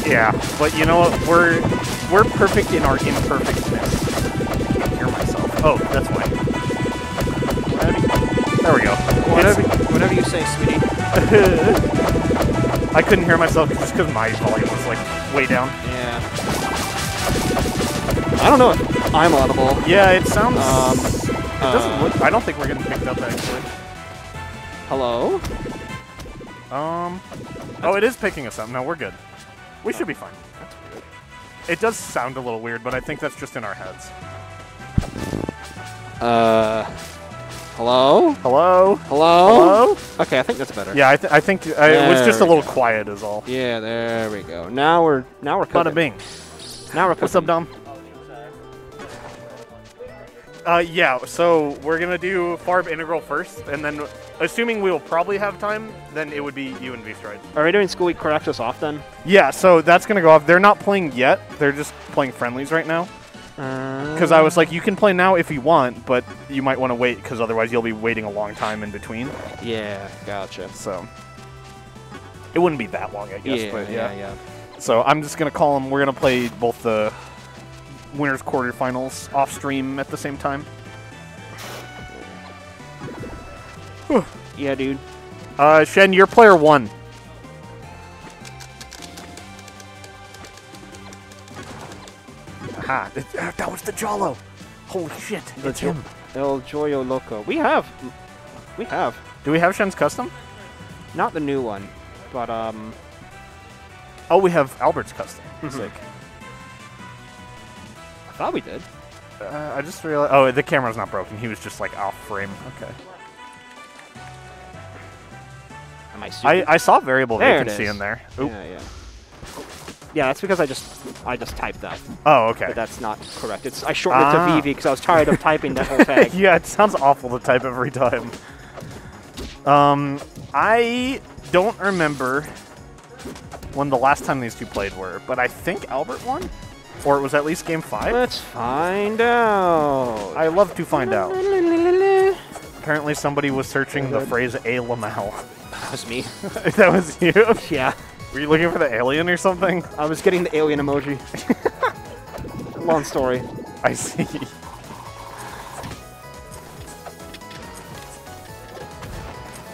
Yeah, but you know what? We're perfect in our imperfectness. I can't hear myself. Oh, that's why. There we go. Whatever you say, sweetie. I couldn't hear myself just because my volume was like way down. Yeah. I don't know if I'm audible. Yeah, it sounds. It doesn't look. I don't think we're getting picked up actually. Hello? Oh, it is picking us up. No, we're good. We should be fine. That's weird. It does sound a little weird, but I think that's just in our heads. Hello? Hello? Hello? Hello? Okay, I think that's better. Yeah, I think it was just a little quiet is all. Yeah, there we go. Now we're cooking. Bada bing. Now we're cooking. What's up, Dom? Yeah, so we're going to do Farb Integral first, and then, assuming we will probably have time, then it would be you and V-Stride. Are we doing Skooli correct us off then? Yeah, so that's going to go off. They're not playing yet. They're just playing friendlies right now. Because I was like, you can play now if you want, but you might want to wait, because otherwise you'll be waiting a long time in between. Yeah, gotcha. So, it wouldn't be that long, I guess, Yeah, but yeah. So I'm just going to call them. We're going to play both the winners quarterfinals off stream at the same time. Yeah, dude. Shen, you're player 1. Aha, that was the Jollo. Holy shit, it's him. El Joyo Loco. We have. Do we have Shen's custom? Not the new one, but Oh, we have Albert's custom. Sick. I thought we did. I just realized. Oh, the camera's not broken. He was just like off frame. Okay. Am I stupid? I saw variable There vacancy it is. in there. Oop. Yeah. Yeah, that's because I just typed that. Oh, okay. But that's not correct. I shortened it to VV because I was tired of typing that whole tag. Yeah, it sounds awful to type every time. I don't remember when the last time these two played were, but I think Albert won, or it was at least game 5. Let's find out. I love to find out. Apparently, somebody was searching the phrase "a lamel." That was me. That was you. Yeah. Were you looking for the alien or something? I was getting the alien emoji. Long story. I see.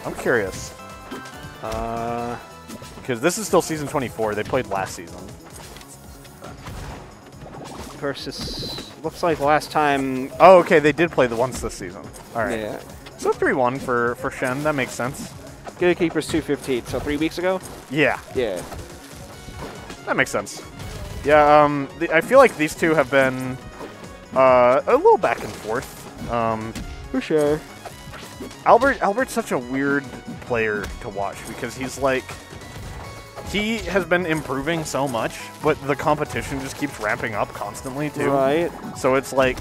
I'm curious. Because this is still season 24. They played last season. Versus, looks like last time. Oh, okay. They did play the once this season. All right. Yeah. So 3-1 for Shen. That makes sense. Gatekeepers 215. So 3 weeks ago. Yeah. Yeah. That makes sense. Yeah. I feel like these two have been a little back and forth. For sure. Albert's such a weird player to watch because he's like, he has been improving so much, but the competition just keeps ramping up constantly too. Right. So it's like,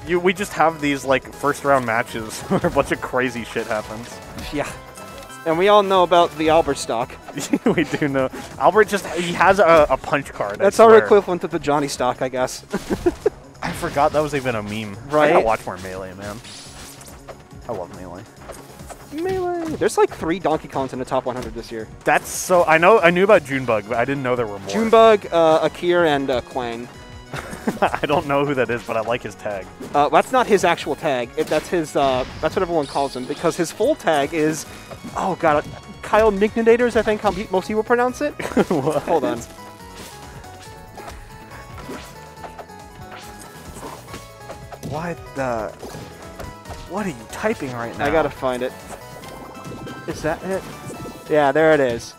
we just have these like first round matches where a bunch of crazy shit happens. Yeah. And we all know about the Albert stock. We do know. Albert he has a punch card. That's our equivalent of the Johnny stock, I guess. I forgot that was even a meme. Right. I gotta watch more Melee, man. I love Melee. Melee. There's like 3 Donkey Kongs in the top 100 this year. That's so. I knew about Junebug, but I didn't know there were more. Junebug, Akir, and Quang. I don't know who that is, but I like his tag. That's not his actual tag. That's his. That's what everyone calls him because his full tag is, oh god, Kyle Mignator is I think how most people pronounce it. Hold on. What are you typing right now? I gotta find it. Is that it? Yeah, there it is.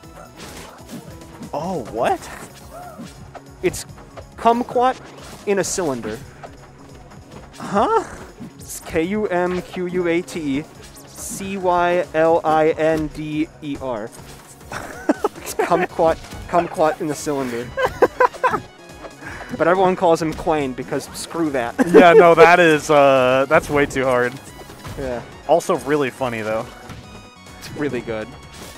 Oh, what? It's kumquat in a cylinder. Huh? It's Kumquat Cylinder. It's kumquat in a cylinder. But everyone calls him Quain because screw that. Yeah, no, that's way too hard. Yeah. Also really funny, though. It's really good.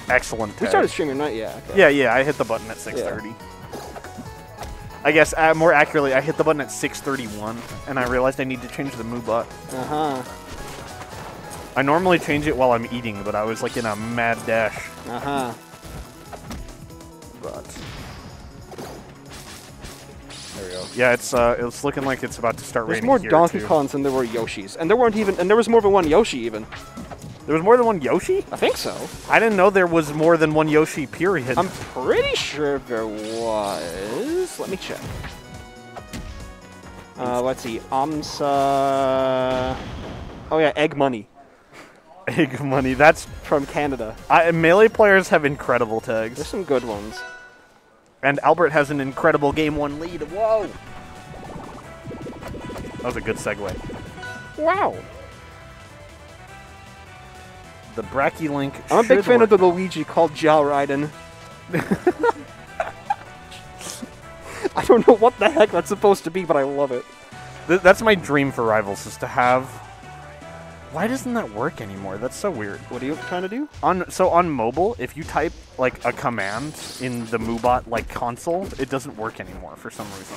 Excellent tag. We started streaming, right? Yeah. Okay. Yeah, I hit the button at 6:30. I guess, more accurately, I hit the button at 6:31, and I realized I need to change the move button. Uh-huh. I normally change it while I'm eating, but I was, like, in a mad dash. Uh-huh. But Yeah, it's looking like it's about to start There's raining more here, Donkey too. Kongs than there were Yoshis, and there was more than one Yoshi even. There was more than one Yoshi? I think so. I didn't know there was more than one Yoshi, period. I'm pretty sure there was. Let me check. Let's see. AMSA. Oh yeah, Egg Money. Egg Money, that's... From Canada. Melee players have incredible tags. There's some good ones. And Albert has an incredible Game 1 lead. Whoa! That was a good segue. Wow. The Bracky Link. I'm a big fan of the Luigi called Jal Raiden. I don't know what the heck that's supposed to be, but I love it. That's my dream for Rivals, is to have... Why doesn't that work anymore? That's so weird. What are you trying to do? So on mobile, if you type like a command in the MooBot like console, it doesn't work anymore for some reason.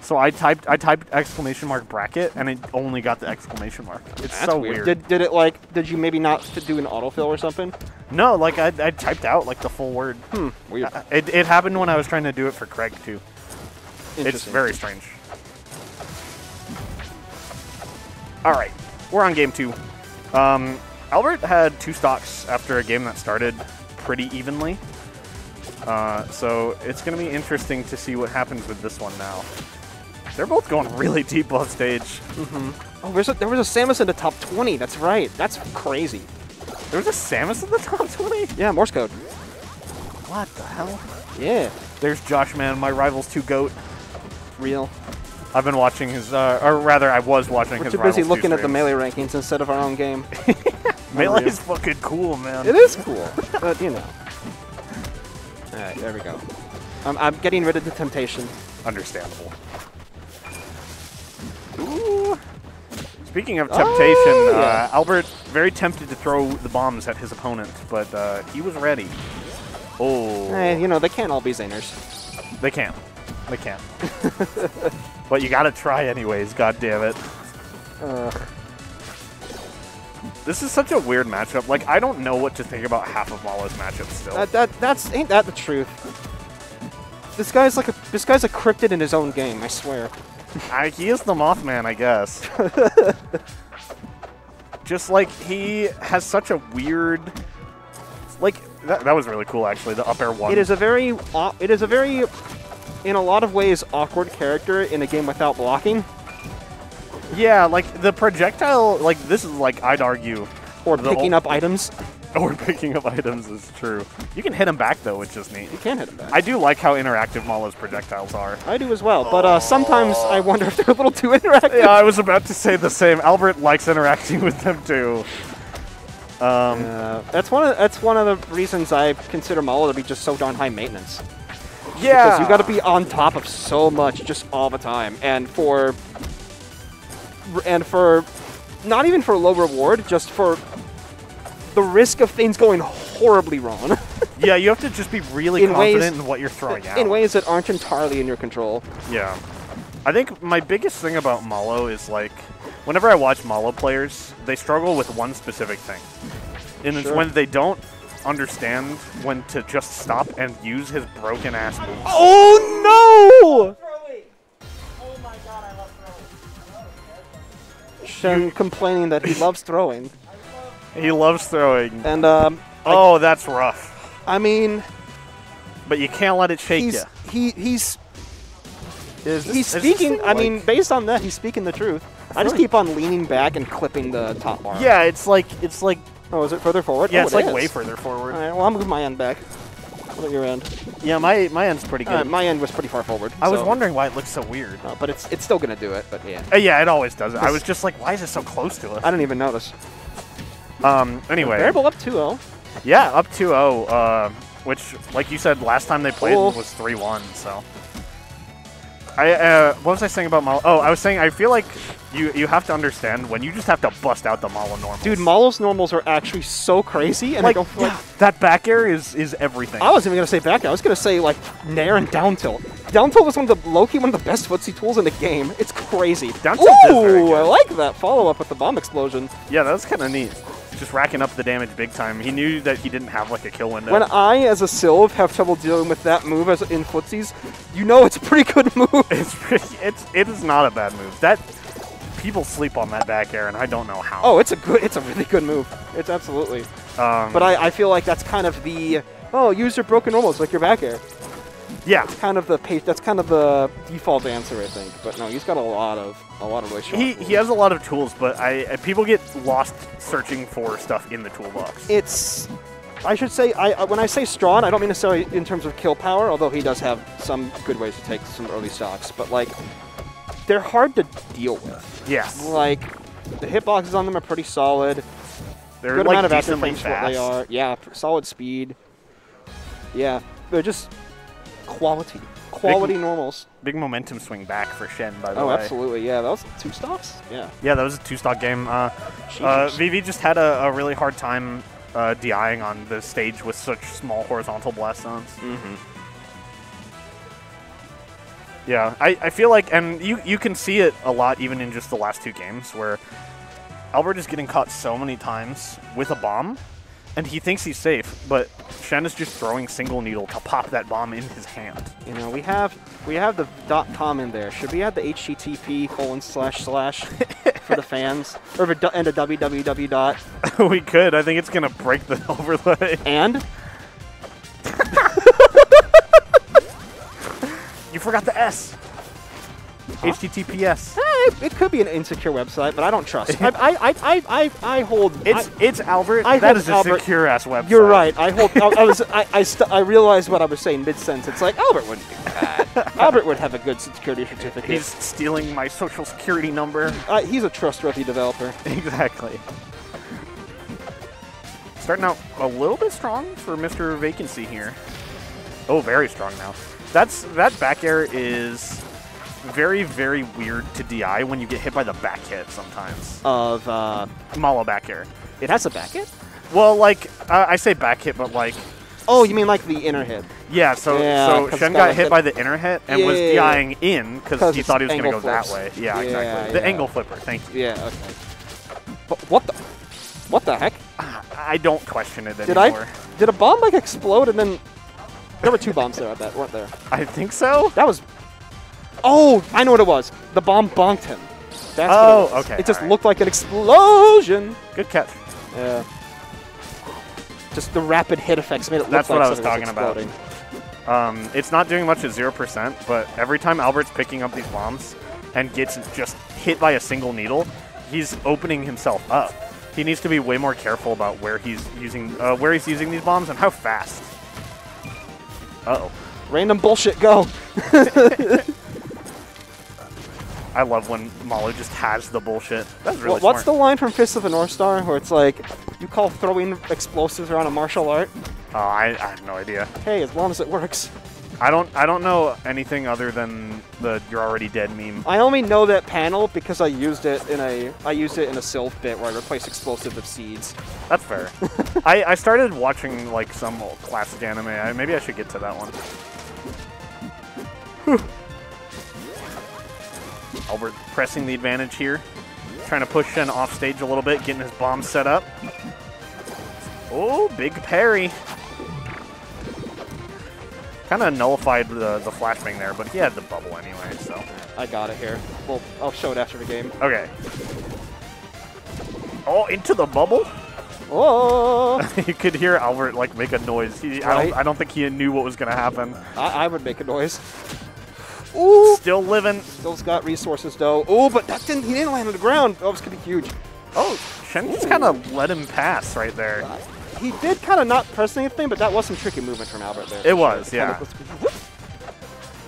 So I typed exclamation mark bracket, and it only got the exclamation mark. It's That's so weird. weird. Did you maybe not do an autofill or something? No, like I typed out like the full word. Weird. It happened when I was trying to do it for Craig too. It's very strange. All right, we're on game 2. Albert had 2 stocks after a game that started pretty evenly. So it's going to be interesting to see what happens with this one now. They're both going really deep off stage. Oh, there was a Samus in the top 20. That's right. That's crazy. There was a Samus in the top 20? Yeah, Morse code. What the hell? Yeah. There's Josh, man, my Rivals 2 GOAT. Real. I've been watching his, or rather, I was watching his We're too busy Rivals 2 looking at the streams. Melee rankings instead of our own game. Melee is fucking cool, man. It is cool, but you know. All right, there we go. I'm getting rid of the temptation. Understandable. Ooh. Speaking of temptation, yeah. Albert very tempted to throw the bombs at his opponent, but he was ready. Oh. You know, they can't all be Zaners. They can't. They can't. But you gotta try anyways, god damn it. This is such a weird matchup. Like, I don't know what to think about half of Malo's matchups still. Ain't that the truth? This guy's a cryptid in his own game, I swear. He is the Mothman, I guess. Just like, he has such a weird... Like, that was really cool, actually, the up air 1. It is a very, in a lot of ways, awkward character in a game without blocking. Yeah, like, the projectile, like, this is, like, I'd argue... Or picking up items. Or picking up items is true. You can hit him back, though, which is neat. You can hit him back. I do like how interactive Malo's projectiles are. I do as well, but sometimes I wonder if they're a little too interactive. Yeah, I was about to say the same. Albert likes interacting with them, too. That's one of the reasons I consider Malo to be just so darn high maintenance. Yeah. Because you got to be on top of so much just all the time, and for not even for low reward, just for the risk of things going horribly wrong. Yeah, you have to just be really confident in what you're throwing out. In ways that aren't entirely in your control. Yeah. I think my biggest thing about Malo is, like, whenever I watch Malo players, they struggle with one specific thing. And it's when they don't understand when to just stop and use his broken-ass moves. Oh, no! Oh, my God, I love throwing. Shen complaining that he loves throwing. He loves throwing. And, oh, that's rough. I mean... But you can't let it shake you. He's speaking, I mean, based on that, he's speaking the truth. I just keep on leaning back and clipping the top bar. Yeah, it's like... Oh, is it further forward? Yeah, oh, it's like way further forward. All right, well, I'll move my end back. What about your end? Yeah, my end's pretty good. My end was pretty far forward. I was wondering why it looks so weird. But it's still going to do it, but yeah. Yeah, it always does it. I was just like, why is it so close to us? I didn't even notice. Anyway. Variable up 2-0. Yeah, up 2-0, which, like you said, last time they played was 3-1, so. What was I saying about Malo? Oh, I was saying I feel like you have to understand when you just have to bust out the Malo normals. Dude, Malo's normals are actually so crazy. And like, that back air is everything. I wasn't even going to say back air. I was going to say, like, nair and down tilt. Down tilt was one of the best footsie tools in the game. It's crazy. Down tilt is very good. I like that follow-up with the bomb explosion. Yeah, that was kind of neat. just racking up the damage big time. He knew that he didn't have like a kill window. When I, as a Sylve, have trouble dealing with that move as in footsies, you know it's a pretty good move. It is not a bad move. That people sleep on that back air, and I don't know how. Oh, it's a really good move. It's absolutely. But I feel like that's kind of the use your broken normals like your back air. Yeah, that's kind of the default answer, I think. But no, he's got a lot of really strong tools. He has a lot of tools, but people get lost searching for stuff in the toolbox. I should say, when I say strong, I don't mean necessarily in terms of kill power, although he does have some good ways to take some early stocks. But like, they're hard to deal with. Yeah. Like, the hitboxes on them are pretty solid. They're good like amount of active decently frames for what they are. Yeah, solid speed. Yeah, they're just quality normals. Big momentum swing back for Shen, by the way. Oh, absolutely. Yeah, that was 2 stocks? Yeah. Yeah, that was a 2-stock game. VV just had a really hard time DIing on the stage with such small horizontal blast zones. Mm-hmm. Yeah, I feel like, and you can see it a lot even in just the last 2 games, where Albert is getting caught so many times with a bomb, and he thinks he's safe, but Shen is just throwing single needle to pop that bomb in his hand. You know, we have the .com in there. Should we add the HTTP : / for the fans, or and a www. We could. I think it's gonna break the overlay. And you forgot the S. HTTPS. It could be an insecure website, but I don't trust. I hold. It's Albert. That is is a Albert. secure ass website. You're right. I hold. I realized what I was saying mid sentence. It's like Albert wouldn't do that. Albert would have a good security certificate. He's stealing my social security number. He's a trustworthy developer. Exactly. Starting out a little bit strong for Mr. Vacancy here. Oh, very strong now. That back air is very, very weird to DI when you get hit by the back hit sometimes. Of Malo back air. It has a back hit? Well, like, I say back hit, but like... Oh, you mean like the inner hit? Yeah, so Shen got hit by the inner hit and was DIing in because he thought he was going to go that way. Yeah, exactly. The angle flipper, thank you. Yeah, okay. But what the heck? I don't question it anymore. Did a bomb like explode and then... There were 2 bombs there, I bet, weren't there? I think so. That was... Oh, I know what it was. The bomb bonked him. That's what it was. Okay. It just looked like an explosion. Good catch. Yeah. Just the rapid hit effects made it look That's like what I was something talking about. It's not doing much at 0%, but every time Albert's picking up these bombs and gets just hit by a single needle, he's opening himself up. He needs to be way more careful about where he's using these bombs and how fast. Uh-oh. Random bullshit, go. I love when Malo just has the bullshit. That's really smart. What's the line from Fist of the North Star where it's like, you call throwing explosives around a martial art? Oh, I have no idea. Hey, as long as it works. I don't know anything other than the "you're already dead" meme. I only know that panel because I used it in a Sylve bit where I replaced explosive with seeds. That's fair. I started watching like some old classic anime. Maybe I should get to that one. Whew. Albert pressing the advantage here, trying to push Shen off stage a little bit, getting his bomb set up. Oh, big parry. Kind of nullified the flashbang there, but he had the bubble anyway, so. I got it here. Well, I'll show it after the game. Okay. Oh, into the bubble? Oh! You could hear Albert like make a noise. I don't think he knew what was going to happen. I would make a noise. Ooh! Still living. Still's got resources though. Ooh, but he didn't land on the ground. Oh, it's going to be huge. Oh, Shen just kind of let him pass right there. He did kind of not press anything, but that was some tricky movement from Albert there. It was, yeah. I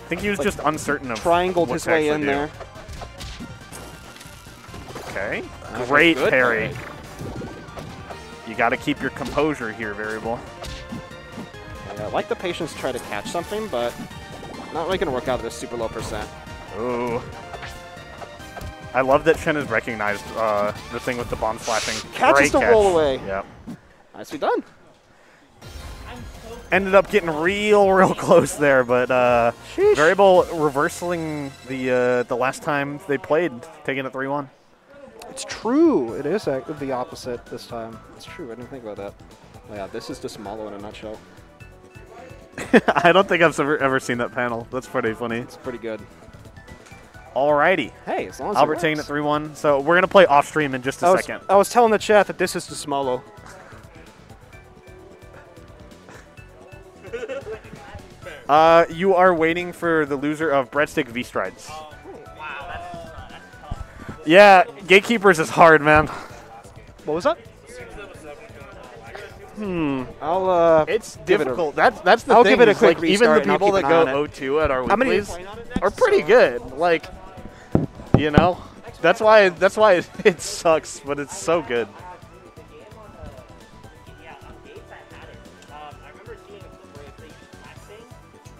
think he was just uncertain of triangled his way in there. Okay. Great parry. You got to keep your composure here, Variable. Yeah, I like the patience to try to catch something, but not really going to work out at this super low percent. Ooh. I love that Shen has recognized the thing with the bomb flashing. Catches the roll away. Yep. Nicely done. Ended up getting real close there, but Variable reversing the last time they played, taking it 3-1. It's true. It is the opposite this time. It's true. I didn't think about that. Oh, yeah, this is just Malo in a nutshell. I don't think I've ever seen that panel. That's pretty funny. It's pretty good. Alrighty. Hey, as long as Albert taking it 3-1. So we're going to play off stream in just a second. I was telling the chat that this is just Malo. You are waiting for the loser of Breadstick V Strides. Oh, wow, that's tough. Yeah, Gatekeepers is hard, man. What was that? I'll It's give difficult. That's the I'll thing. give it a is, quick like, even the restart and I'll people keep that an go eye on it. 0-2 at our How many- weeklies are pretty good. Like, you know, that's why it sucks, but it's so good. Yeah, on Gates I had it. I remember seeing a clip where if they use taxing,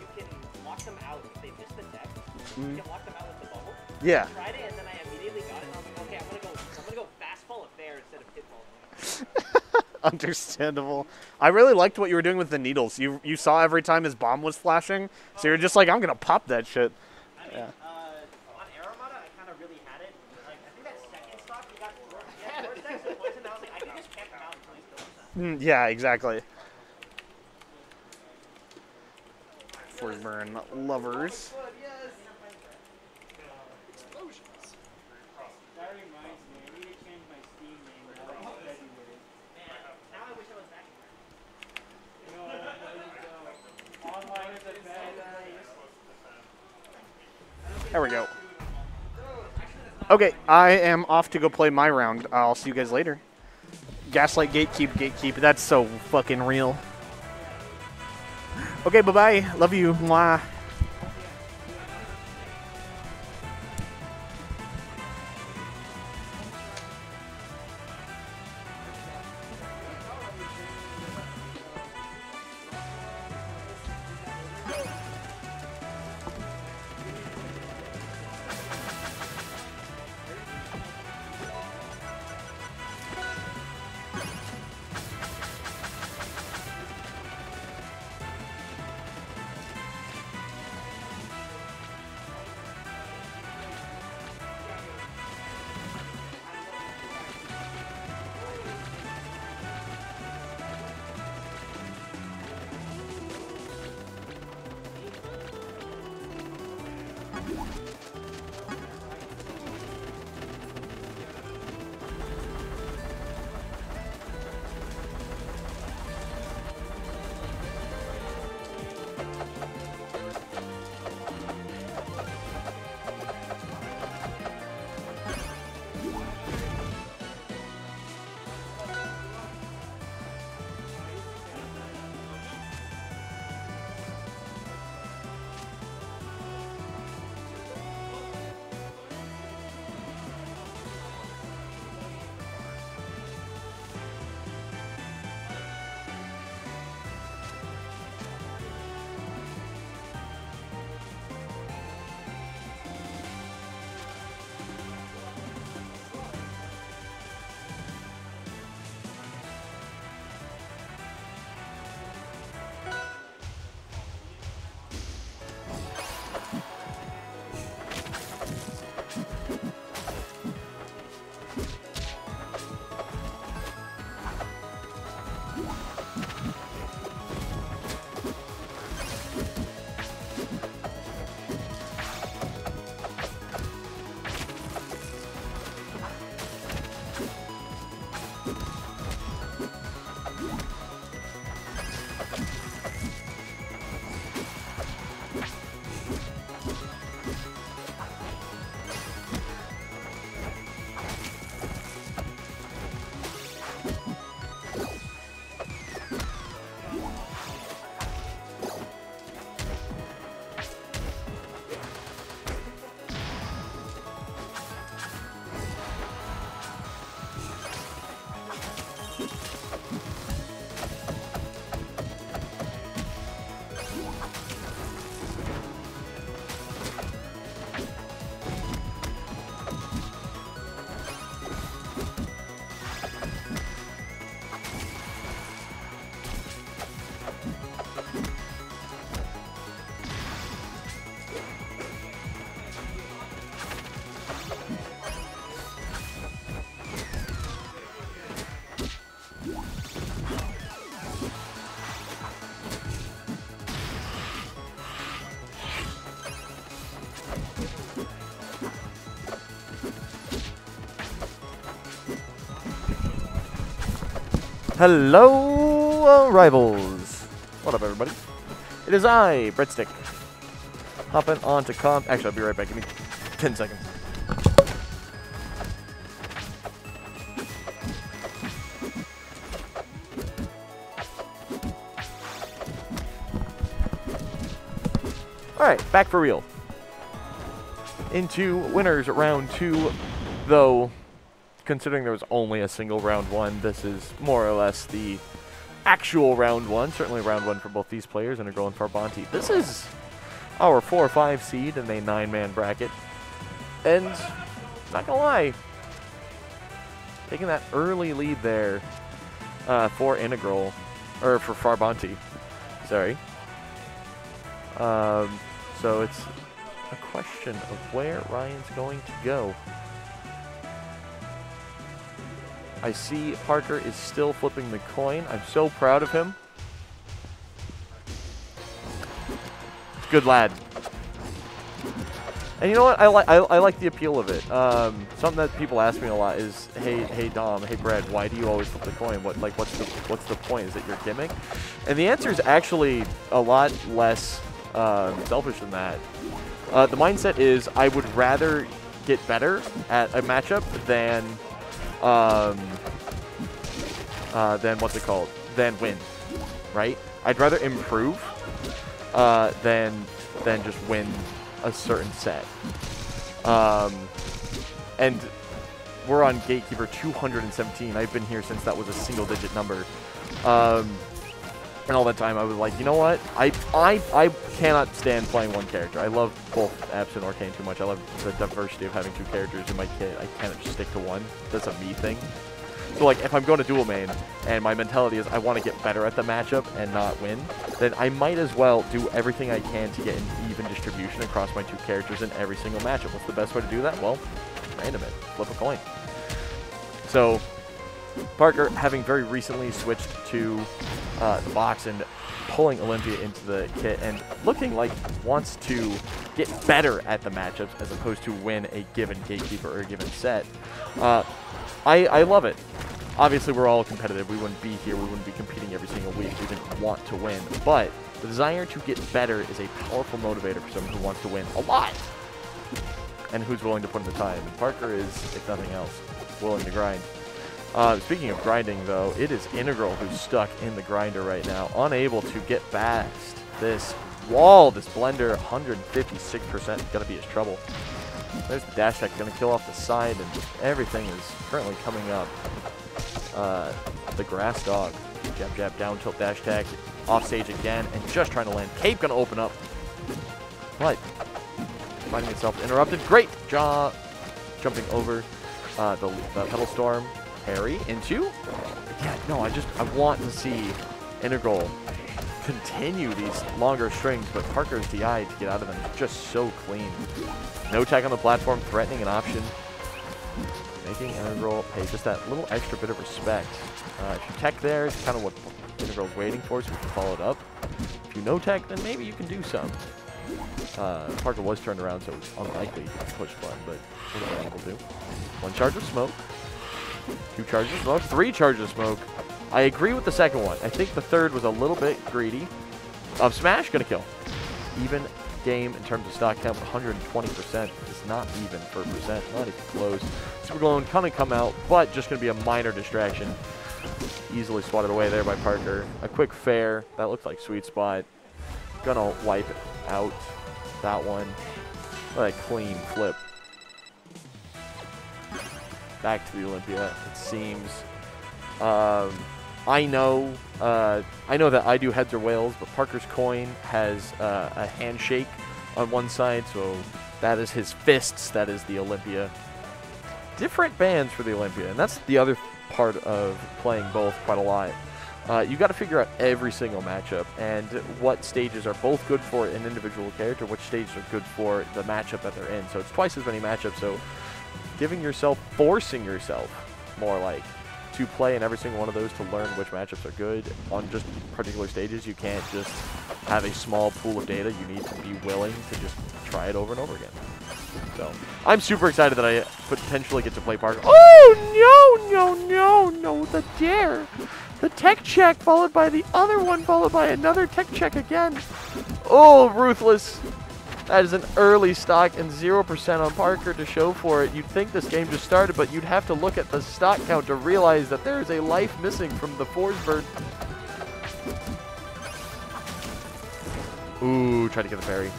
you can lock them out. If they miss the deck, you can lock them out with the bubble. Yeah. I tried it and then I immediately got it and I was like, okay, I'm gonna go fastball affair instead of pitfall. Understandable. I really liked what you were doing with the needles. You saw every time his bomb was flashing, so you're just like, I'm gonna pop that shit. I mean, on Aramata, I kind of really had it. Like, I think that second stock, you got four stacks of poison, and I was like, I can just camp him out until he's killed that. Yeah, exactly. For burn lovers. That reminds me, I need to change my Steam name now that it's February. Now I wish I was back. Online is a bad There we go. Okay, I am off to go play my round. I'll see you guys later. Gaslight, gatekeep. That's so fucking real. Okay, bye-bye. Love you. Mwah. Hello, rivals. What up, everybody? It is I, Breadstick. Hopping onto comp. Actually, I'll be right back. Give me 10 seconds. Alright, back for real. Into winners round 2, though, considering there was only a single round 1, this is more or less the actual round 1. Certainly round 1 for both these players, and are going for Bonti. This is our 4 or 5 seed in a 9-man bracket. And, not gonna lie, taking that early lead there for Integral, or for Farbonti, sorry. So it's a question of where Ryan's going to go. I see Parker is still flipping the coin. I'm so proud of him. Good lad. And you know what? I like the appeal of it. Something that people ask me a lot is, hey Dom, hey Brad, why do you always flip the coin? What's the point? Is it your gimmick? And the answer is actually a lot less selfish than that. The mindset is I would rather get better at a matchup than what's it called? Than win, right? I'd rather improve than just win a certain set. And we're on Gatekeeper 217. I've been here since that was a single-digit number. And all that time, I was like, you know what? I cannot stand playing one character. I love both Apps and Arcane too much. I love the diversity of having 2 characters in my kit. I cannot just stick to one. That's a me thing. So, like, if I'm going to dual main, and my mentality is I want to get better at the matchup and not win, then I might as well do everything I can to get an even distribution across my 2 characters in every single matchup. What's the best way to do that? Well, random it. Flip a coin. So, Parker, having very recently switched to the box and pulling Olympia into the kit and looking like wants to get better at the matchups as opposed to win a given Gatekeeper or a given set. I love it. Obviously, we're all competitive. We wouldn't be here. We wouldn't be competing every single week. We didn't want to win. But the desire to get better is a powerful motivator for someone who wants to win a lot and who's willing to put in the time. And Parker is, if nothing else, willing to grind. Speaking of grinding, though, it is Integral who's stuck in the grinder right now, unable to get past this wall. This blender, 156%, gonna be his trouble. There's the dash attack, gonna kill off the side, and everything is currently coming up. The grass dog, jab, jab, down tilt, dash attack, off stage again, and just trying to land. Cape gonna open up, but finding itself interrupted. Great job jumping over the pedal storm. Parry into. Yeah, no, I want to see Integral continue these longer strings, but Parker's DI to get out of them just so clean. No tag on the platform, threatening an option. Making Integral pay just that little extra bit of respect. If you tech there, it's kind of what Integral's waiting for, so we can follow it up. If you no tech, then maybe you can do some. Parker was turned around, so it's unlikely to push button, but what are we able to do? 1 charge of smoke. 2 charges of smoke, 3 charges of smoke. I agree with the second one. I think the third was a little bit greedy. Smash, gonna kill. Even game in terms of stock count, 120% is not even for percent, not even close. Super Glow gonna come out, but just gonna be a minor distraction. Easily swatted away there by Parker. A quick fair, that looks like sweet spot. Gonna wipe out that one. What a clean flip. Back to the Olympia, it seems. I know that I do heads or whales, but Parker's coin has a handshake on one side, so that is his fists, that is the Olympia. Different bands for the Olympia, and that's the other part of playing both quite a lot. You got to figure out every single matchup and what stages are both good for an individual character, which stages are good for the matchup that they're in. So it's twice as many matchups, so forcing yourself, more like, to play in every single one of those to learn which matchups are good on just particular stages. You can't just have a small pool of data. You need to be willing to just try it over and over again. So I'm super excited that I potentially get to play Parker. Oh, no, the dare. The tech check followed by the other one, followed by another tech check again. Oh, ruthless. That is an early stock and 0% on Parker to show for it. You'd think this game just started, but you'd have to look at the stock count to realize that there is a life missing from the Forsberg. Ooh, try to get the parry.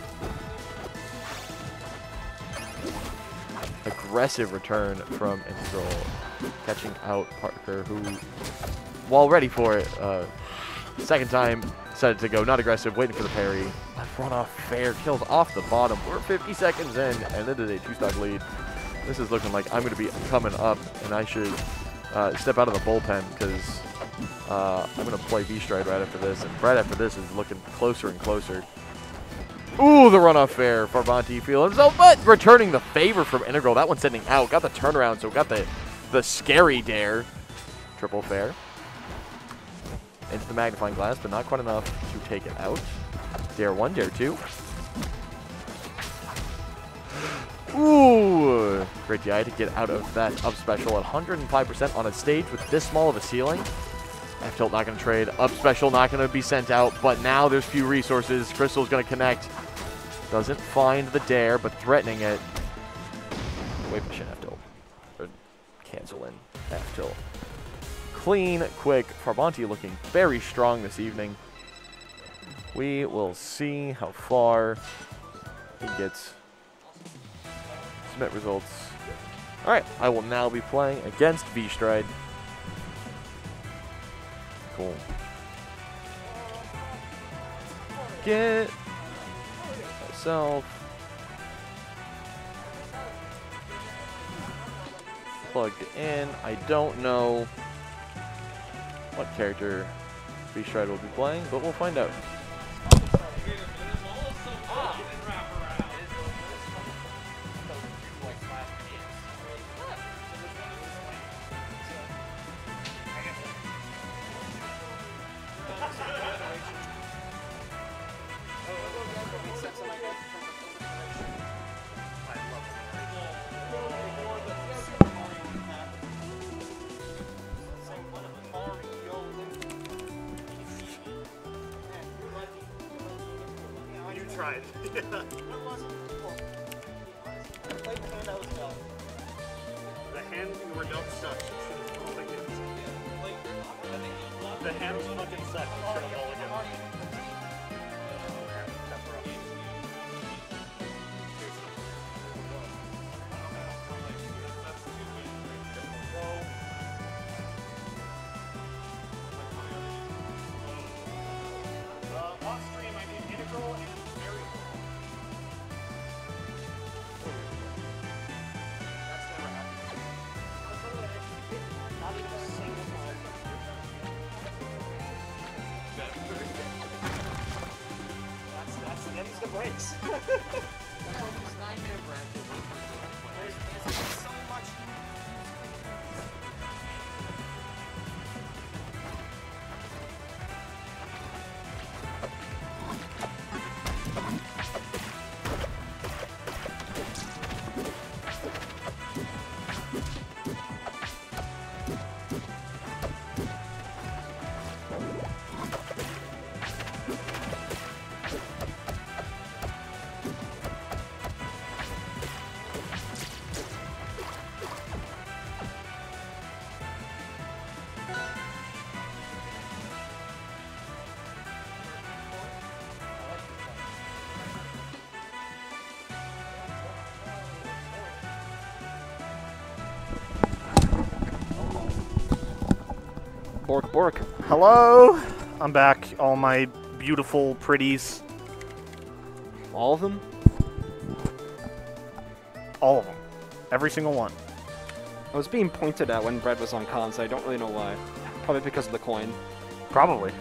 Aggressive return from Integral, catching out Parker, who, while ready for it, second time, decided to go not aggressive, waiting for the parry. Left run off fair, kills off the bottom. We're 50 seconds in, and it is a 2-stock lead. This is looking like I'm going to be coming up, and I should step out of the bullpen, because I'm going to play V-Stride right after this, and right after this is looking closer and closer. Ooh, the runoff fair. Farbanti feeling himself, but returning the favor from Integral. That one sending out. Got the turnaround, so got the scary dare. Triple fair. Into the magnifying glass, but not quite enough to take it out. Dare 1, dare 2. Ooh, great DI to get out of that up special at 105% on a stage with this small of a ceiling. F tilt not going to trade. Up special not going to be sent out, but now there's few resources. Crystal's going to connect. Doesn't find the dare, but threatening it. Wave machine F tilt. Or cancel in F tilt. Clean, quick. Farbanti looking very strong this evening. We will see how far he gets. Submit results. All right, I will now be playing against V-Stride. Cool. Get myself plugged in. I don't know what character V-Stride will be playing, but we'll find out. Tried. The hand you were dealt sucks. You should have rolled again. The hands fucking suck. You should have rolled again. Off stream, I need integral and variable. That's never happened. Not even a single time. That's the breaks. That's one of these 9-minute branches. There's so much. Bork, bork. Hello, I'm back. All my beautiful pretties. All of them? All of them. Every single one. I was being pointed at when Bread was on cons. I don't really know why. Probably because of the coin. Probably.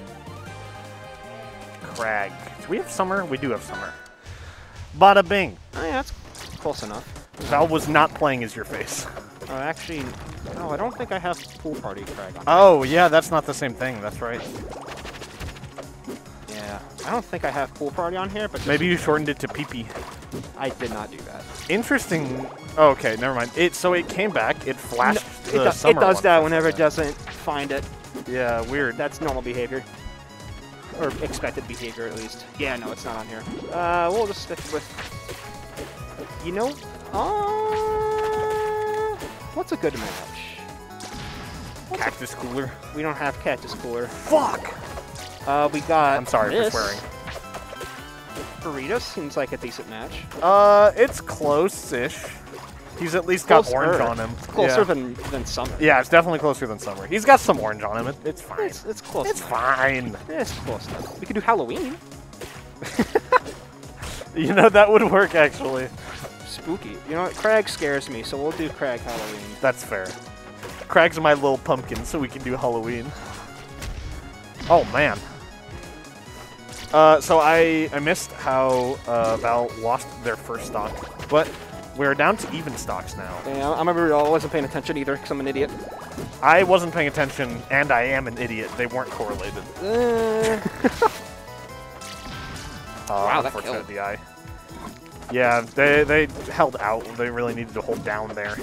Crag. Do we have summer? We do have summer. Bada bing. Oh yeah, that's close enough. Val was not playing as your face. Actually, no, I don't think I have pool party Crag on. Oh, yeah, that's not the same thing. That's right. Yeah, I don't think I have pool party on here, but just Maybe you shortened it to PP. I did not do that. Interesting. Oh, okay, never mind. So it came back. It flashed the It summer does one that for a whenever it second. doesn't find it. Yeah, weird. That's normal behavior. Or expected behavior, at least. Yeah, no, it's not on here. We'll just stick with... You know... what's a good match? Cactus Cooler. We don't have Cactus Cooler. Fuck! We got I'm sorry this. for swearing. Burritos seems like a decent match. It's close-ish. He's at least got orange on him. It's closer than Summer. Yeah, it's definitely closer than Summer. He's got some orange on him. It's fine. It's close. It's fine. It's close enough. We could do Halloween. You know, that would work, actually. Spooky. You know what? Crag scares me, so we'll do Crag Halloween. That's fair. Crag's my little pumpkin, so we can do Halloween. Oh, man. So I missed how Val lost their first stock, but we're down to even stocks now. Yeah, I remember I wasn't paying attention either, because I'm an idiot. I wasn't paying attention, and I am an idiot. They weren't correlated. Wow, that unfortunate killed. DI. Yeah, they held out. They really needed to hold down there.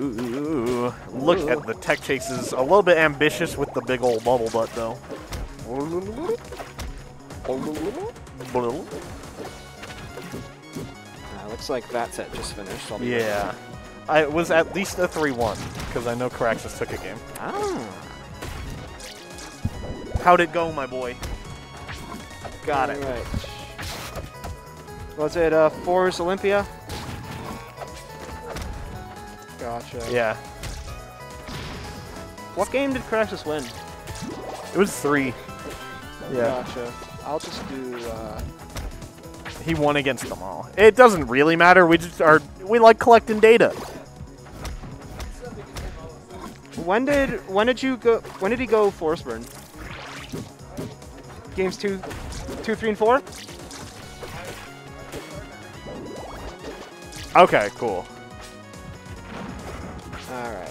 Ooh, look at the tech chases. A little bit ambitious with the big old bubble butt, though. Looks like that set just finished. I'll be Yeah. It was at least a 3-1, because I know Caraxus took a game. Ah. How'd it go, my boy? Got it. Right. Was it Force Olympia? Gotcha. Yeah. What game did Caraxus win? It was 3. Yeah. Gotcha. I'll just do... He won against them all. It doesn't really matter. We like collecting data. When did he go Force Burn? Games 2, 3, and 4? Okay, cool. Alright.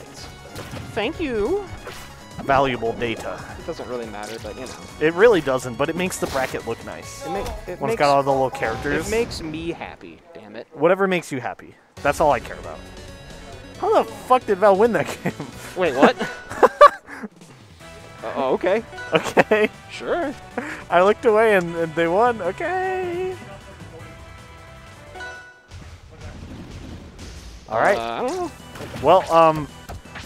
Thank you. Valuable data. It doesn't really matter, but you know. It really doesn't, but it makes the bracket look nice. When it's got all the little characters. It makes me happy, damn it. Whatever makes you happy. That's all I care about. How the fuck did Val win that game? Wait, what? Oh, okay. Okay. Sure. I looked away and they won. Okay. All right. I don't know. Well,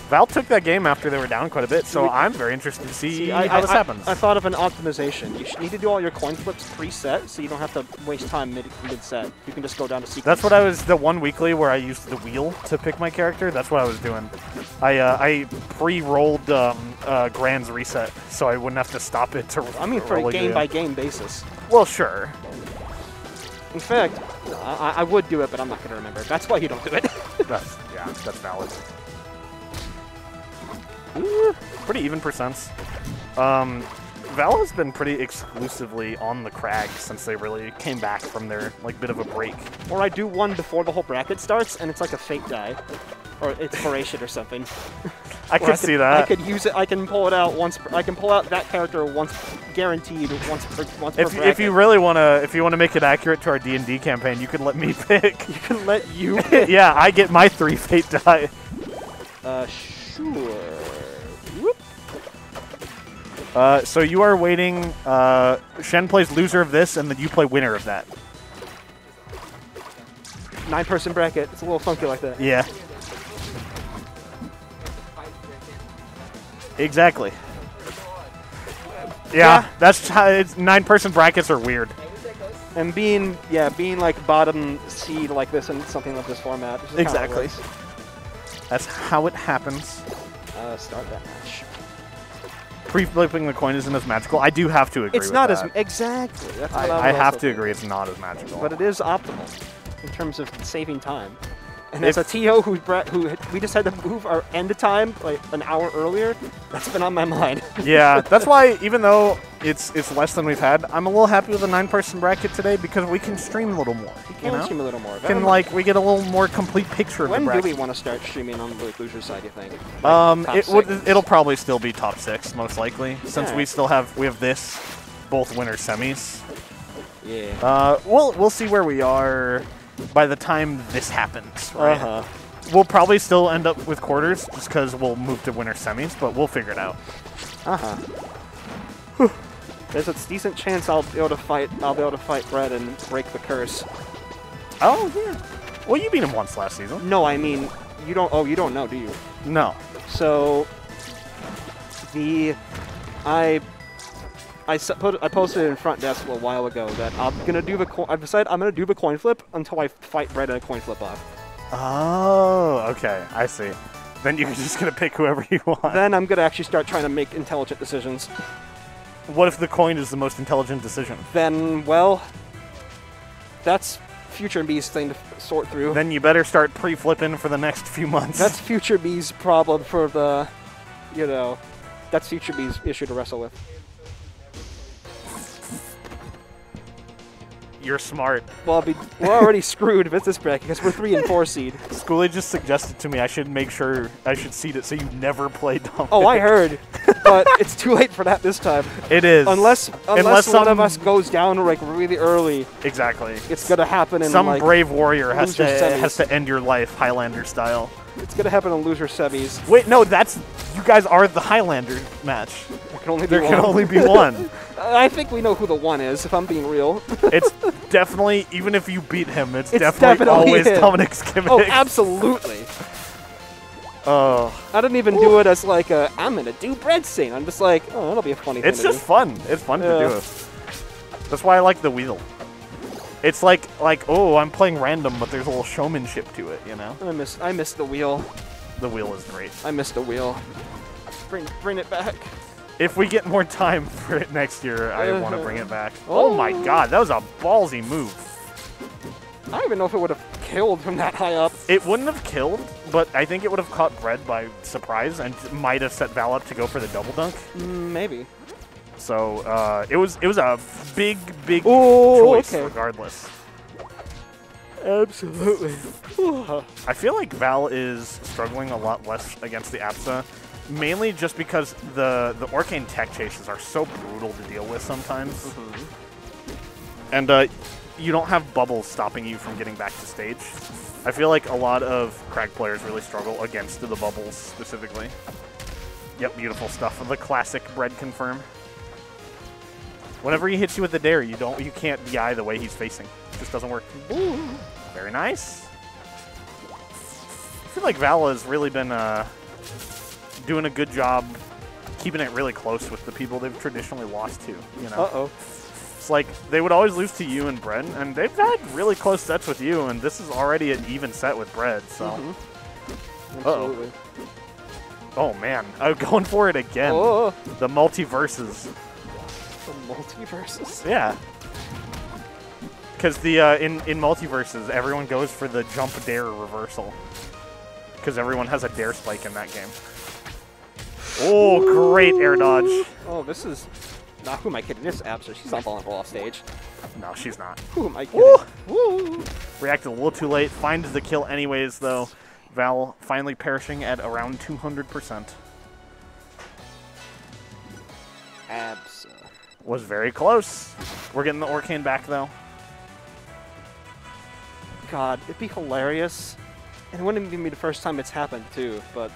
Val took that game after they were down quite a bit, so I'm very interested to see how this happens. I thought of an optimization. You need to do all your coin flips preset, so you don't have to waste time mid-set. You can just go down to sequence. That's what I was, the one weekly where I used the wheel to pick my character, that's what I was doing. I pre-rolled Grand's reset, so I wouldn't have to stop it to I mean, for a game-by-game basis. Well, sure. In fact, I would do it, but I'm not going to remember. That's why you don't do it. Yeah, that's valid. Ooh, pretty even percents. Val has been pretty exclusively on the crag since they really came back from their bit of a break. Or I do one before the whole bracket starts, and it's like a fake die. Or inspiration or something. I could see that. I could use it. I can pull it out once. I can pull out that character once, guaranteed once per bracket. If you really wanna, if you wanna make it accurate to our D&D campaign, you can let me pick. You can let you pick. Yeah, I get my 3 fate die. Sure. Whoop. So you are waiting. Shen plays loser of this, and then you play winner of that. 9-person bracket. It's a little funky like that. Yeah. Exactly. Yeah, that's how 9-person brackets are weird. And being like bottom seed like this in something like this format. This is Exactly. That's how it happens. Start that match. Pre-flipping the coin isn't as magical. I do have to agree. It's not with as that. exactly. That's what I have to think. agree. It's not as magical. But it is optimal in terms of saving time. And as a TO who we just had to move our end time like an hour earlier, that's been on my mind. Yeah, that's why even though it's less than we've had, I'm a little happy with the 9-person bracket today because we can stream a little more. We can stream a little more. We get a little more complete picture of the bracket. When do we want to start streaming on the loser side, you think? Like it'll probably still be top 6 most likely since we have this both winner semis. Yeah. We'll see where we are by the time this happens. Right? We'll probably still end up with quarters just because we'll move to winter semis, but we'll figure it out. There's a decent chance I'll be able to fight Brett and break the curse. Oh, yeah. Well, you beat him once last season. No, I mean, you don't. Oh, you don't know, do you? No. So, I posted in front desk a while ago that I'm gonna do I've decided I'm gonna do the coin flip until I fight Brett in a coin flip off. Oh, okay. I see. Then you're just going to pick whoever you want. Then I'm gonna actually start trying to make intelligent decisions. What if the coin is the most intelligent decision? Then, well, that's Future B's thing to sort through. Then you better start pre-flipping for the next few months. That's Future B's problem for the, that's Future B's issue to wrestle with. You're smart. Well, we're already screwed if it's this bracket because we're 3 and 4 seed. Skooli just suggested to me I should seed it so you never play Dominic. Oh, I heard, but it's too late for that this time. It is. Unless one of us goes down like really early. Exactly. It's gonna happen in some like brave warrior has semis. to end your life Highlander style. It's gonna happen in loser semis. Wait, no, you guys are the Highlander match. There can only be one. I think we know who the one is, if I'm being real. It's definitely, even if you beat him, it's definitely always him. Dominic's gimmick. Oh, absolutely. Oh. I didn't even do it as like I'm gonna do Breadstick. I'm just like, oh, that'll be a funny thing It's just fun. It's fun to do it. That's why I like the wheel. It's like, oh, I'm playing random, but there's a little showmanship to it, you know? I miss the wheel. The wheel is great. I miss the wheel. Bring it back. If we get more time for it next year, I want to bring it back. Oh my god, that was a ballsy move. I don't even know if it would have killed from that high up. It wouldn't have killed, but I think it would have caught Bread by surprise and might have set Val up to go for the double dunk. Maybe. So it was a big choice regardless. Absolutely. I feel like Val is struggling a lot less against the APSA. Mainly just because the Orcane tech chases are so brutal to deal with sometimes. And you don't have bubbles stopping you from getting back to stage. I feel like a lot of Crag players really struggle against the bubbles specifically. Yep, beautiful stuff. The classic Bread confirm. Whenever he hits you with the dare, you can't DI the way he's facing. It just doesn't work. Ooh, very nice. I feel like Val has really been doing a good job keeping it really close with the people they've traditionally lost to, you know? It's like, they would always lose to you and Bread, and they've had really close sets with you, and this is already an even set with Bread, so... Absolutely. Oh, man. I'm going for it again. The multiverses. The multiverses? Yeah. Because in multiverses, everyone goes for the jump dare reversal. Because everyone has a dare spike in that game. Oh, great air dodge. Oh, this is... Nah, who am I kidding? This is Absa. She's not vulnerable off stage. No, she's not. Who am I kidding? Woo! Reacted a little too late. Finds the kill anyways, though. Val finally perishing at around 200%. Absa. Was very close. We're getting the Orcane back, though. God, it'd be hilarious. And it wouldn't even be the first time it's happened, too, but...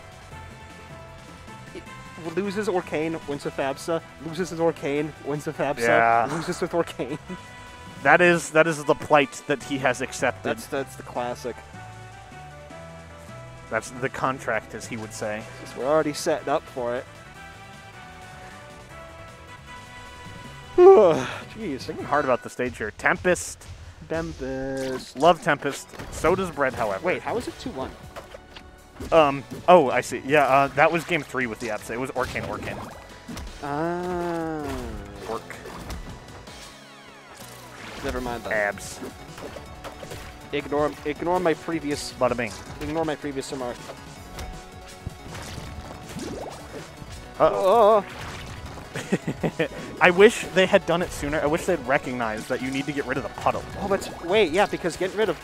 Loses Orcane, wins with Absa. Loses his Orcane, wins with Absa. Yeah. Loses with Orcane. That is the plight that he has accepted. That's the classic. That's the contract, as he would say. We're already setting up for it. Jeez. Thinking hard about the stage here. Tempest. Tempest. Love Tempest. So does Bread, however. Wait, how is it 2-1? Oh, I see. Yeah, that was game 3 with the Absa. It was Orcane. Orc. Never mind that. Abs. Ignore my previous... Bada bing. Ignore my previous remark. Uh-oh. I wish they had done it sooner. I wish they'd recognized that you need to get rid of the puddle. Oh, but wait, yeah, because getting rid of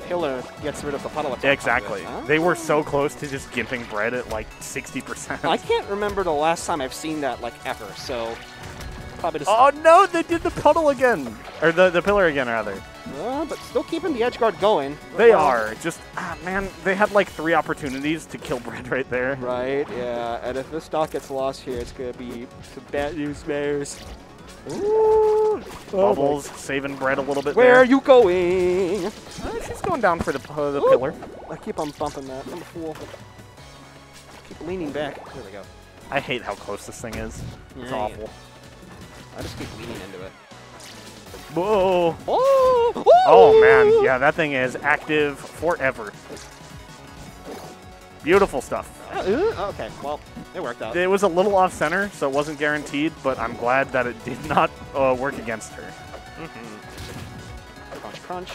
Pillar gets rid of the puddle attack. Exactly. Huh? They were so close to just gimping Bread at like 60%. I can't remember the last time I've seen that like ever. So probably just. Oh no! They did the puddle again, or the pillar again rather. But still keeping the edge guard going. They are. Just, man, they had like 3 opportunities to kill Bread right there. Right, yeah. And if this stock gets lost here, it's going to be some bad news bears. Ooh. Bubbles saving Bread a little bit Where there. are you going? She's going down for the pillar. I keep on bumping that. I'm a fool. Keep leaning back. There we go. I hate how close this thing is. It's Yeah. awful. I just keep leaning into it. Whoa. Oh! Oh, man. Yeah, that thing is active forever. Beautiful stuff. Okay, well, it worked out. It was a little off-center, so it wasn't guaranteed, but I'm glad that it did not work against her. Crunch, crunch.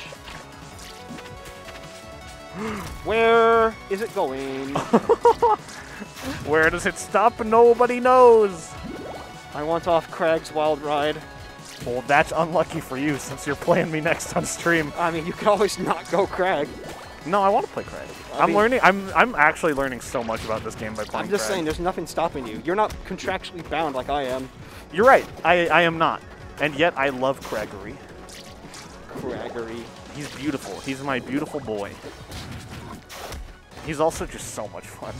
Where is it going? Where does it stop? Nobody knows. I want off Craig's wild ride. Well, that's unlucky for you since you're playing me next on stream. I mean, you can always not go Craig. No, I want to play Craig. I'm actually learning so much about this game by playing I'm just Craig. saying, there's nothing stopping you. You're not contractually bound like I am. You're right. I am not. And yet I love Craigery. Craigery. He's beautiful. He's my beautiful boy. He's also just so much fun.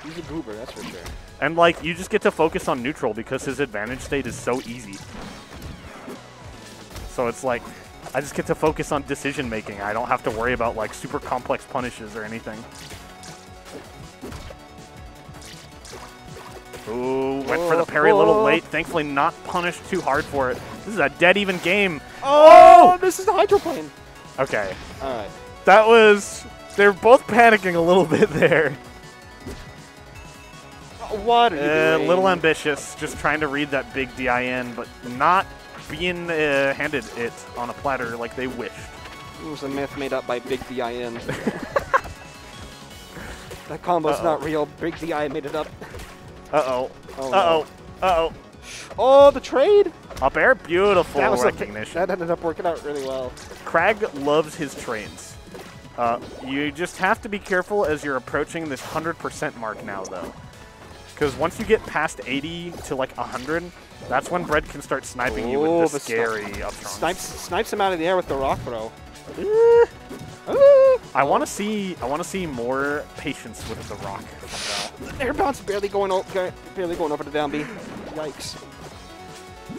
He's a goober, that's for sure. And, like, you just get to focus on neutral because his advantage state is so easy. So it's like, I just get to focus on decision making. I don't have to worry about, like, super complex punishes or anything. Ooh, went for the parry a little late. Thankfully not punished too hard for it. This is a dead even game. Oh, this is the hydroplane. Okay. All right. That was... They're both panicking a little bit there. What are you A doing? little ambitious, just trying to read that big DIN, but not being handed it on a platter like they wished. It was a myth made up by Big DIN. That combo's not real. Big DI made it up. Uh-oh. Oh, Uh-oh. Uh-oh. Oh, the trade! Up air, beautiful That was recognition. that ended up working out really well. Crag loves his trains. You just have to be careful as you're approaching this 100% mark now, though. Because once you get past 80 to like 100, that's when Bread can start sniping you with the scary up front. Snipes him out of the air with the rock throw. I want to see more patience with the rock from Val. Air bounce barely going over the down B. Yikes.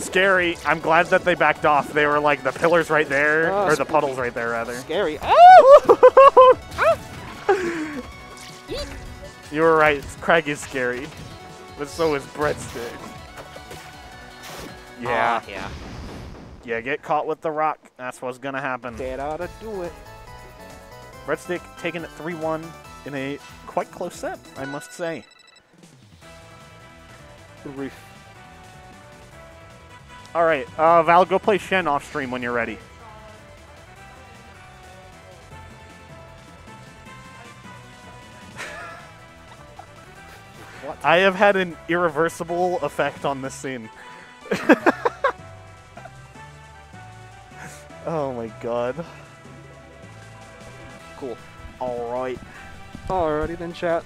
Scary. I'm glad that they backed off. They were like the pillars right there, or the spooky. puddles right there, rather. Scary. Oh! You were right. Crag is scary, but so is Breadstick. Yeah. Yeah. Yeah, get caught with the rock. That's what's gonna happen. That ought to do it. Breadstick taking it 3-1 in a quite close set, I must say. Roof. All right, Val, go play Shen off stream when you're ready. What? I have had an irreversible effect on this scene. Oh my god. Cool. All right. Alrighty then, chat.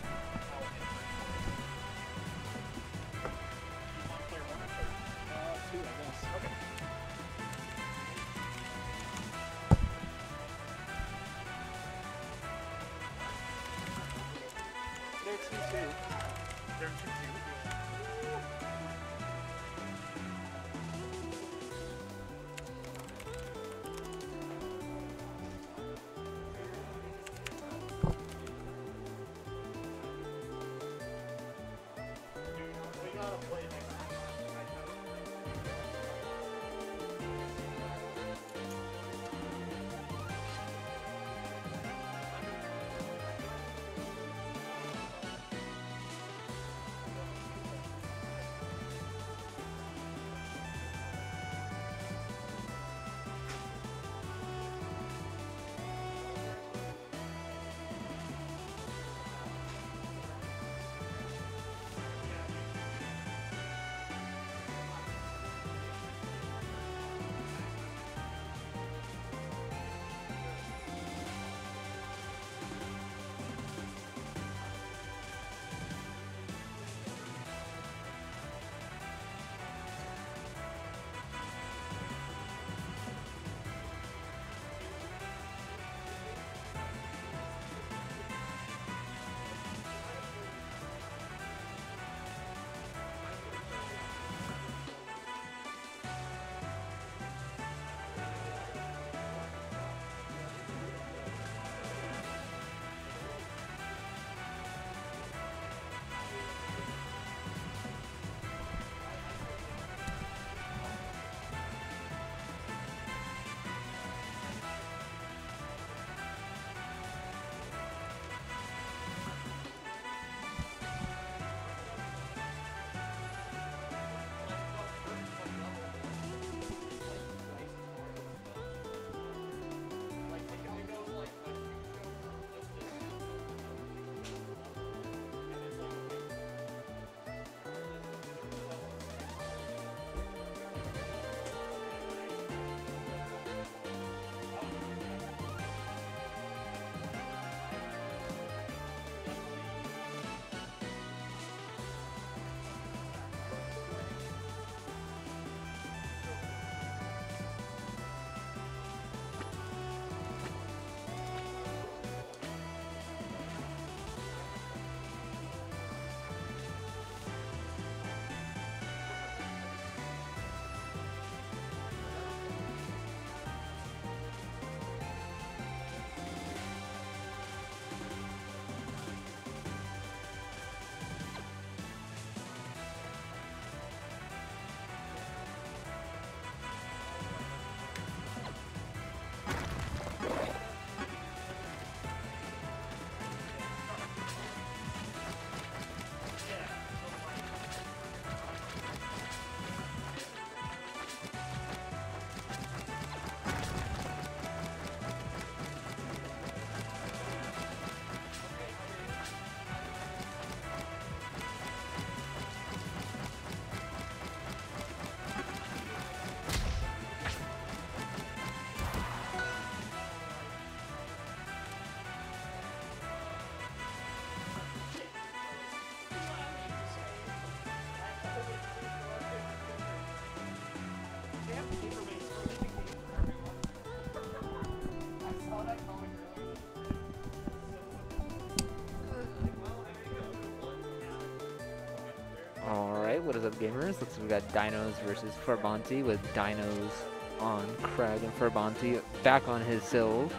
Alright, what is up, gamers? Looks like we got Dinos versus Furbanti, with Dinos on Craig and Furbanti back on his Sylve.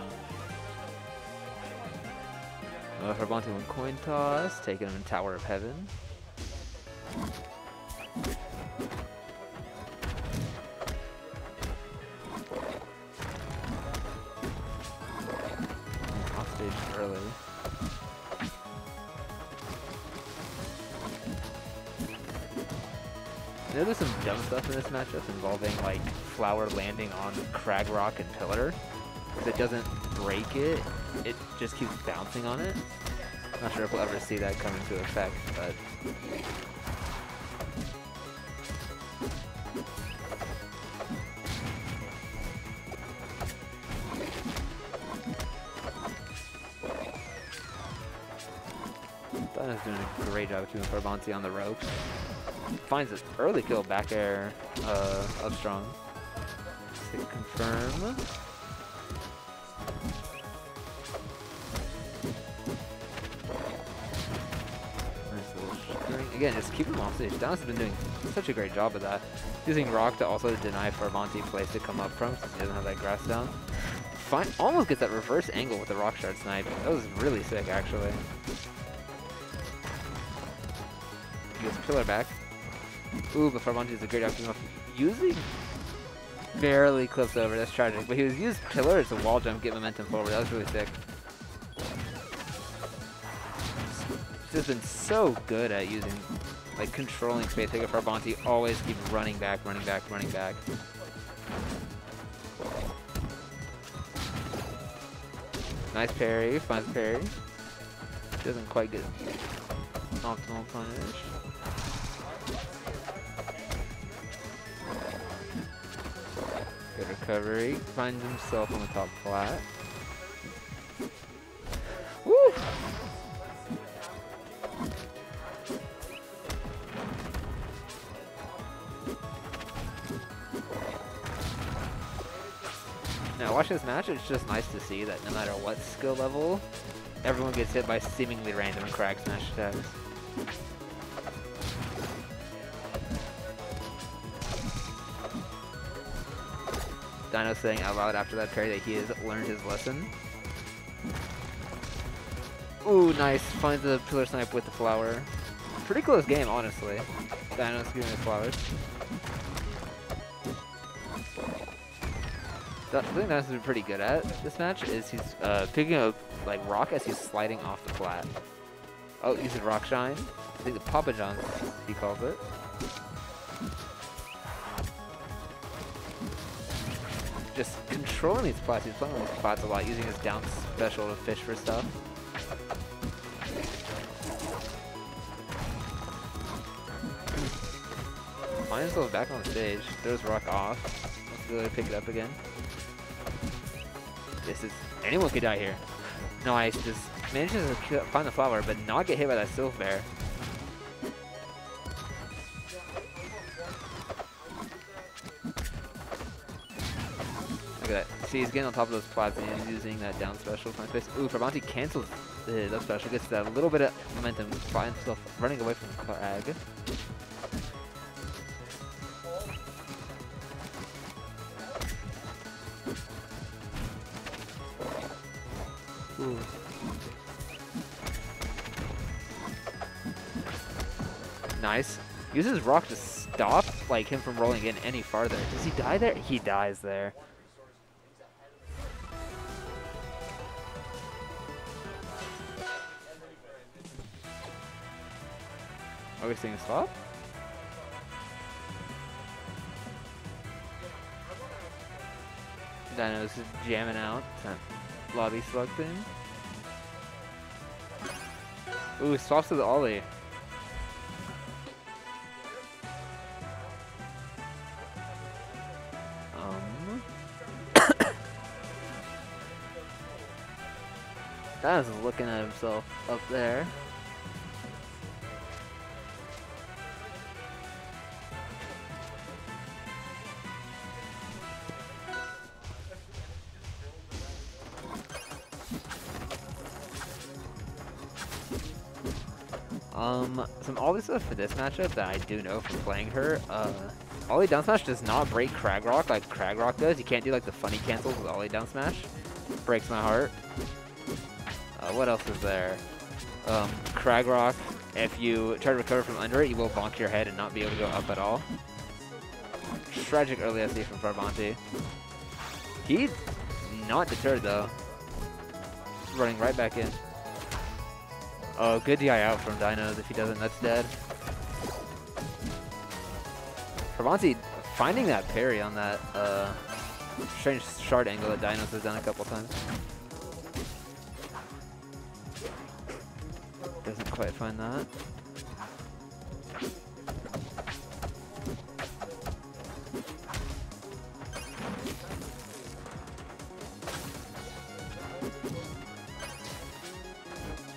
Furbanti won coin toss, taking him in Tower of Heaven. Off stage early. You know, there's some dumb stuff in this matchup involving like Flower landing on Crag Rock and Pillar. Because it doesn't break it, it just keeps bouncing on it. Not sure if we'll ever see that come into effect, but Dino's doing a great job of keeping Furbanti on the ropes. Finds an early kill back air up strong. Hit confirm. Nice little string. Again, just keep him off stage. Dinos has been doing such a great job of that. Using Rock to also deny Furbanti place to come up from since he doesn't have that grass down. Almost gets that reverse angle with the Rock Shard snipe. That was really sick, actually. He gets Pillar back. Ooh, but Furbanti is a great option. Using barely clips over, that's tragic. But he was used Pillar as a wall jump, get momentum forward. That was really sick. He's just been so good at using, like, controlling space. Take a Furbanti, always keep running back, running back, running back. Nice parry, finds parry. Doesn't quite get optimal punish. Good recovery. Finds himself on the top flat. Woo! Now, watching this match, it's just nice to see that no matter what skill level, everyone gets hit by seemingly random Crag Smash attacks. Dino saying out loud after that parry that he has learned his lesson. Ooh, nice. Finds the Pillar Snipe with the flower. Pretty close game, honestly. Dino's giving his flowers. The thing Dino's been pretty good at this match is he's picking up like Rock as he's sliding off the flat. Oh, uses Rock Shine. I think the Papa John's, he calls it. Just controlling these plots. He's playing with these plots a lot, using his down special to fish for stuff. Finds himself back on stage. Throws Rock off. Let's really pick it up again. This is... anyone could die here. Nice. Just manages to find the flower, but not get hit by that Sylve Bear. Look at that. See, he's getting on top of those plots and he's using that down special to find space. Ooh, Furbanti cancels the special, gets that little bit of momentum, finds himself running away from the Crag. Ooh. Nice. Uses Rock to stop like him from rolling in any farther. Does he die there? He dies there. Are we seeing a stop? Dino's just jamming out. Lobby slug thing. Ooh, swaps to the Ollie. Dino's looking at himself up there. Some ollie stuff for this matchup that I do know from playing her. Ollie down smash does not break Crag Rock like Crag Rock does. You can't do like the funny cancels with Ollie down smash. Breaks my heart. What else is there? Crag Rock, if you try to recover from under it, you will bonk your head and not be able to go up at all. Tragic early SD from Farbanti. He's not deterred though. Running right back in. Oh, good DI out from Dinos. If he doesn't, that's dead. Farbanti finding that parry on that strange shard angle that Dinos has done a couple times. Doesn't quite find that.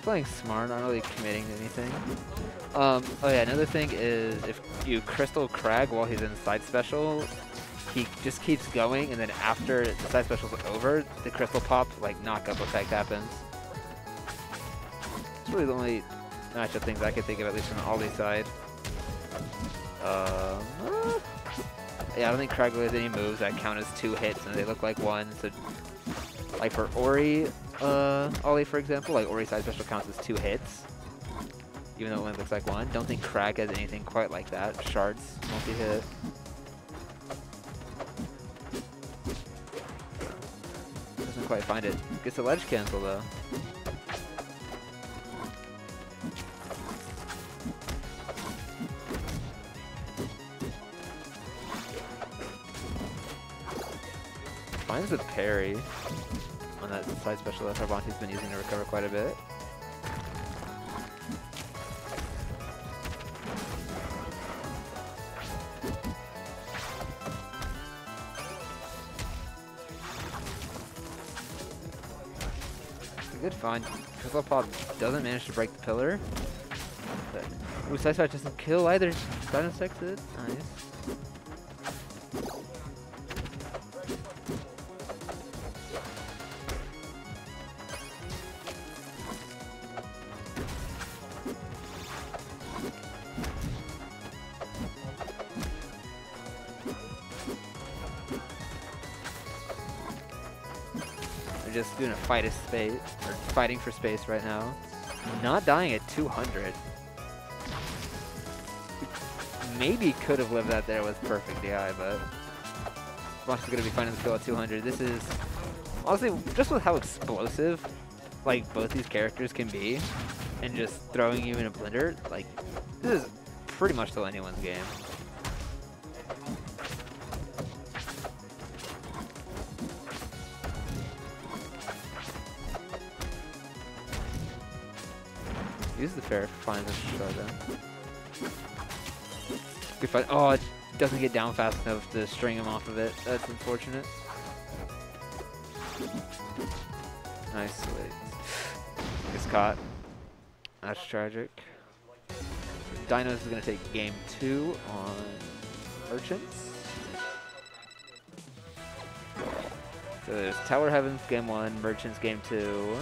Playing smart, not really committing to anything. Oh yeah, another thing is if you crystal Crag while he's in side special, he just keeps going, and then after the side special's over, the crystal pop like knockup effect happens. It's really the only matchup things I can think of, at least from the Ollie side. Yeah, I don't think Crag really has any moves that count as 2 hits and they look like 1. So, like for Ori, Ollie for example, like Ori side special counts as 2 hits, even though it only looks like 1. Don't think Crag has anything quite like that. Shards, multi-hit. Doesn't quite find it. Gets a ledge cancel though. Finds a parry on that side special that Farbanti's been using to recover quite a bit. It's a good find. Crystal Pop doesn't manage to break the pillar. But, ooh, side smash doesn't kill either. Dinos takes it. Nice. Just doing a fight of space, or fighting for space right now. Not dying at 200. Maybe could have lived that there with perfect DI, but Fox is going to be finding the kill at 200. This is, honestly, just with how explosive like both these characters can be, and just throwing you in a blender, like, this is pretty much still anyone's game. Use the fair, find the showdown. Good fight. Oh, it doesn't get down fast enough to string him off of it. That's unfortunate. Nice. Gets caught. That's tragic. Dinos is going to take game 2 on Merchants. So there's Tower Heavens game 1, Merchants game 2.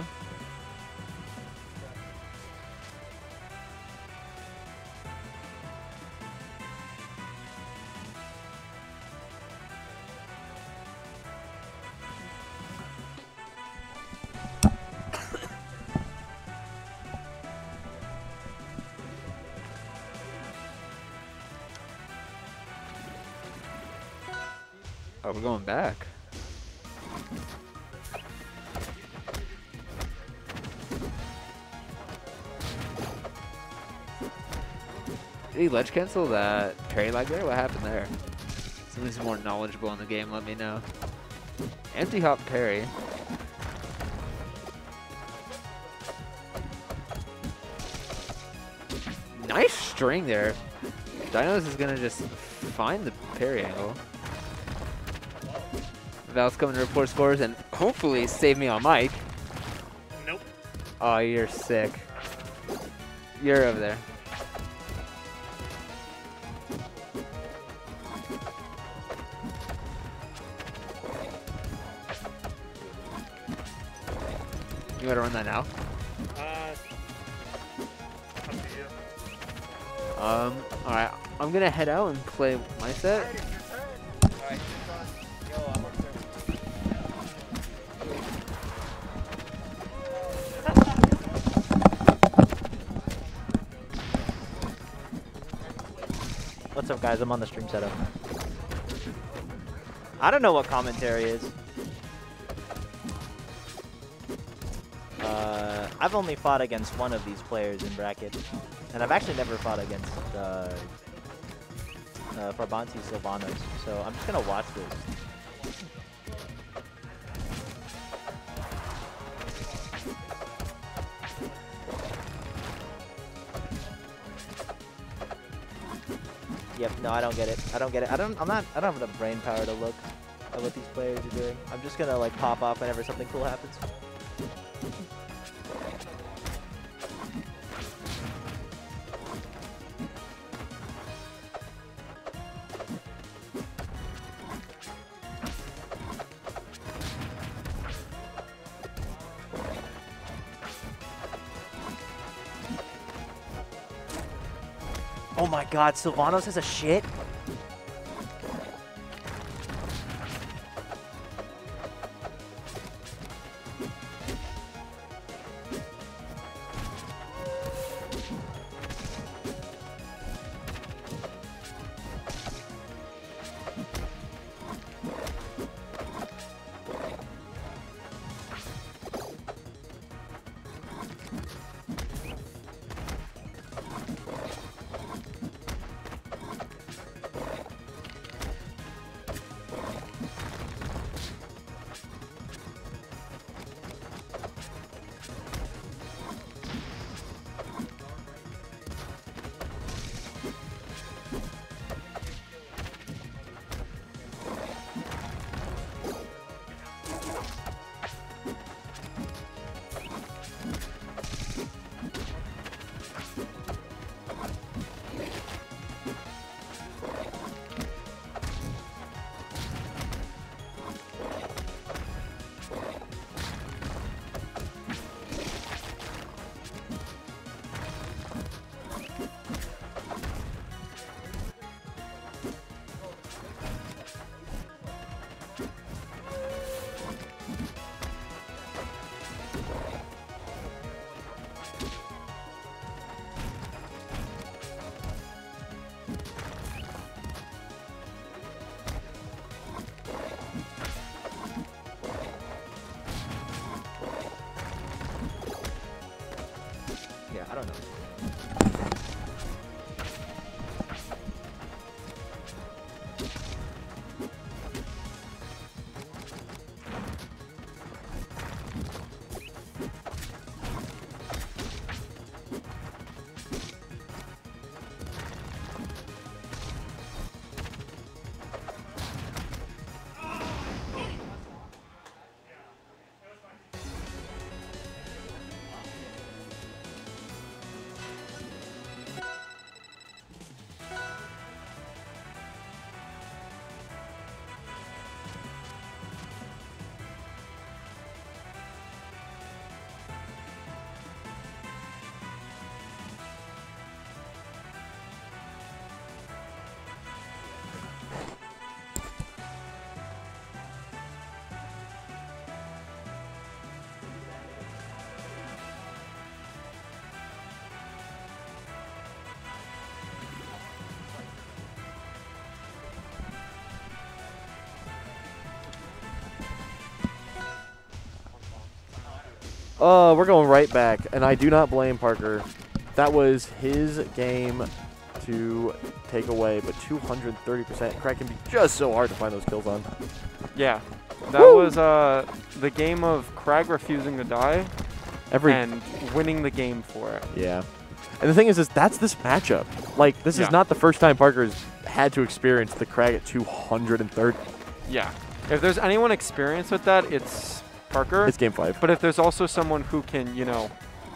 Oh, we're going back. Did he ledge cancel that parry lag there? What happened there? Somebody's more knowledgeable in the game, let me know. Empty hop parry. Nice string there. Dinos is gonna just find the parry angle. Val's coming to report scores and hopefully save me on mic. Nope. Oh, you're sick. You're over there. You gotta run that now? Up to you. All right, I'm gonna head out and play my set. Alright, yo, I'm on turn. What's up, guys? I'm on the stream setup. I don't know what commentary is. I've only fought against one of these players in bracket, and I've actually never fought against Farbanti Sylvanos, so I'm just gonna watch this. Yep, no, I don't get it. I don't get it. I don't have the brain power to look at what these players are doing. I'm just gonna like pop off whenever something cool happens. Oh my god, Sylvanos has a shit? Yeah, I don't know. We're going right back, and I do not blame Parker. That was his game to take away, but 230%. Crack can be just so hard to find those kills on. Yeah, that was the game of Crag refusing to die and winning the game for it. Yeah. And the thing is that's this matchup. Like, this is not the first time Parker's had to experience the Crag at 230. Yeah. If there's anyone experienced with that, it's Parker. It's game 5. But if there's also someone who can, you know,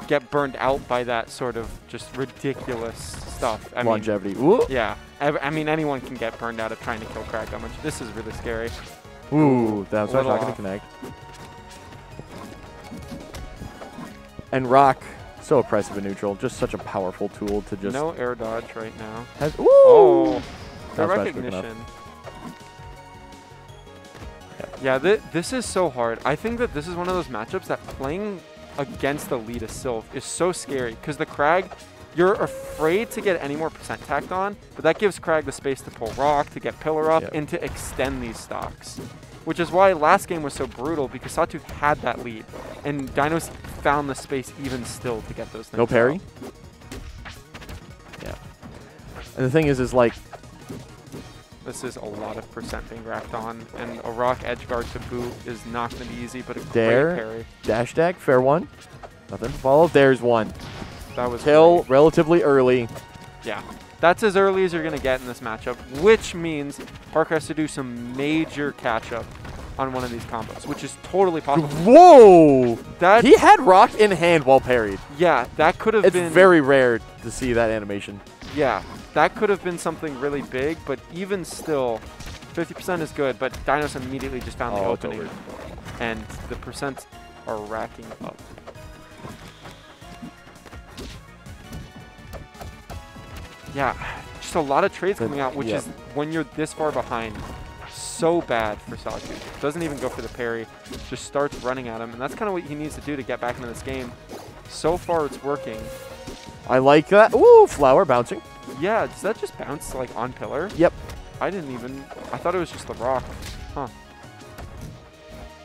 get burned out by that sort of just ridiculous stuff. I Longevity. Mean, yeah. I mean, anyone can get burned out of trying to kill Crag that much. This is really scary. Ooh, that's not going to connect. And Rock So oppressive in neutral. Just such a powerful tool to just... No air dodge right now. Has, ooh! Oh, the Bounce back's quick enough. recognition. Yeah, this is so hard. I think that this is one of those matchups that playing against the lead of Sylph is so scary because the Crag, you're afraid to get any more percent tacked on, but that gives Crag the space to pull Rock, to get Pillar up, and to extend these stocks. Which is why last game was so brutal because Sawtooth had that lead, and Dinos found the space even still to get those things. No parry? out. Yeah. And the thing is like... This is a lot of percent being racked on, and a Rock edge guard to boot is not going to be easy, but a Dare. great parry. Dash deck, fair one. Nothing. Follow. There's one. That was Kill great. relatively early. Yeah. That's as early as you're going to get in this matchup, which means Parker has to do some major catch-up on one of these combos, which is totally possible. Whoa! That, He had Rock in hand while parried. yeah, that could have It's been... very rare to see that animation. Yeah, that could have been something really big, but even still, 50% is good, but Dinos immediately just found the Oh, it's opening, over. and the percents are racking up. Yeah, just a lot of trades coming out, which is, when you're this far behind, so bad for Sawtooth. Doesn't even go for the parry, just starts running at him, and that's kind of what he needs to do to get back into this game. So far, it's working. I like that. Ooh, flower bouncing. Yeah, does that just bounce, like, on pillar? Yep. I didn't even... I thought it was just the rock. Huh.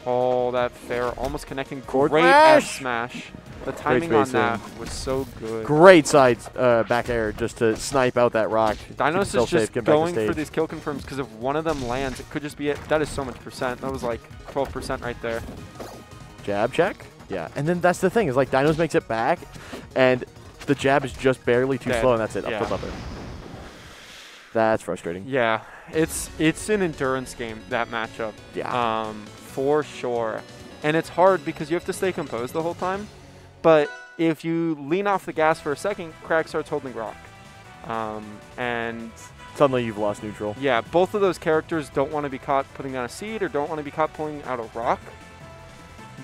Oh, that fair. Almost connecting. Forward Great smash! F smash. The timing on spacing. that was so good. Great side back air just to snipe out that Rock. Dinos Keep is just get back to going for stage. these kill confirms because if one of them lands, it could just be it. That is so much percent. That was like 12% right there. Jab check. Yeah, and then that's the thing is like Dinos makes it back, and the jab is just barely too Dead. slow, and that's it. Up Yeah. to bumper. That's frustrating. Yeah, it's an endurance game, that matchup. Yeah. For sure. And it's hard because you have to stay composed the whole time. But if you lean off the gas for a second, Crag starts holding Rock. And Suddenly you've lost neutral. yeah, both of those characters don't want to be caught putting down a seed or don't want to be caught pulling out a Rock.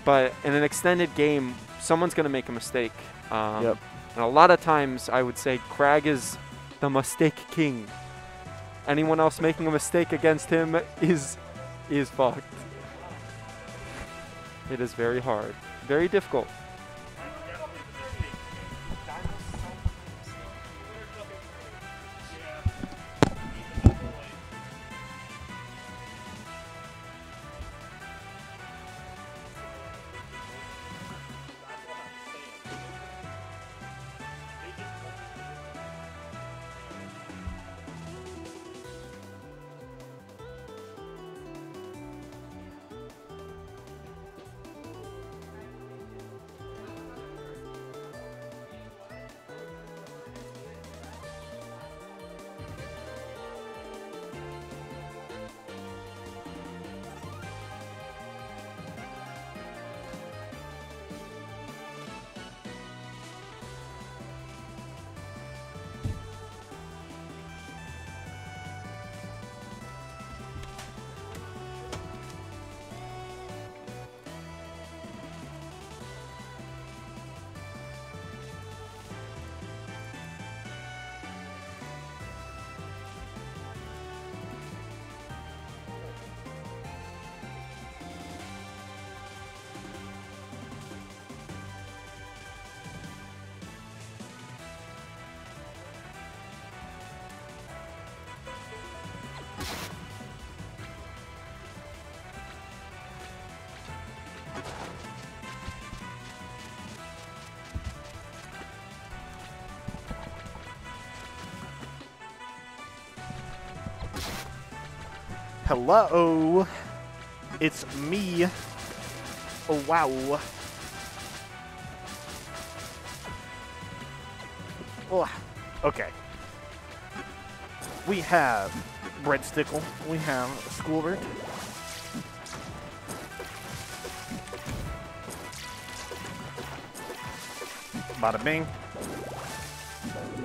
But in an extended game, someone's going to make a mistake. Yep. And a lot of times, I would say Crag is the mistake king. Anyone else making a mistake against him is fucked. It is very hard. Very difficult. Hello, it's me. Oh, wow. Oh, okay. We have Breadstick. We have Skooli. Bada bing.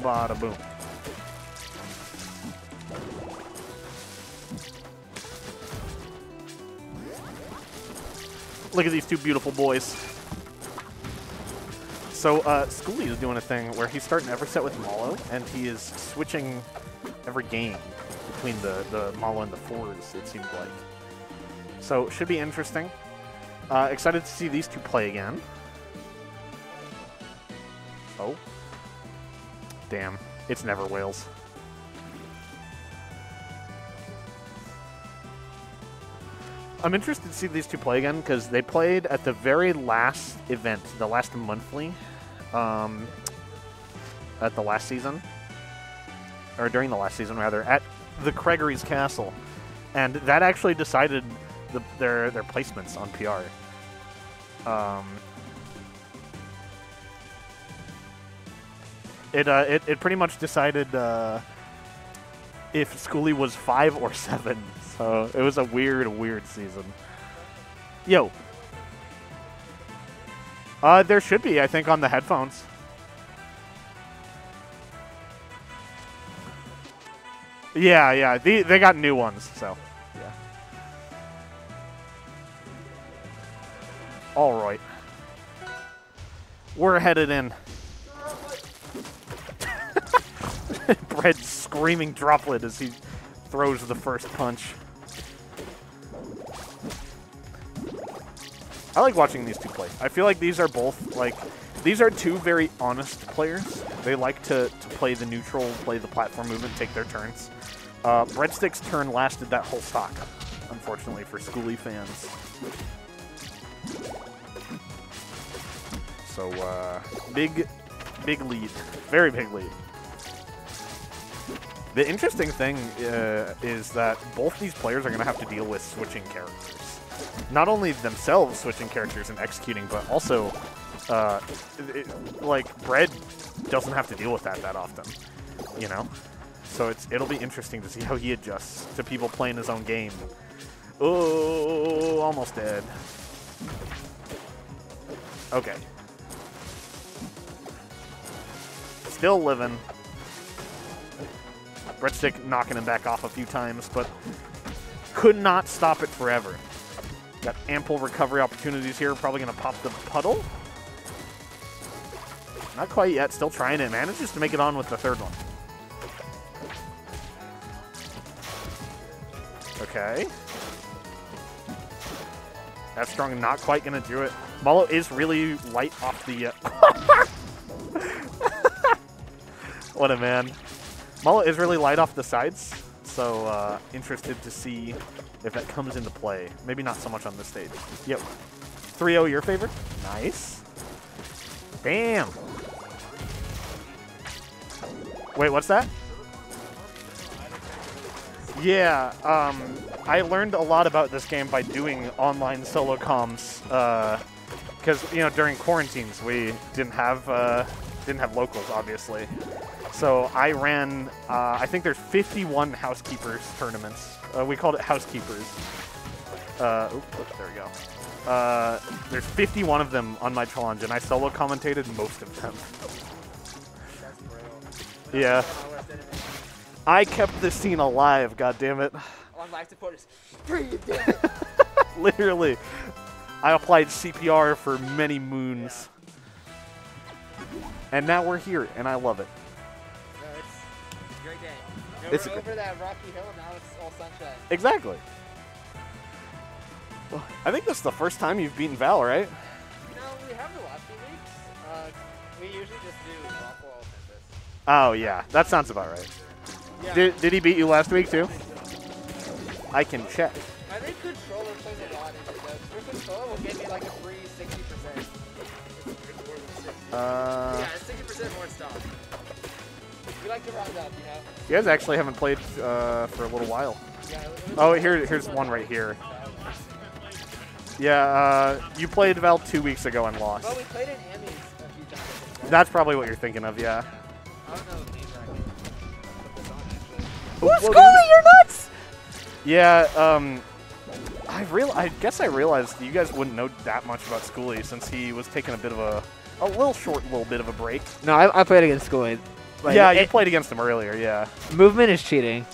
Bada boom. Look at these two beautiful boys. So Skooli is doing a thing where he's starting every set with Malo, and he is switching every game between the Malo and the fours, it seemed like. So should be interesting. Excited to see these two play again. Oh. Damn. It's never Wales. I'm interested to see these two play again because they played at the very last event, the last monthly, at the last season, or during the last season rather, at the Gregory's Castle, and that actually decided their placements on PR. It pretty much decided if Skooli was 5 or 7. So it was a weird season. Yo. There should be, I think, on the headphones. Yeah. They got new ones, so yeah. All right. We're headed in. Bread screaming droplet as he throws the first punch. I like watching these two play. I feel like these are both, like, these are two very honest players. They like to play the neutral, play the platform movement, take their turns. Breadstick's turn lasted that whole stock, unfortunately, for Skooli fans. So, big lead. Very big lead. The interesting thing is that both these players are going to have to deal with switching characters. Not only themselves switching characters and executing, but also, like, Bread doesn't have to deal with that often, you know? So it'll be interesting to see how he adjusts to people playing his own game. Oh, almost dead. Okay. Still living. Breadstick knocking him back off a few times, but could not stop it forever. Got ample recovery opportunities here. Probably going to pop the puddle. Not quite yet. Still trying it. Manages to make it on with the third one. Okay. That's strong. Not quite going to do it. Malo is really light off the... What a man. Malo is really light off the sides, so interested to see if that comes into play. Maybe not so much on this stage. Yep. 3-0 your favor? Nice. Damn. Wait, what's that? Yeah, I learned a lot about this game by doing online solo comms, because, you know, during quarantines we didn't have locals, obviously. So I ran, I think there's 51 Housekeepers tournaments. We called it Housekeepers. There we go. There's 51 of them on my challenge, and I solo commentated most of them. Yeah. I kept the scene alive, goddammit. On live support is free, damn it. Literally. I applied CPR for many moons. And now we're here, and I love it. No, it's a great day. No, It's we're a over that rocky hill, now it's all sunshine. Exactly. Well, I think this is the first time you've beaten Val, right? No, we have the last few weeks. We usually just do waffle alternatives. Oh, yeah. That sounds about right. Yeah. Did he beat you last week, too? I can check. I think controller plays a lot into this. For controller will give me like a free 60%. Yeah, 60% more stock. We like to round up, you know? You guys actually haven't played for a little while. Yeah, Oh, here's one right here. Yeah, you played Val 2 weeks ago and lost. well, we played in Emmys a few times. Right? That's probably what you're thinking of, yeah. I don't know the names I can put this on, actually. Ooh, Skooli, you're nuts! Yeah, I guess I realized you guys wouldn't know that much about Skooli since he was taking a bit of a little bit of a break. No, I played against Skooli. Like, yeah, you played against him earlier, yeah. Movement is cheating.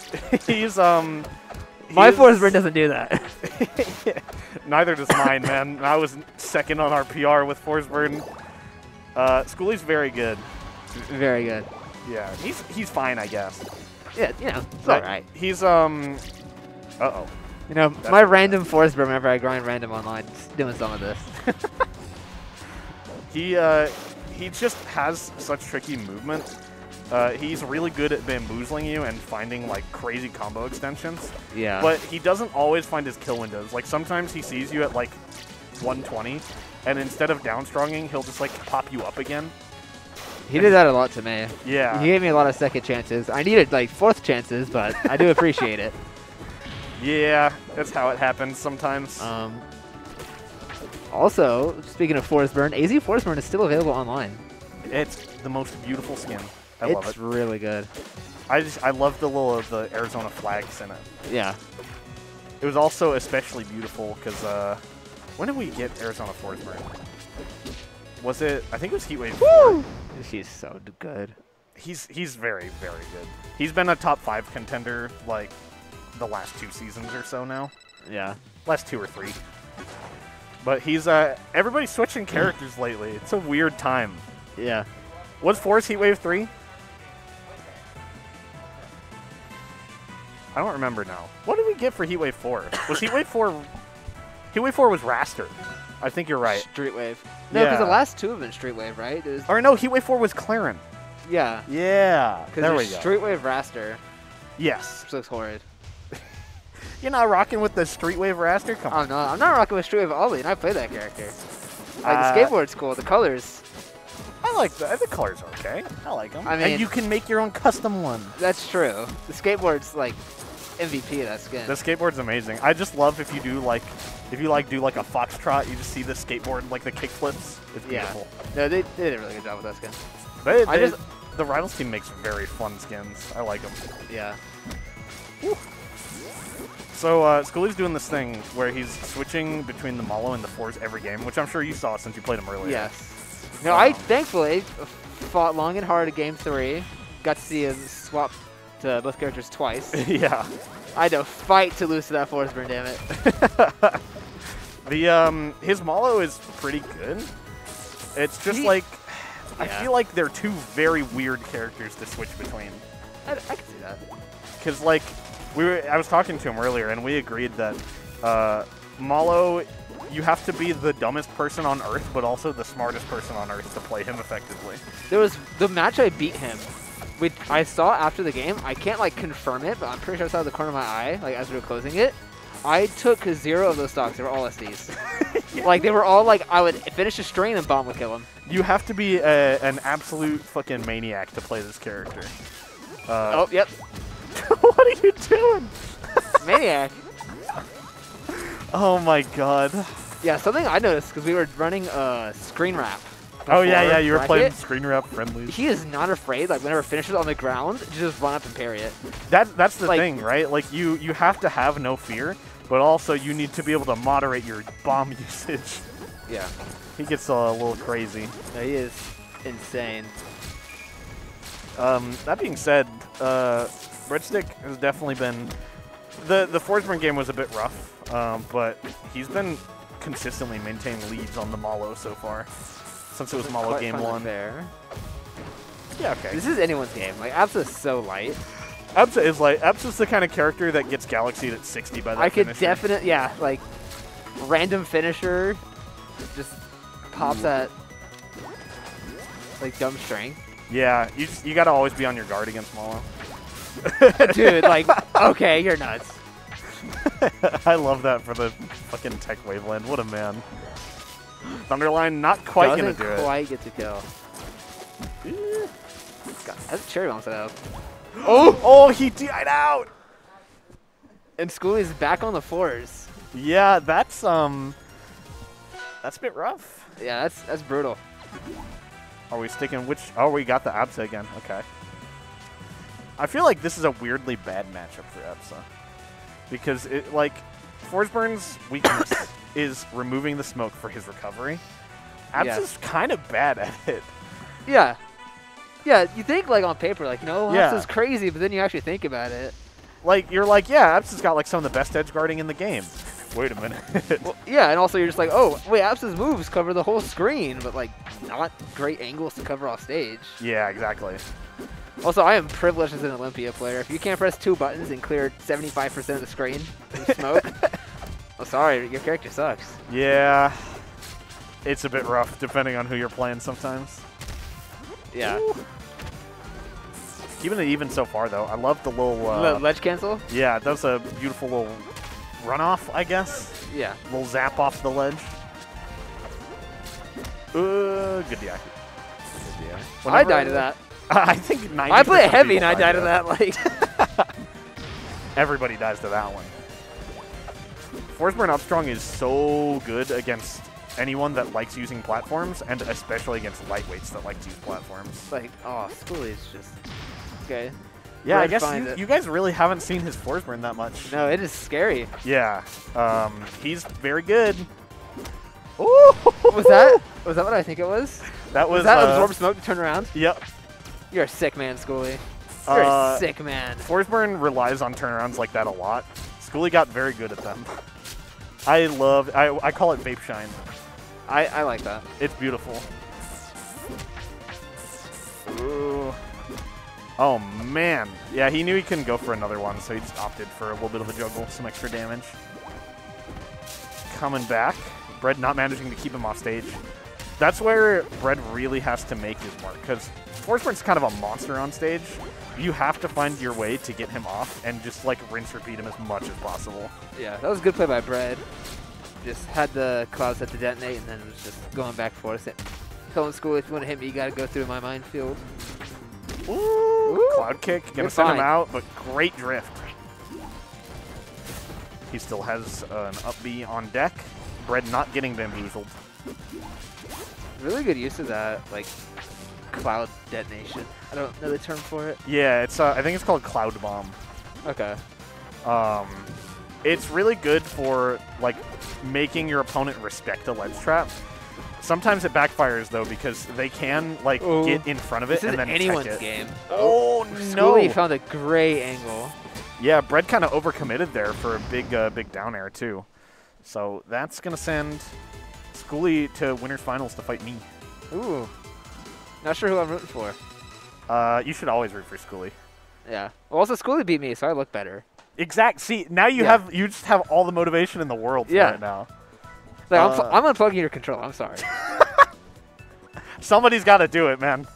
He's, My force burn doesn't do that. Neither does mine, man. I was second on our PR with Force Burden. Skooli's very good. Very good. Yeah, he's fine, I guess. Yeah, you know, it's But alright. He's uh-oh. You know, my random force burn whenever I grind random online, just doing some of this. He just has such tricky movement. He's really good at bamboozling you and finding like crazy combo extensions. Yeah. But he doesn't always find his kill windows. Like sometimes he sees you at like 120, and instead of downstronging, he'll just like pop you up again. He did that a lot to me. Yeah. He gave me a lot of second chances. I needed like fourth chances, but I do appreciate it. Yeah, that's how it happens sometimes. Also, speaking of force burn, AZ force burn is still available online. It's the most beautiful skin. I love It's it. really good. I love the Arizona flags in it. Yeah. It was also especially beautiful because when did we get Arizona Force Burn? Was it? I think it was Heatwave 4. She's so good. He's very, very good. He's been a top 5 contender like the last 2 seasons or so now. Yeah. Last 2 or 3. But he's everybody's switching characters lately. It's a weird time. Yeah. Was 4's Heatwave 3? I don't remember now. What did we get for Heatwave 4? Was Heatwave 4... Heatwave 4 was Raster. I think you're right. Street Wave. No, because Yeah. the last 2 have been Street Wave, right? There's, Or no, Heatwave 4 was Clarin. yeah. Yeah. Because There we there's go. Street Wave Raster, Yes. which looks horrid. You're not rocking with the Street Wave Raster? Come on. I'm not rocking with Street Wave Ollie, and I play that character. Like, Uh, the skateboard's cool, the colors, I like the colors are okay. I like them. I mean- and you can make your own custom one. that's true. The skateboard's, like, MVP of that skin. The skateboard's amazing. I just love if you do like do like a foxtrot, you just see the skateboard like the kickflips. It's Yeah. beautiful. No, they did a really good job with that skin. They, I the Rivals team makes very fun skins. I like them. Yeah. So Skooli's doing this thing where he's switching between the Malo and the Fours every game, which I'm sure you saw since you played him earlier. Yes. No, I thankfully fought long and hard at Game 3. Got to see him swap to both characters twice. Yeah. I had to fight to lose to that force burn, damn it. His Malo is pretty good. It's just like I Yeah. feel like they're 2 very weird characters to switch between. I can see that. Because like I was talking to him earlier, and we agreed that Malo, you have to be the dumbest person on Earth, but also the smartest person on Earth to play him effectively. There was the match I beat him. I saw after the game. I can't like confirm it, but I'm pretty sure I saw the corner of my eye, like as we were closing it. I took 0 of those stocks. They were all SDs. Like they were all like I would finish a string and bomb would kill him. You have to be an absolute fucking maniac to play this character. Oh, yep. What are you doing? Maniac. Oh my god. Yeah, something I noticed because we were running screen wrap. Oh yeah, before you were playing bracket. screen wrap friendlies. He is not afraid. Like whenever it finishes on the ground, to just run up and parry it. That's the like- thing, right? Like you have to have no fear, but also you need to be able to moderate your bomb usage. Yeah. He gets a little crazy. No, he is insane. That being said, Breadstick has definitely been the Forsberg game was a bit rough, but he's been consistently maintaining leads on the Malo so far since it was Malo Quite game fun and 1. fair. Yeah, okay. This is anyone's game. Like Absa is so light. Absa's the kind of character that gets Galaxied at 60 by that I could finisher. definitely, yeah, like random finisher, just pops at like dumb string. Yeah, you got to always be on your guard against Malo. Dude, like, okay, you're nuts. I love that for the fucking Tech Waveland. What a man. Thunderline not quite going to do Doesn't it. quite get to kill. God, that's a cherry bomb set up. Oh, he died out. And Skooli's back on the 4s. Yeah, that's a bit rough. Yeah, that's brutal. Are we sticking which? Oh, we got the Absa again. Okay. I feel like this is a weirdly bad matchup for Absa. Because, Forsburn's weakness is removing the smoke for his recovery. Absa's kind of bad at it. Yeah. Yeah, you think, like, on paper, like, no, Yeah. Absa's crazy, but then you actually think about it. Like, you're like, yeah, Absa's got, like, some of the best edge guarding in the game. Wait a minute. Well, yeah, and also you're just like, oh, wait, Abs's moves cover the whole screen, but like not great angles to cover off stage. Yeah, exactly. Also, I am privileged as an Olympia player. If you can't press 2 buttons and clear 75% of the screen with smoke, oh, sorry, your character sucks. Yeah, it's a bit rough depending on who you're playing sometimes. Yeah. Ooh. Keeping it even so far, though. I love the little... ledge cancel? Yeah, that was a beautiful little runoff, I guess. Yeah. Little zap off the ledge. Good DI. I died to that. I think 90%. I play heavy people and I died to to that. Like, Everybody dies to that one. Forceburn Up Strong is so good against anyone that likes using platforms, and especially against lightweights that like to use platforms. like, oh, Skooli is just okay. Yeah, I Red guess finds it. you guys really haven't seen his Forceburn that much. No, it is scary. Yeah, he's very good. Ooh! Was that what I think it was? That was that absorb smoke to turn around? Yep. You're a sick man, Skooli. You're a sick man. Forceburn relies on turnarounds like that a lot. Skooli got very good at them. I call it Vape Shine. I like that. It's beautiful. Ooh. Oh, man. Yeah, he knew he couldn't go for another one, so he just opted for a little bit of a juggle, some extra damage. Coming back. Bread not managing to keep him off stage. That's where Bread really has to make his mark, because Forceburn's kind of a monster on stage. You have to find your way to get him off and just, like, rinse repeat him as much as possible. Yeah, that was a good play by Bread. Just had the cloud set to detonate, and then it was just going back for us. Telling Skooli, if you want to hit me, you got to go through my minefield. Ooh, cloud kick, gonna Good send him find. out, but great drift. He still has an up B on deck. Bread not getting bamboozled. Really good use of that, like, cloud detonation. I don't know the term for it. Yeah, it's I think it's called Cloud Bomb. Okay. It's really good for like making your opponent respect a ledge trap. Sometimes it backfires though because they can like get in front of it This and is then anyone's tech it. game. Oh Skooli no! found a great angle. Yeah, Bread kind of overcommitted there for a big down air too. So that's gonna send Skooli to winners finals to fight me. Ooh. Not sure who I'm rooting for. You should always root for Skooli. Yeah. Well, also Skooli beat me, so I look better. Exact. See, now you you just have all the motivation in the world for it now. Like, I'm unplugging your controller. I'm sorry. Somebody's got to do it, man.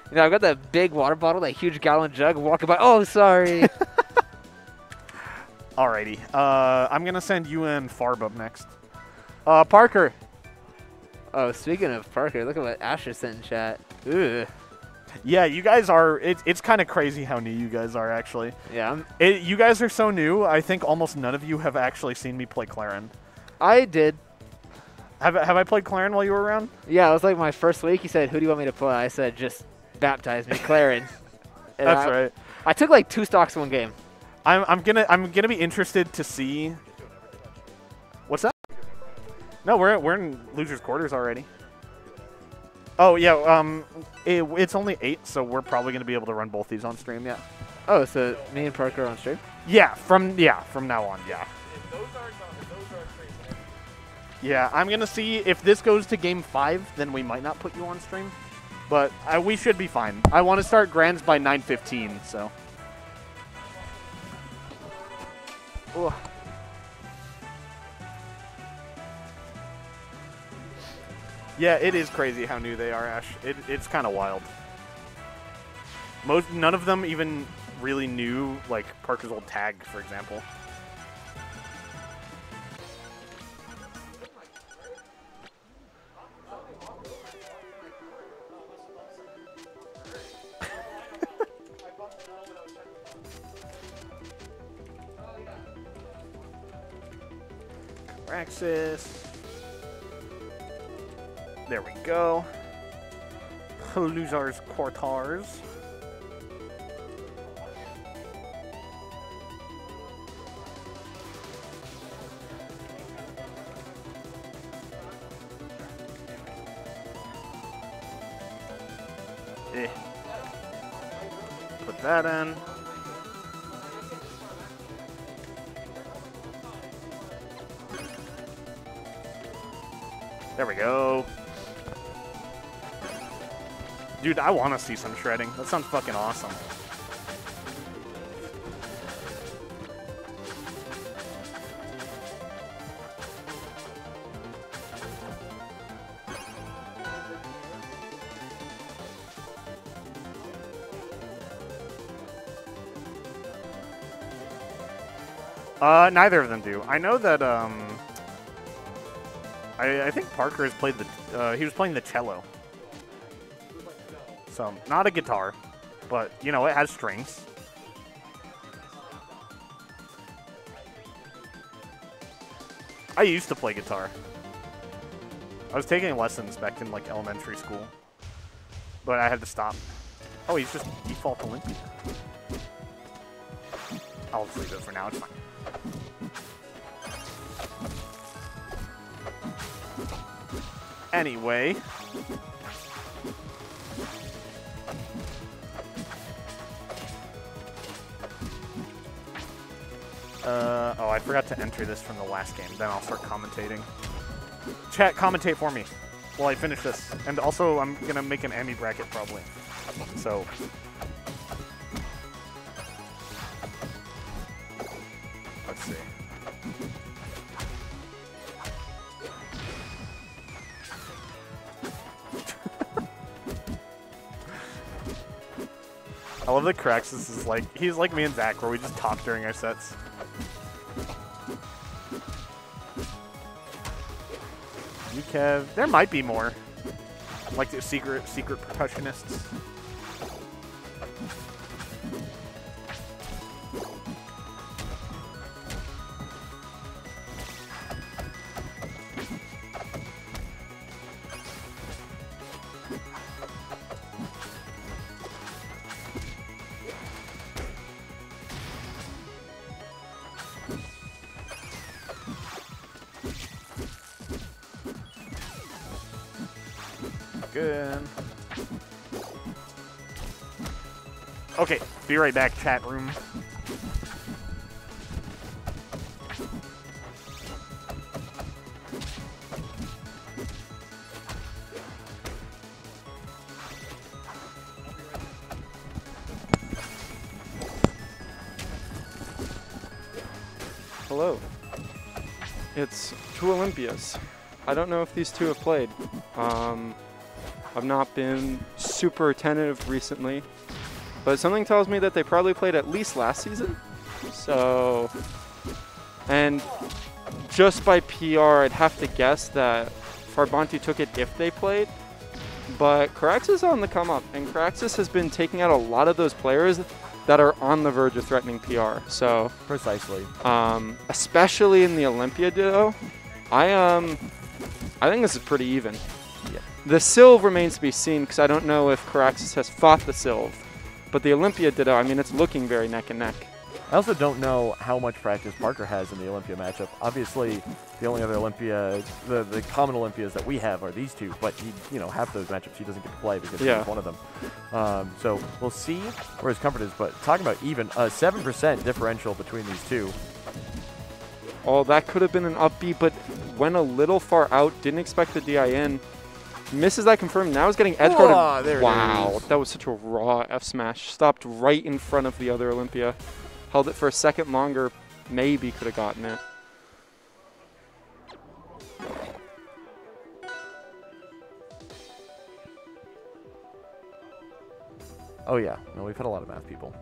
You know, I've got that big water bottle, that huge gallon jug, walking by. Oh, sorry. Alrighty. I'm going to send you and Farb up next. Parker. Oh, speaking of Parker, look at what Asher sent in chat. Ugh. Yeah, you guys are... It's kind of crazy how new you guys are, actually. Yeah. You guys are so new, I think almost none of you have actually seen me play Clarin. I did. Have I played Clarin while you were around? Yeah, it was like my first week. He said, who do you want me to play? I said, just baptize me, Clarin. That's right. I took like 2 stocks in one game. I'm gonna be interested to see... What's that? No, we're in losers' quarters already. Oh yeah, it's only 8, so we're probably gonna be able to run both these on stream. Yeah. Oh, so me and Parker are on stream? Yeah, from now on. Yeah. Yeah, I'm gonna see if this goes to game 5, then we might not put you on stream, but we should be fine. I want to start grands by 9:15, so. Ooh. Yeah, it is crazy how new they are, Ash. It's kind of wild. None of them even really knew, like, Parker's old tag, for example. Praxis. There we go. Losers quarters. Put that in. There we go. Dude, I want to see some shredding. That sounds fucking awesome. Neither of them do. I know that, I think Parker has played the, he was playing the cello. So, not a guitar, but, you know, it has strings. I used to play guitar. I was taking lessons back in, like, elementary school. But I had to stop. Oh, he's just default Olympia. I'll just leave it for now, it's fine. Anyway. Oh, I forgot to enter this from the last game. Then I'll start commentating. Chat, commentate for me while I finish this. And also, I'm going to make an Emmy bracket probably. So. Let's see. I love that Craxus is like, he's like me and Zach where we just talk during our sets. UKev, there might be more. Like the secret percussionists. Good. Okay, be right back, chat room. Hello. It's two Olympias. I don't know if these two have played. I've not been super attentive recently, but something tells me that they probably played at least last season. So, and just by PR, I'd have to guess that Farbanti took it if they played. But Caraxis is on the come up, and Caraxis has been taking out a lot of those players that are on the verge of threatening PR. So Precisely. Especially in the Olympia Ditto, I think this is pretty even. Yeah. The Sylve remains to be seen because I don't know if Caraxis has fought the Sylve. But the Olympia Ditto, I mean, it's looking very neck and neck. I also don't know how much practice Parker has in the Olympia matchup. Obviously, the only other Olympia, the common Olympias that we have are these two, but half those matchups he doesn't get to play because he's one of them. So we'll see where his comfort is, but talking about even, a 7% differential between these two. Oh, that could have been an up B, but went a little far out, didn't expect the DI in. Misses that confirmed. Now he's getting edge guarded. Wow, that was such a raw F smash. Stopped right in front of the other Olympia. Held it for a second longer. Maybe could have gotten it. Oh yeah, no, we've had a lot of math people.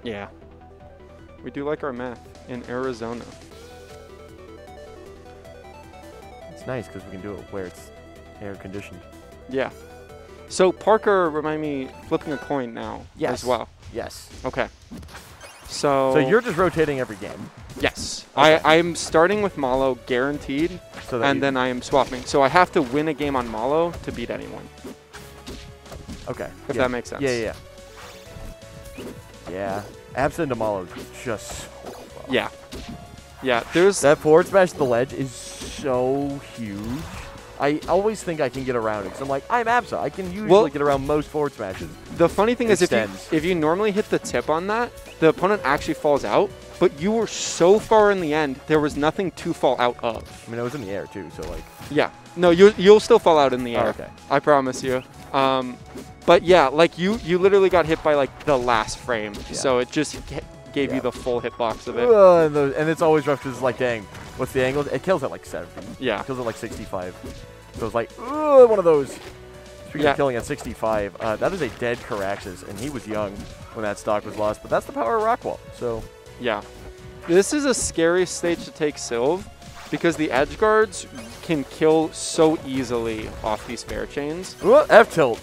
Yeah. We do like our math in Arizona. It's nice because we can do it where it's air conditioned. Yeah. So Parker, remind me, flipping a coin now as well. Yes. Okay. So you're just rotating every game. Yes. Okay. I'm starting with Malo guaranteed, So that and then I am swapping. So I have to win a game on Malo to beat anyone. Okay. If that makes sense. Yeah. Yeah. Absent of Malo just so well. Yeah. Yeah. There's That forward smash to the ledge is so huge. I always think I can get around it because I'm like, I'm Absa. I can usually get around most forward smashes. The funny thing is Extends. if you normally hit the tip on that, the opponent actually falls out, but you were so far in the end, there was nothing to fall out of. I mean, I was in the air too, so like. Yeah. No, you'll still fall out in the air. okay. I promise you. But yeah, like you literally got hit by like the last frame, so it just gave you the full hitbox of it. And it's always rough because it's like, dang, what's the angle? It kills at like 70. Yeah. It kills at like 65. So it's like, one of those. Speaking of killing at 65, that is a dead Caraxes, and he was young when that stock was lost. But that's the power of Rockwall. So yeah, this is a scary stage to take Sylve because the edge guards can kill so easily off these fair chains. F tilt.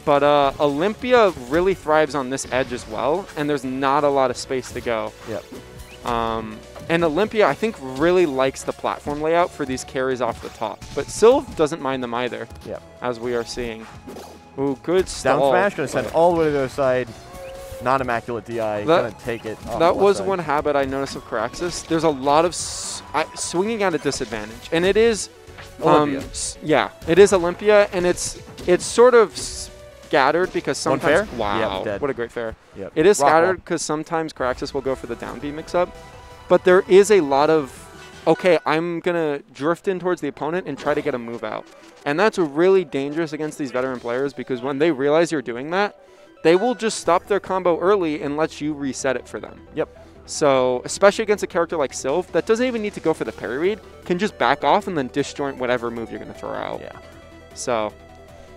But Olympia really thrives on this edge as well, and there's not a lot of space to go. Yep. And Olympia, I think, really likes the platform layout for these carries off the top. But Sylve doesn't mind them either, as we are seeing. Ooh, good stall. Down smash, going to send all the way to the other side. Non-immaculate DI, going to take it. That was one habit I noticed of Caraxes. There's a lot of swinging at a disadvantage. And it is... Olympia. Yeah, it is Olympia, and it's sort of scattered because sometimes... One fair? Wow, Yep, what a great fair. Yep. It is scattered because sometimes Caraxes will go for the down B mix-up. But there is a lot of, okay, I'm going to drift in towards the opponent and try to get a move out. And that's really dangerous against these veteran players because when they realize you're doing that, they will just stop their combo early and let you reset it for them. Yep. So, especially against a character like Sylve, that doesn't even need to go for the parry read, can just back off and then disjoint whatever move you're going to throw out. Yeah. So,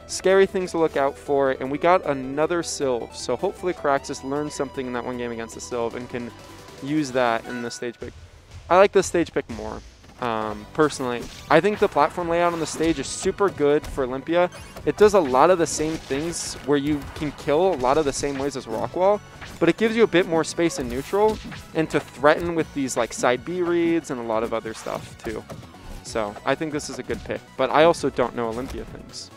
scary things to look out for. And we got another Sylve. So, hopefully Caraxes learned something in that one game against the Sylve and can use that in the stage pick. I like the stage pick more, personally. I think the platform layout on the stage is super good for Olympia. It does a lot of the same things where you can kill a lot of the same ways as Rockwall, but it gives you a bit more space in neutral and to threaten with these like side B reads and a lot of other stuff too. So I think this is a good pick, but I also don't know Olympia things.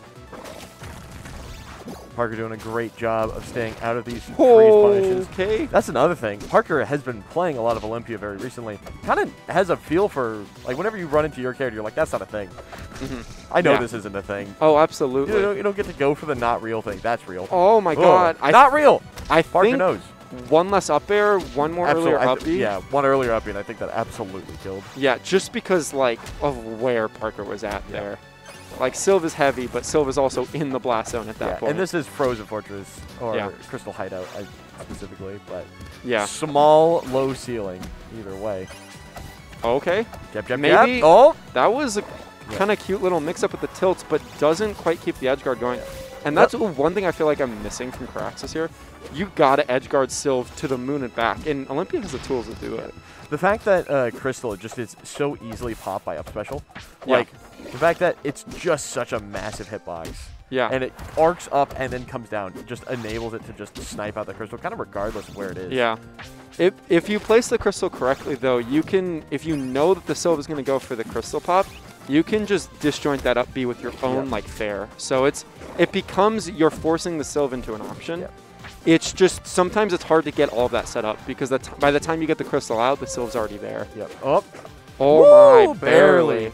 Parker doing a great job of staying out of these freeze punishes. Okay. That's another thing. Parker has been playing a lot of Olympia very recently. Kind of has a feel for, like, whenever you run into your character, you're like, that's not a thing. I know this isn't a thing. Oh, absolutely. You don't get to go for the not real thing. That's real. Oh, my God. Not real. Parker think knows. One less up air, one more earlier up B. Yeah, one earlier up B, and I think that absolutely killed. Yeah, just because, like, of where Parker was at there. Like, Sylve is heavy, but Sylve is also in the blast zone at that point. And this is Frozen Fortress, or Crystal Hideout specifically, but small, low ceiling, either way. Okay. Maybe. That was a kind of cute little mix-up with the tilts, but doesn't quite keep the edge guard going. And that's one thing I feel like I'm missing from Caraxes here. You got to edge guard Sylve to the moon and back, and Olympia has the tools to do it. The fact that Crystal just is so easily popped by up special, like the fact that it's just such a massive hitbox, and it arcs up and then comes down, just enables it to just snipe out the Crystal, kind of regardless of where it is. Yeah. If you place the Crystal correctly, though, you can, if you know that the Sylve is going to go for the Crystal pop, you can just disjoint that up B with your own like fair. So it becomes you're forcing the Sylve into an option. It's just sometimes it's hard to get all of that set up because by the time you get the Crystal out, the Sylve's already there. Oh my, barely.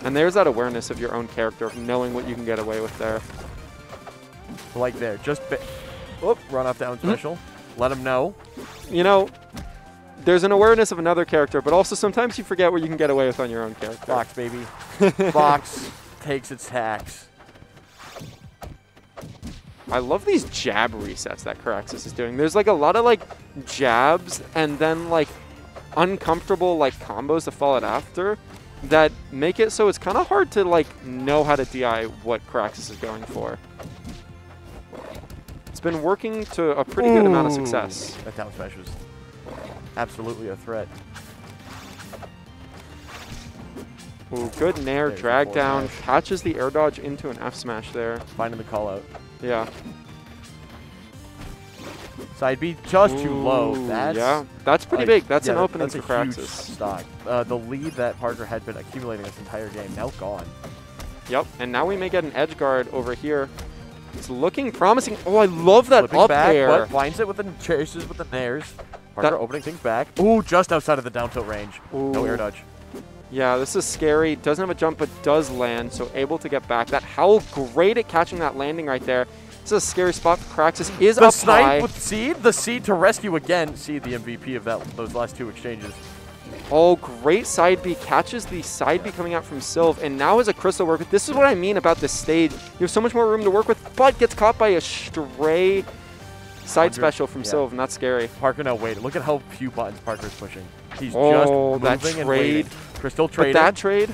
And there's that awareness of your own character, of knowing what you can get away with there. Like there, just run off down special. Let him know. You know, there's an awareness of another character, but also sometimes you forget what you can get away with on your own character. Fox, baby. Fox takes its hacks. I love these jab resets that Caraxes is doing. There's like a lot of like jabs and then like uncomfortable like combos to follow it after that make it so it's kind of hard to like know how to DI what Caraxes is going for. It's been working to a pretty good amount of success. That down smash was absolutely a threat. Ooh, good nair, drag down, catches the air dodge into an F smash there. Finding the call out. Yeah. Side B just too low. That's pretty big. That's an opening for Caraxes. Huge stock. The lead that Parker had been accumulating this entire game, now gone. Yep, and now we may get an edge guard over here. It's looking promising. Oh, I love that Flipping up back, air. but finds it with the chases with the nairs. Parker opening things back. Ooh, just outside of the down tilt range. Ooh. No air dodge. Yeah, this is scary. Doesn't have a jump, but does land, so able to get back. That Howl, great at catching that landing right there. This is a scary spot for Caraxes. Is the up snipe high. with Seed. The Seed to rescue again. Seed, the MVP of those last two exchanges. Oh, great side B. Catches the side B coming out from Sylve, and now has a crystal work with. This is what I mean about this stage. You have so much more room to work with, but gets caught by a stray side special from Sylve, and that's scary. Parker now waiting. Look at how few buttons Parker's pushing. He's just Oh, moving that and waiting. trade. Crystal But trading. that trade,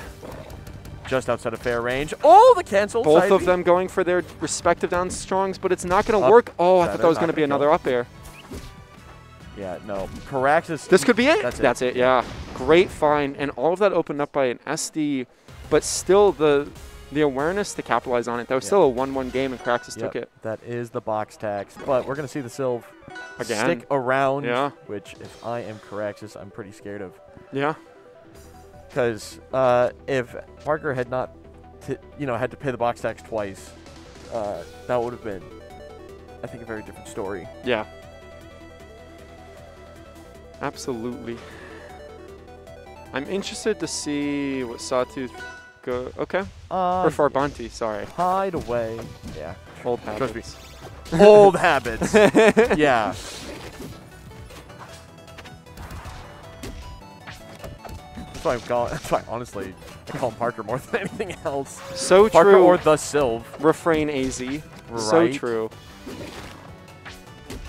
Just outside of fair range. Oh, the cancel. both side of B. them going for their respective down strongs, but it's not going to work. Oh, I thought that was going to be another up air. Yeah, no. Caraxis. This could be it. That's it. Yeah. Great find, and all of that opened up by an SD, but still the awareness to capitalize on it. That was still a 1-1 game, and Caraxis took it. That is the box tax. But we're going to see the Sylve Again. stick around, Yeah. which if I am Caraxis, I'm pretty scared of. Yeah. Because if Parker had not, had to pay the box tax twice, that would have been, I think, a very different story. Yeah. Absolutely. I'm interested to see what Sawtooth go. Okay. Or Farbanti, sorry. Hide away. Yeah. Old habits. Old habits. Yeah. That's why, honestly, I call him Parker more than anything else. So Parker true. or the Sylve. Refrain AZ. So Right. true.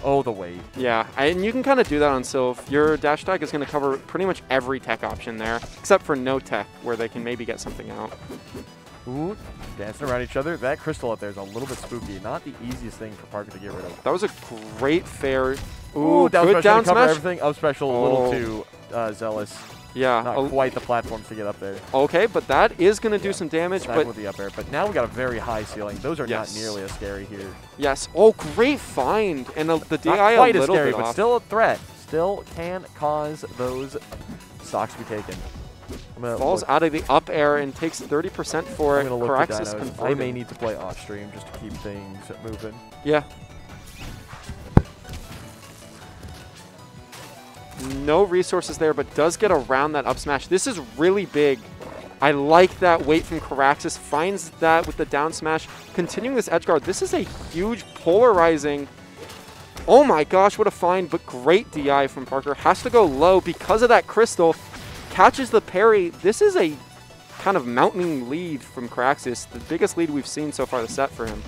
Oh, the weight. Yeah, and you can kind of do that on Sylve. Your dash attack is going to cover pretty much every tech option there, except for no tech, where they can maybe get something out. Ooh, dancing around each other. That crystal up there is a little bit spooky. Not the easiest thing for Parker to get rid of. That was a great fair. Ooh, down good special down to cover smash. everything. Up special, a little too zealous. Yeah. Not quite the platforms to get up there. Okay, but that is going to do some damage. Smack But with the up air. But now we got a very high ceiling. Those are Yes. not nearly as scary here. yes. Oh, great find. And the DI Not a quite as little scary, bit but off. still a threat. Still can cause those stocks to be taken. I'm gonna Falls look, out of the up air and takes 30% for I'm it. gonna look to Caraxis Dinos. I converted. may need to play off stream just to keep things moving. Yeah. No resources there, but does get around that up smash. This is really big. I like that weight from Caraxis. Finds that with the down smash. Continuing this edge guard. This is a huge polarizing. Oh my gosh, what a find, but great DI from Parker. Has to go low because of that crystal. Catches the parry. This is a kind of mounting lead from Caraxis. The biggest lead we've seen so far this set for him.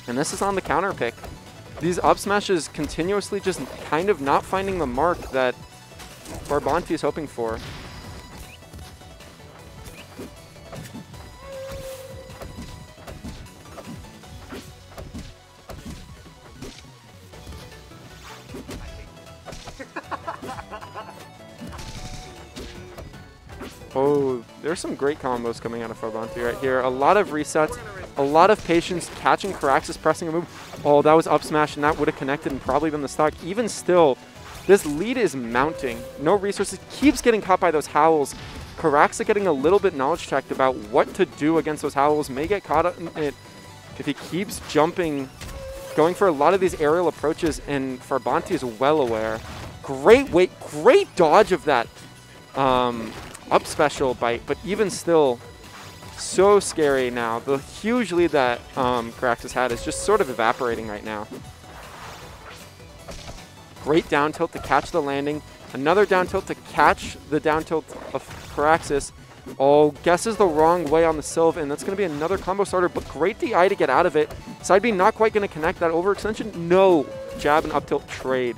And this is on the counter pick. These up smashes continuously just kind of not finding the mark that Farbanti is hoping for. Oh, there's some great combos coming out of Farbanti right here. A lot of resets, a lot of patience, catching Caraxis, pressing a move. Oh, that was up smash, and that would have connected and probably been the stock. Even still, this lead is mounting. No resources, keeps getting caught by those howls. Caraxis getting a little bit knowledge checked about what to do against those howls. May get caught in it if he keeps jumping, going for a lot of these aerial approaches, and Farbanti is well aware. Great weight, great dodge of that up special bite, but even still, so scary now. The huge lead that Caraxis had is just sort of evaporating right now. Great down tilt to catch the landing. Another down tilt to catch the down tilt of Caraxis. Oh, guesses the wrong way on the Sylve, and that's going to be another combo starter, but great DI to get out of it. Side B not quite going to connect that overextension. No, jab and up tilt trade.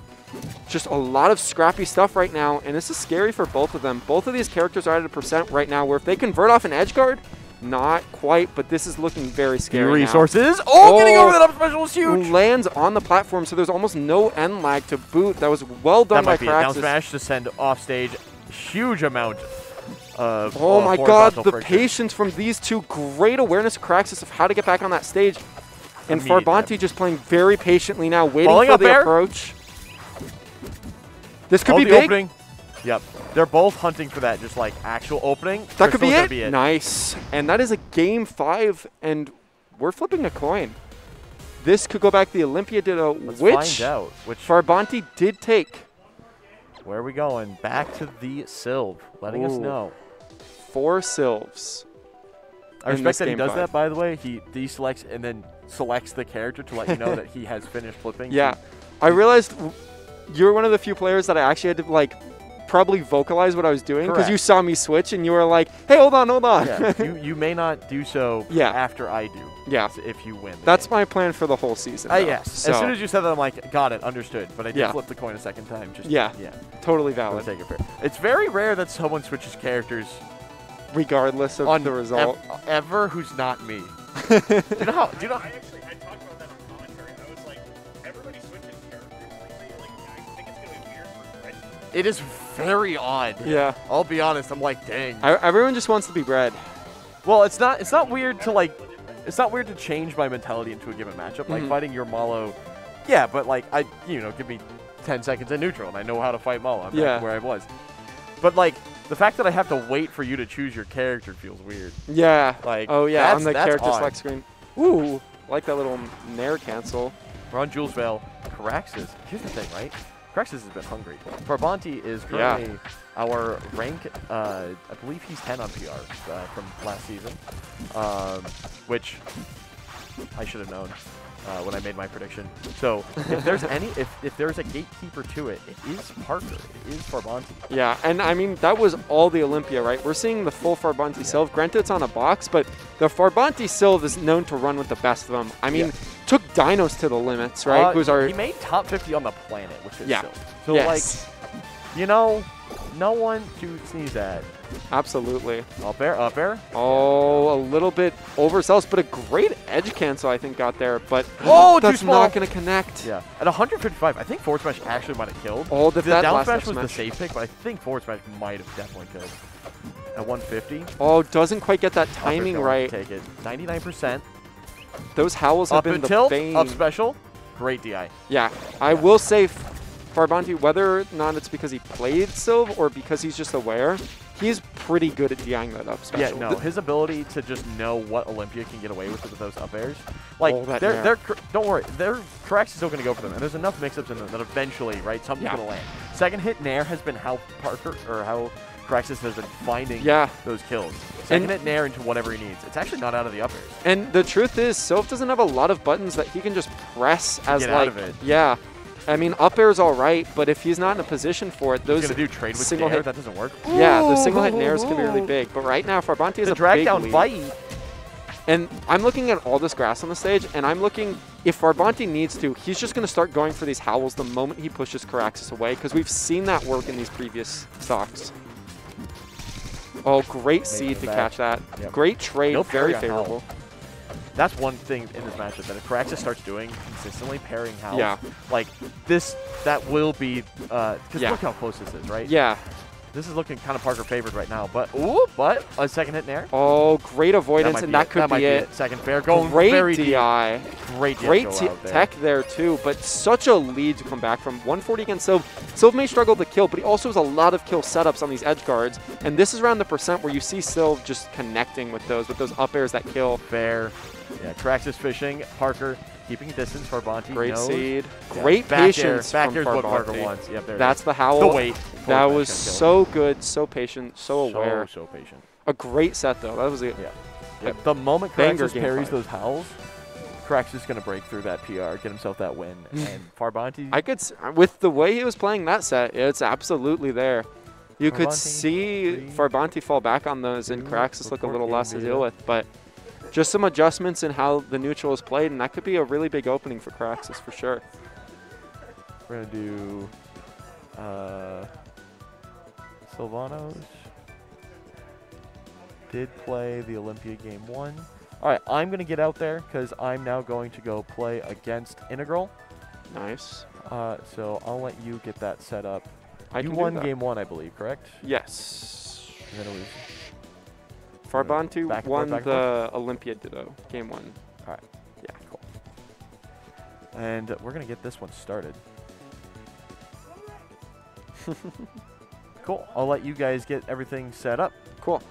Just a lot of scrappy stuff right now, and this is scary for both of them. Both of these characters are at a percent right now where if they convert off an edge guard, not quite, but this is looking very scary Resources. now. Oh, getting over that up special was huge. Lands on the platform, so there's almost no end lag to boot. That was well done by That might be a down Caraxis. smash to send off stage. Huge amount of Oh my god, the friction. patience from these two. Great awareness of Caraxis of how to get back on that stage. And Immediate Farbanti damage. just playing very patiently now, waiting Falling for up the air. approach. This could Oh, be the big. opening. Yep. They're both hunting for that, just like actual opening. That could be Crystal's it. gonna Nice. And that is a game 5, and we're flipping a coin. This could go back to the Olympia Ditto, Let's which find out. Which Farbanti did take. where are we going? Back to the Sylve, letting us Ooh. know. 4 Sylves. I in respect this that he game does 5. that, by the way. He deselects and then selects the character to let you know that he has finished flipping. Yeah. I realized you're one of the few players that I actually had to like probably vocalized what I was doing because you Correct. saw me switch and you were like, hey, hold on. Yeah, you may not do so Yeah. after I do. Yeah. If you win. That's my plan for the whole season. though. Yes. So, As soon as you said that, I'm like, got it, understood. But I did Yeah. flip the coin a second time. Just Yeah. Yeah. totally I'll valid, take it fair. It's very rare that someone switches characters regardless of on the result. ever who's not me. Do you know how? Do you know? I talked about that on commentary. I was like, everybody switches characters lately. Like, I think it's gonna be weird for Bread. It is very odd. Yeah. I'll be honest. I'm like, dang. Everyone just wants to be Bread. Well, it's not weird to like. It's not weird to change my mentality into a given matchup. Like fighting your Malo. Yeah, but like give me 10 seconds in neutral and I know how to fight Malo. I'm back where I was. But like the fact that I have to wait for you to choose your character feels weird. Yeah. Like, oh yeah, on the that's character odd. select screen. Ooh, like that little Nair cancel. We're on Jules Vale. Caraxes. Here's the thing, right? Caraxes has been hungry. Farbanti is currently our rank. I believe he's 10 on PR from last season, which I should have known when I made my prediction. So if there's if there's a gatekeeper to it, it is Parker. It is Farbanti. Yeah, and I mean, that was all the Olympia, right? We're seeing the full Farbanti Sylve. Granted, it's on a box, but the Farbanti Sylve is known to run with the best of them. I mean, took Dinos to the limits, right? He made top 50 on the planet, which is silly. So, yes. like, no one to sneeze at. Absolutely. Up air. Oh, a little bit overzealous, but a great edge cancel, I think, got there. But that's too small. not going to connect. Yeah. At 155, I think forward smash actually might have killed. Oh, the that down last smash up was the smash. safe pick, but I think forward smash might have definitely killed. At 150. Oh, doesn't quite get that Upper's timing going right. to Take it. 99%. Those howls have Up been and the tilt. bane. Up special. Great DI. Yeah, I will say Farbanti, whether or not it's because he played Sylve or because he's just aware, he's pretty good at DIing that up special. Yeah, no, his ability to just know what Olympia can get away with those up airs. Like, don't worry, Carax is still going to go for them, and there's enough mix-ups in them that eventually, right, something's going to land. Second hit Nair has been how Caraxis has been finding those kills. Second hit Nair into whatever he needs. It's actually not out of the up airs. And the truth is, Sylve doesn't have a lot of buttons that he can just press as get like, out of it. Yeah. I mean, up air's all right, but if he's not in a position for it, those He's going to do trade with single Nair, hit, that doesn't work. Yeah, the single hit Nairs can be really big. But right now, Farbanti is The a drag big down lead. fight. And I'm looking at all this grass on the stage, and I'm looking, if Farbanti needs to, he's just going to start going for these howls the moment he pushes Caraxis away, because we've seen that work in these previous stocks. Oh, great seed to catch that. Yep. Great trade, No very parry on favorable. That's one thing in this matchup that if Caraxis starts doing consistently pairing howls, Yeah. like that will be, because look how close this is, right? Yeah. This is looking kind of Parker favored right now, but a second hit Nair. Oh, great avoidance, and that could be it. Second fair, going great very DI. deep. Great tech there too, but such a lead to come back from. 140 against Sylve. Sylve may struggle to kill, but he also has a lot of kill setups on these edge guards, and this is around the percent where you see Sylve just connecting with those up airs that kill. Fair. Yeah, Caraxis fishing. Parker keeping distance. Farbanti Great knows. seed. Yeah, Great patience back from air's what Parker Farbanti. wants. Yep, there That's it is. the howl. The wait. That was so good, so patient, so aware. So patient. A great set though. That was a The moment banger Caraxis game parries five. those howls, Caraxis is going to break through that PR, get himself that win, and Farbanti. I could, with the way he was playing that set, it's absolutely there. You could Farbanti, see 3, Farbanti fall back on those, and 2, Caraxis look a little report less to game deal data. with. But just some adjustments in how the neutral is played, and that could be a really big opening for Caraxis for sure. We're going to do Sylvanos. Did play the Olympia game 1. All right, I'm going to get out there because I'm now going to go play against Integral. Nice. So I'll let you get that set up. I You can do won that. game 1, I believe, correct? Yes. And then it was Farbanti back and won forth, the Olympia Ditto, game 1. All right. Yeah, cool. And we're going to get this one started. Cool. I'll let you guys get everything set up. Cool.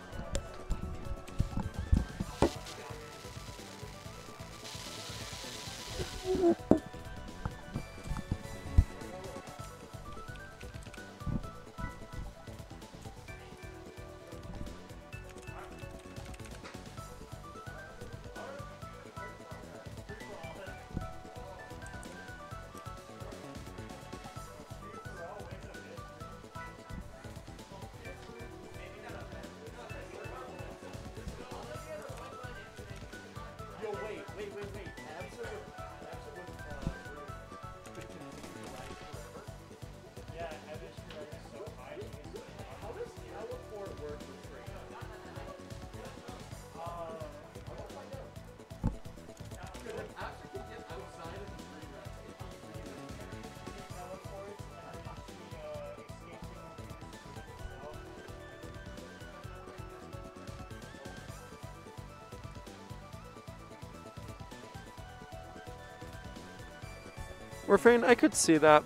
Refrain, I could see that.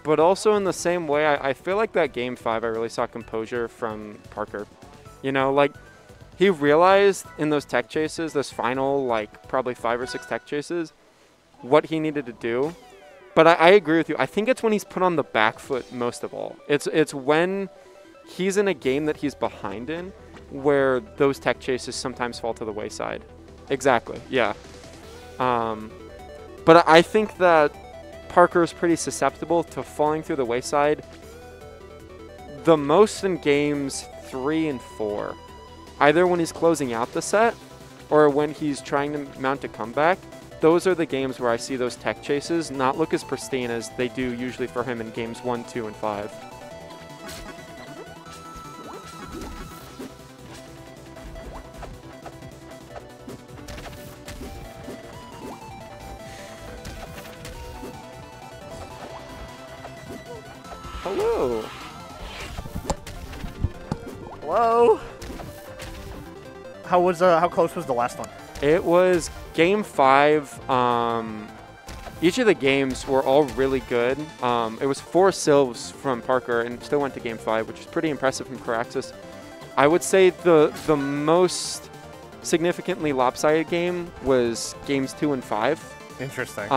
But also in the same way, I feel like that game 5, I really saw composure from Parker. You know, like, he realized in those tech chases, those final, like, probably 5 or 6 tech chases, what he needed to do. But I agree with you. I think it's when he's put on the back foot most of all. It's when he's in a game that he's behind in where those tech chases sometimes fall to the wayside. Exactly, yeah. But I think that Parker is pretty susceptible to falling through the wayside the most in games 3 and 4. Either when he's closing out the set or when he's trying to mount a comeback. Those are the games where I see those tech chases not look as pristine as they do usually for him in games 1, 2, and 5. Hello. Hello. How close was the last one? It was game 5. Each of the games were all really good. It was 4 silves from Parker and still went to game 5, which is pretty impressive from Caraxis. I would say the most significantly lopsided game was games 2 and 5. Interesting.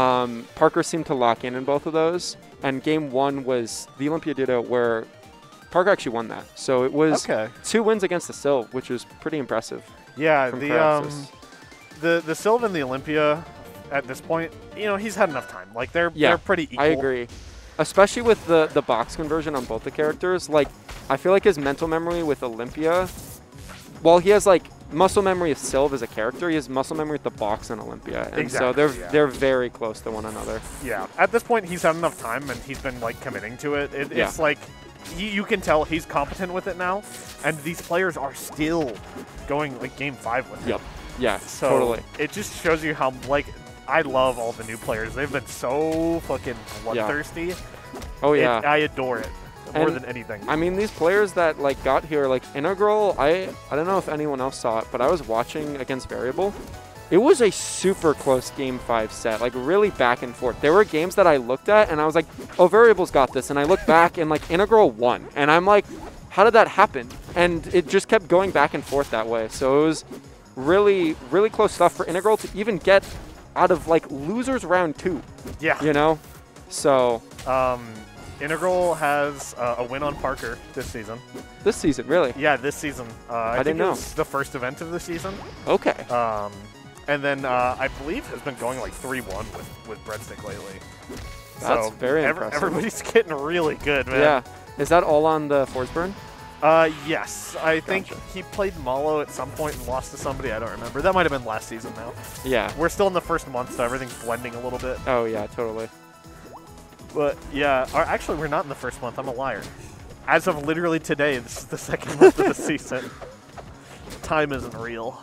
Parker seemed to lock in both of those. And game 1 was the Olympia Ditto, where Parker actually won that. So it was 2 wins against the Silv, which was pretty impressive. Yeah, the Silv and the Olympia at this point, you know, he's had enough time. Like, they're pretty equal. I agree. Especially with the box conversion on both the characters. Like, I feel like his mental memory with Olympia, while he has, like, muscle memory of Silv as a character, he has muscle memory with the box on Olympia. And so they're very close to one another. Yeah. At this point, he's had enough time, and he's been, like, committing to it. It's like, you can tell he's competent with it now, and these players are still going, like, game 5 with him. Yep. Yeah, so totally. It just shows you how, like, I love all the new players. They've been so fucking bloodthirsty. Yeah. Oh, yeah. I adore it more than anything. I mean, these players that, like, got here, like, Integral, I don't know if anyone else saw it, but I was watching against Variable. It was a super close game 5 set, like, really back and forth. There were games that I looked at, and I was like, oh, Variable's got this. And I looked back, and, like, Integral won. And I'm like, how did that happen? And it just kept going back and forth that way. So it was really, really close stuff for Integral to even get out of, like, losers round 2. Yeah. You know? So. Integral has a win on Parker this season. This season, really? Yeah, this season. I think it was the first event of the season. Okay. And then I believe has been going like 3-1 with Breadstick lately. That's very impressive. Everybody's getting really good, man. Yeah. Is that all on the Forsburn? Yes. I think he played Malo at some point and lost to somebody. I don't remember. That might have been last season now. Yeah. We're still in the first month, so everything's blending a little bit. Oh, yeah, totally. But, yeah. Actually, we're not in the first month. I'm a liar. As of literally today, this is the second month of the season. Time isn't real.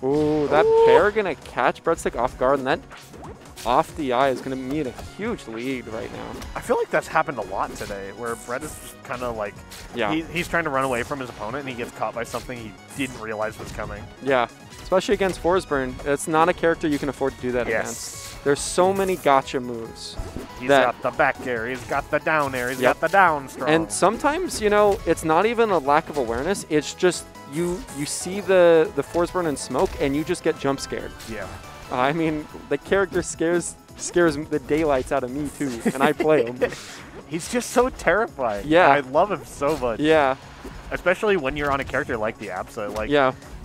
Ooh, that pair gonna catch Breadstick off guard, and that off the eye is gonna mean a huge lead right now. I feel like that's happened a lot today, where Brett is just kind of like, he's trying to run away from his opponent, and he gets caught by something he didn't realize was coming. Yeah, especially against Forsburn. It's not a character you can afford to do that against. There's so many gotcha moves. He's got the back air, he's got the down air, he's got the down strong. And sometimes, you know, it's not even a lack of awareness, it's just you see the Forsburn and smoke, and you just get jump scared. Yeah. I mean, the character scares the daylights out of me, too, and I play him. He's just so terrifying. Yeah. I love him so much. Yeah. Especially when you're on a character like the Absa. Like,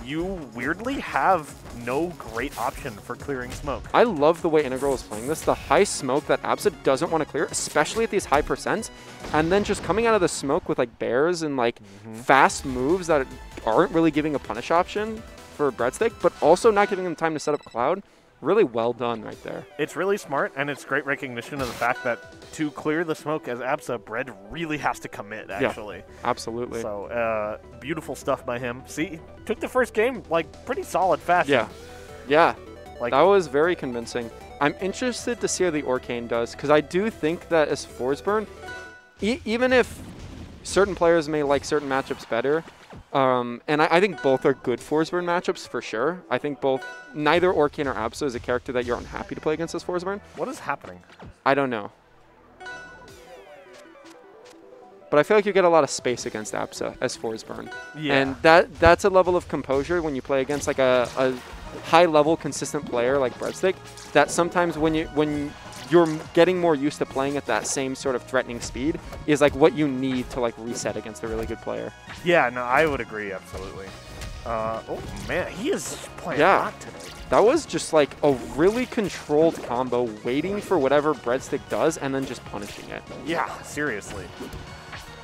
you weirdly have no great option for clearing smoke. I love the way Integral is playing this. The high smoke that Absa doesn't want to clear, especially at these high percents, and then just coming out of the smoke with, like, bears and, like, fast moves that aren't really giving a punish option for Breadstick, but also not giving them time to set up Cloud. Really well done right there. It's really smart, and it's great recognition of the fact that to clear the smoke as Absa, Bread really has to commit, actually. Yeah, absolutely. So, beautiful stuff by him. See, took the first game, like, pretty solid fashion. Yeah. Yeah. Like, that was very convincing. I'm interested to see how the Orcane does, because I do think that as Forsburn, even if certain players may like certain matchups better, And I think both are good Forsburn matchups for sure. I think neither Orcane or Absa is a character that you're unhappy to play against as Forsburn. What is happening? I don't know. But I feel like you get a lot of space against Absa as Forsburn. Yeah. And that's a level of composure when you play against like a high-level consistent player like Breadstick, that sometimes when you're getting more used to playing at that same sort of threatening speed is like what you need to like reset against a really good player. Yeah, no, I would agree, absolutely. Oh man, he is playing hot today. That was just like a really controlled combo, waiting for whatever Breadstick does and then just punishing it. Yeah, seriously.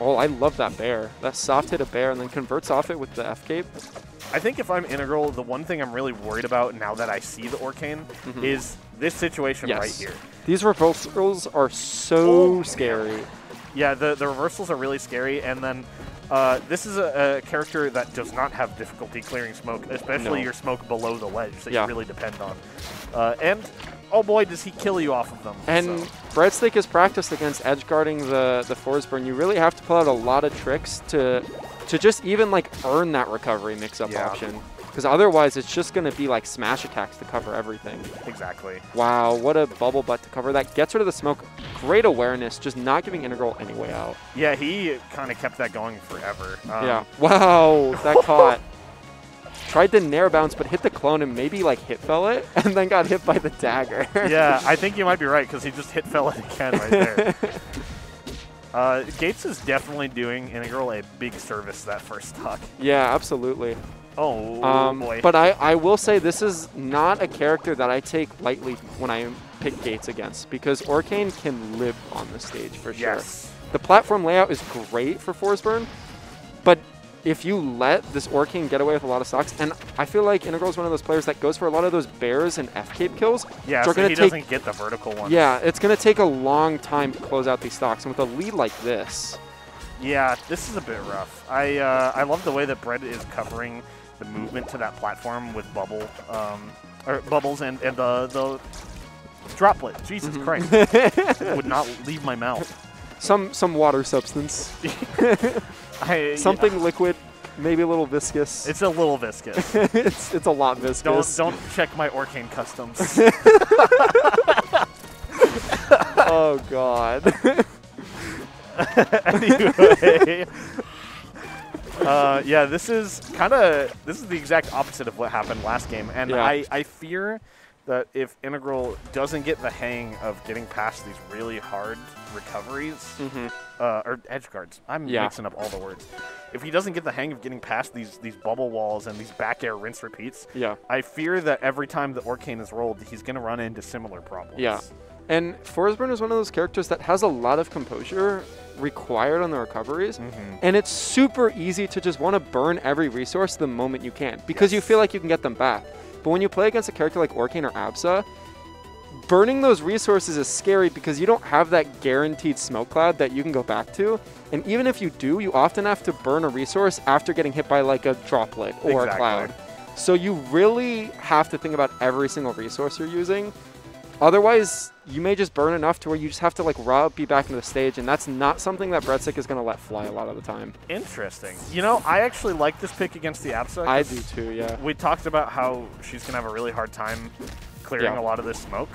Oh, I love that bair. That soft hit a bair and then converts off it with the F-cape. I think if I'm Integral, the one thing I'm really worried about now that I see the Orcane is this situation right here. These reversals are so scary. Yeah, the reversals are really scary, and then this is a character that does not have difficulty clearing smoke, especially your smoke below the ledge that you really depend on. And oh boy, does he kill you off of them. And Breadstick is practiced against edge guarding the Forsburn. You really have to pull out a lot of tricks to just even like earn that recovery mix-up option. Because otherwise, it's just going to be like smash attacks to cover everything. Exactly. Wow, what a bubble butt to cover that. Gets rid of the smoke. Great awareness, just not giving Integral any way out. Yeah, he kind of kept that going forever. Yeah. Wow, that caught. Tried to nair bounce, but hit the clone and maybe like hit fell it, and then got hit by the dagger. Yeah, I think you might be right, because he just hit fell it again right there. Gates is definitely doing Integral a big service that first stock. Yeah, absolutely. Oh, boy. But I will say this is not a character that I take lightly when I pick Gates against, because Orcane can live on the stage for sure. Yes. The platform layout is great for Forsburn, but if you let this Orcane get away with a lot of stocks, and I feel like Integral is one of those players that goes for a lot of those bears and F-cape kills. Yeah, so he doesn't get the vertical ones. Yeah, it's going to take a long time to close out these stocks, and with a lead like this. Yeah, this is a bit rough. I love the way that Bread is covering the movement to that platform with bubbles and the droplet. Jesus Christ. Would not leave my mouth. Some water substance. Something liquid, maybe a little viscous. It's a little viscous. it's a lot viscous. Don't check my Orcane customs. Oh God. Anyway. Yeah, this is the exact opposite of what happened last game, and I fear that if Integral doesn't get the hang of getting past these really hard recoveries, or edge guards, I'm mixing up all the words. If he doesn't get the hang of getting past these bubble walls and these back air rinse repeats, I fear that every time the Orcane is rolled, he's going to run into similar problems. Yeah, and Forsburn is one of those characters that has a lot of composure required on the recoveries, and it's super easy to just want to burn every resource the moment you can, because you feel like you can get them back. But when you play against a character like Orcane or Absa, burning those resources is scary because you don't have that guaranteed smoke cloud that you can go back to. And even if you do, you often have to burn a resource after getting hit by like a droplet or a cloud. So you really have to think about every single resource you're using. Otherwise, you may just burn enough to where you just have to like be back into the stage, and that's not something that Breadstick is going to let fly a lot of the time. Interesting. You know, I actually like this pick against the Absa. I do too, yeah. We talked about how she's going to have a really hard time clearing a lot of this smoke.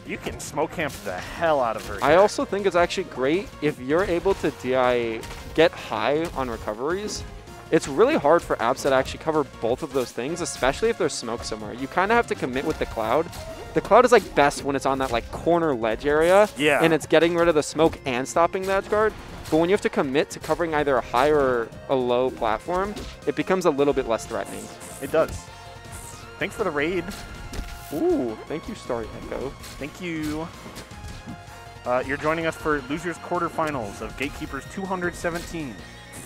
You can smoke camp the hell out of her here. I also think it's actually great if you're able to get high on recoveries. It's really hard for Absa to actually cover both of those things, especially if there's smoke somewhere. You kind of have to commit with the cloud. The cloud is like best when it's on that like corner ledge area, and it's getting rid of the smoke and stopping the edge guard. But when you have to commit to covering either a high or a low platform, it becomes a little bit less threatening. It does. Thanks for the raid. Ooh, thank you, Star Echo. Thank you. You're joining us for losers quarterfinals of Gatekeepers 217.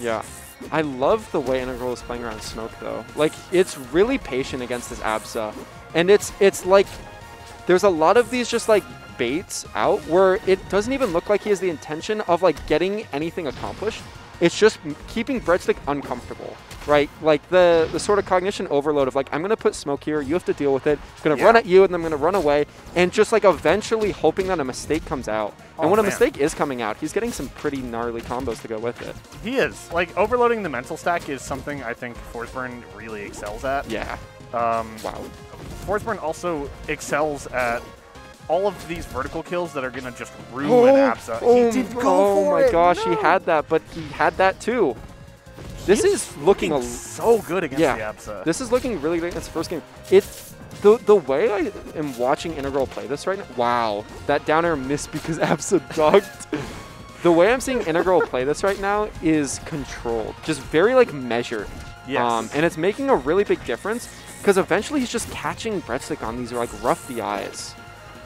Yeah. I love the way Integral is playing around smoke, though. Like, it's really patient against this Absa. And it's like, there's a lot of these just, like, baits out where it doesn't even look like he has the intention of, like, getting anything accomplished. It's just keeping Breadstick uncomfortable, right? Like the sort of cognition overload of like, I'm going to put smoke here, you have to deal with it, I'm going to run at you, and then I'm going to run away, and just like eventually hoping that a mistake comes out. And when a mistake is coming out, he's getting some pretty gnarly combos to go with it. He is. Like, overloading the mental stack is something I think Forsburn really excels at. Yeah. Wow. Forsburn also excels at all of these vertical kills that are going to just ruin Absa. He did go for it. My gosh, No. he had that, but he had that too. This is looking so good against the Absa. This is looking really good against the first game. The way I am watching Integral play this right now, wow, that down air missed because Absa ducked. The way I'm seeing Integral play this right now is controlled, just very like measured. Yes. And it's making a really big difference because eventually he's just catching Breadstick on these like rough DIs.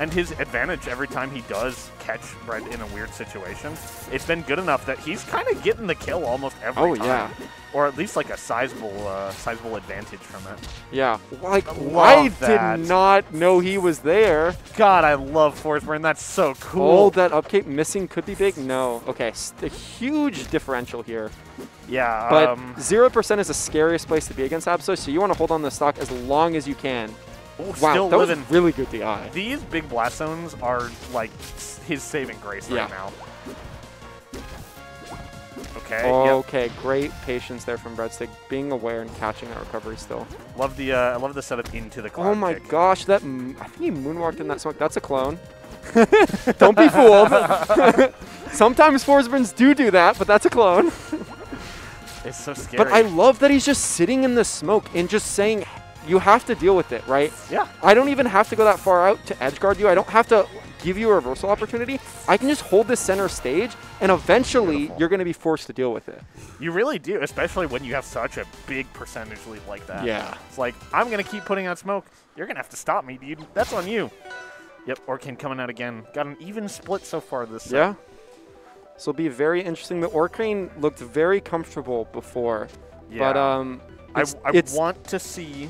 And his advantage every time he does catch Bread in a weird situation, it's been good enough that he's kind of getting the kill almost every time. Yeah. Or at least like a sizable advantage from it. Yeah. Like, I that. did not know he was there. God, I love Forsburn. That's so cool. Oh, that upcape missing could be big? No. Okay, a huge differential here. Yeah. But 0% is the scariest place to be against Abso, so you want to hold on the stock as long as you can. Oh, Wow, still that living. was really good DI. These big blast zones are like his saving grace right now. Okay. Okay, great patience there from Breadstick, being aware and catching that recovery still. Love the I love the setup into the cloud Oh my kick. gosh, that I think he moonwalked in that smoke. That's a clone. Don't be fooled. Sometimes Forsburns do that, but that's a clone. It's so scary. But I love that he's just sitting in the smoke and just saying, you have to deal with it, right? Yeah. I don't even have to go that far out to edge guard you. I don't have to give you a reversal opportunity. I can just hold this center stage, and eventually you're going to be forced to deal with it. You really do, especially when you have such a big percentage lead like that. Yeah. It's like, I'm going to keep putting out smoke. You're going to have to stop me, dude. That's on you. Yep, Orcane coming out again. Got an even split so far this set. Yeah. This will be very interesting. The Orcane looked very comfortable before. Yeah. But I want to see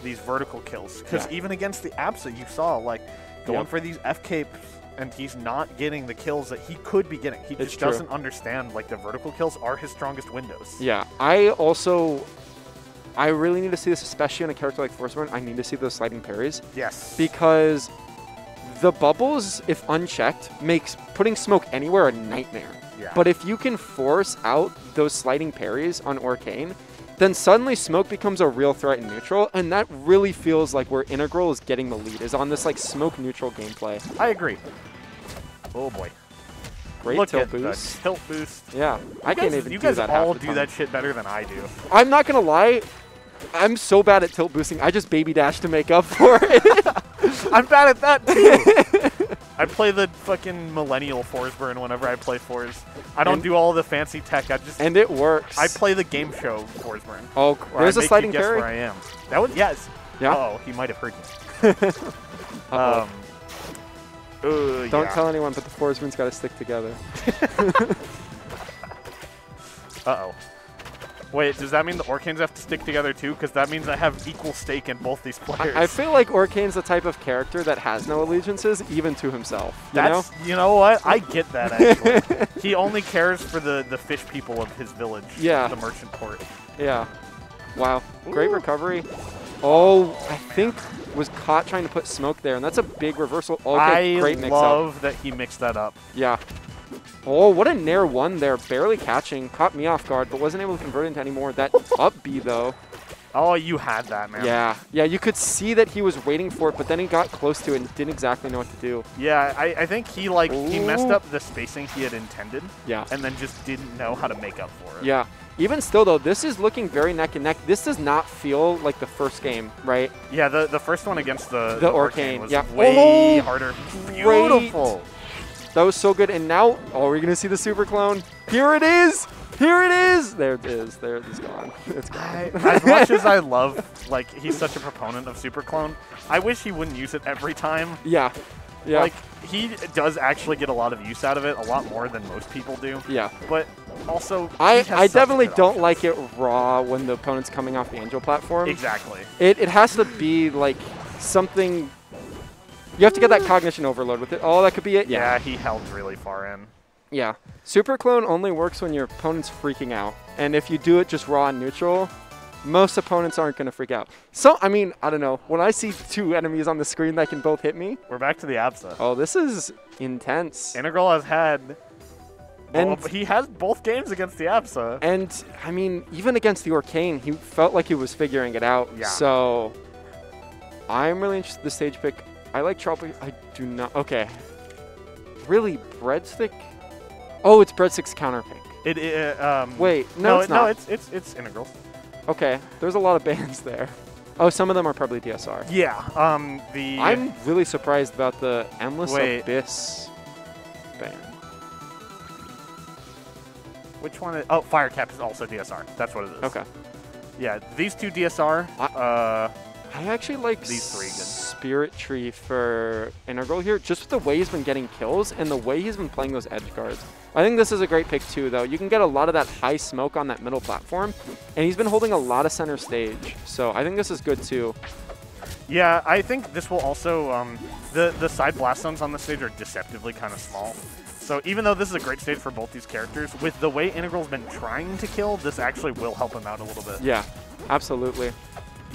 these vertical kills, because even against the Absa, you saw like going for these F capes, and he's not getting the kills that he could be getting. He just doesn't understand like the vertical kills are his strongest windows. Yeah, I really need to see this, especially on a character like Forsburn. I need to see those sliding parries. Yes. Because the bubbles, if unchecked, makes putting smoke anywhere a nightmare. Yeah. But if you can force out those sliding parries on Orcane, then suddenly smoke becomes a real threat in neutral, and that really feels like where Integral is getting the lead, is on this like smoke neutral gameplay. I agree. Oh boy. Great Look tilt at boost. the tilt boost. Yeah, I can't even You do guys that all half the do time. that shit better than I do. I'm not gonna lie, I'm so bad at tilt boosting. I just baby dash to make up for it. I'm bad at that too. I play the fucking millennial Forsburn whenever I play Fors. I don't do all the fancy tech. And it works. I play the game show Forsburn. Oh, there's a sliding guess parry. where I am. That was yes. Yeah. Oh, he might have heard me. Don't tell anyone, but the Forsburns gotta stick together. Uh-oh. Wait, does that mean the Orcanes have to stick together too? Because that means I have equal stake in both these players. I feel like Orcane's the type of character that has no allegiances, even to himself. You know what? I get that, actually. He only cares for the fish people of his village. Yeah. The merchant port. Yeah. Wow. Great recovery. Oh, I think was caught trying to put smoke there, and that's a big reversal. Okay, great mix-up. I love that he mixed that up. Yeah. Oh, what a Nair 1 there. Barely catching. Caught me off guard, but wasn't able to convert into any more. That up B, though. Oh, you had that, man. Yeah. Yeah, you could see that he was waiting for it, but then he got close to it and didn't exactly know what to do. Yeah, I think he messed up the spacing he had intended. Yeah. And then just didn't know how to make up for it. Yeah. Even still, though, this is looking very neck and neck. This does not feel like the first game, right? Yeah, the first one against the Orcane was yeah. way harder. Beautiful. That was so good. And now, oh, we're going to see the super clone. Here it is. Here it is. There it is. There it is gone. It's gone. As much as I love, like, he's such a proponent of super clone, I wish he wouldn't use it every time. Yeah. Yeah. Like, he does actually get a lot of use out of it, a lot more than most people do. Yeah. But also, I definitely don't like it raw when the opponent's coming off the Angel platform. Exactly. It has to be, like, something... You have to get that cognition overload with it. Oh, that could be it. Yeah, he held really far in. Yeah. Super Clone only works when your opponent's freaking out. And if you do it just raw and neutral, most opponents aren't going to freak out. So, I mean, I don't know. When I see two enemies on the screen that can both hit me. We're back to the Absa. Oh, this is intense. Integral has had... And he has both games against the Absa. And, I mean, even against the Arcane, he felt like he was figuring it out. Yeah. So, I'm really interested in the stage pick. I like Trouble. I do not. Okay. Really? Breadstick? Oh, it's Breadstick's counter pick. Wait, no, it's not. No, it's Integral. Okay, there's a lot of bans there. Oh, some of them are probably DSR. Yeah. I'm really surprised about the Endless Abyss ban. Which one? Oh, Firecap is also DSR. That's what it is. Okay. Yeah, these two DSR. I actually like these three good. Spirit Tree for Integral here, just with the way he's been getting kills and the way he's been playing those edge guards. I think this is a great pick too, though. You can get a lot of that high smoke on that middle platform, and he's been holding a lot of center stage. So I think this is good too. Yeah, I think this will also, the side blast zones on this stage are deceptively kind of small. So even though this is a great stage for both these characters, with the way Integral's been trying to kill, this actually will help him out a little bit. Yeah, absolutely.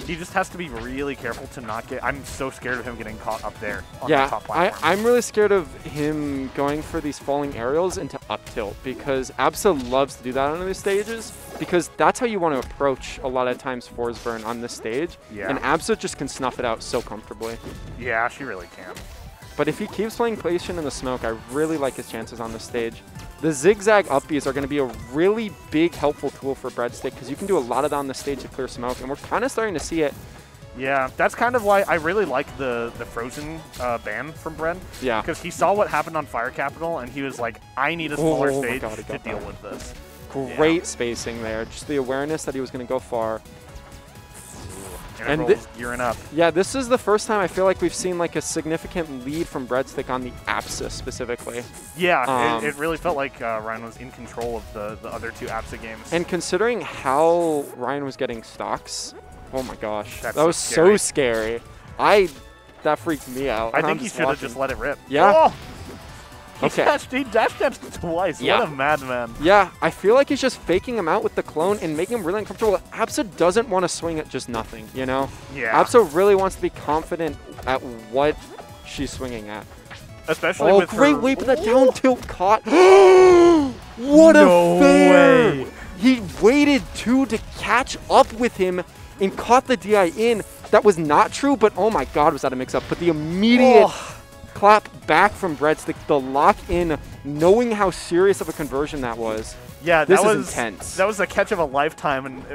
He just has to be really careful to not get... I'm so scared of him getting caught up there on yeah, the top platform. I'm really scared of him going for these falling aerials into up tilt, because Absa loves to do that on these stages, because that's how you want to approach a lot of times Force Burn on this stage. Yeah. And Absa just can snuff it out so comfortably. Yeah, she really can. But if he keeps playing Patient in the smoke, I really like his chances on this stage. The zigzag upbeats are going to be a really big helpful tool for Breadstick, because you can do a lot of that on the stage to clear smoke, and we're kind of starting to see it. Yeah, that's kind of why I really like the Frozen ban from Bread. Yeah. Because he saw what happened on Fire Capital, and he was like, I need a smaller stage to deal with this. Great spacing there. Just the awareness that he was going to go far. And gearing up. Yeah, this is the first time I feel like we've seen like a significant lead from Breadstick on the Absa specifically. Yeah, it really felt like Ryan was in control of the other two Absa games. And considering how Ryan was getting stocks, oh my gosh, that was so scary. That freaked me out. I think he should have just let it rip. Yeah. Oh! Okay. He dash danced twice. Yeah. What a madman. Yeah, I feel like he's just faking him out with the clone and making him really uncomfortable. Absa doesn't want to swing at just nothing, you know? Yeah. Absa really wants to be confident at what she's swinging at. Especially with great her... way, but that down tilt caught. What no a fair! Way. He waited to catch up with him and caught the DI in. That was not true, but oh my god, was that a mix-up. But the immediate clap back from Breadstick, the lock-in, knowing how serious of a conversion that was. Yeah, this is intense. That was a catch of a lifetime, and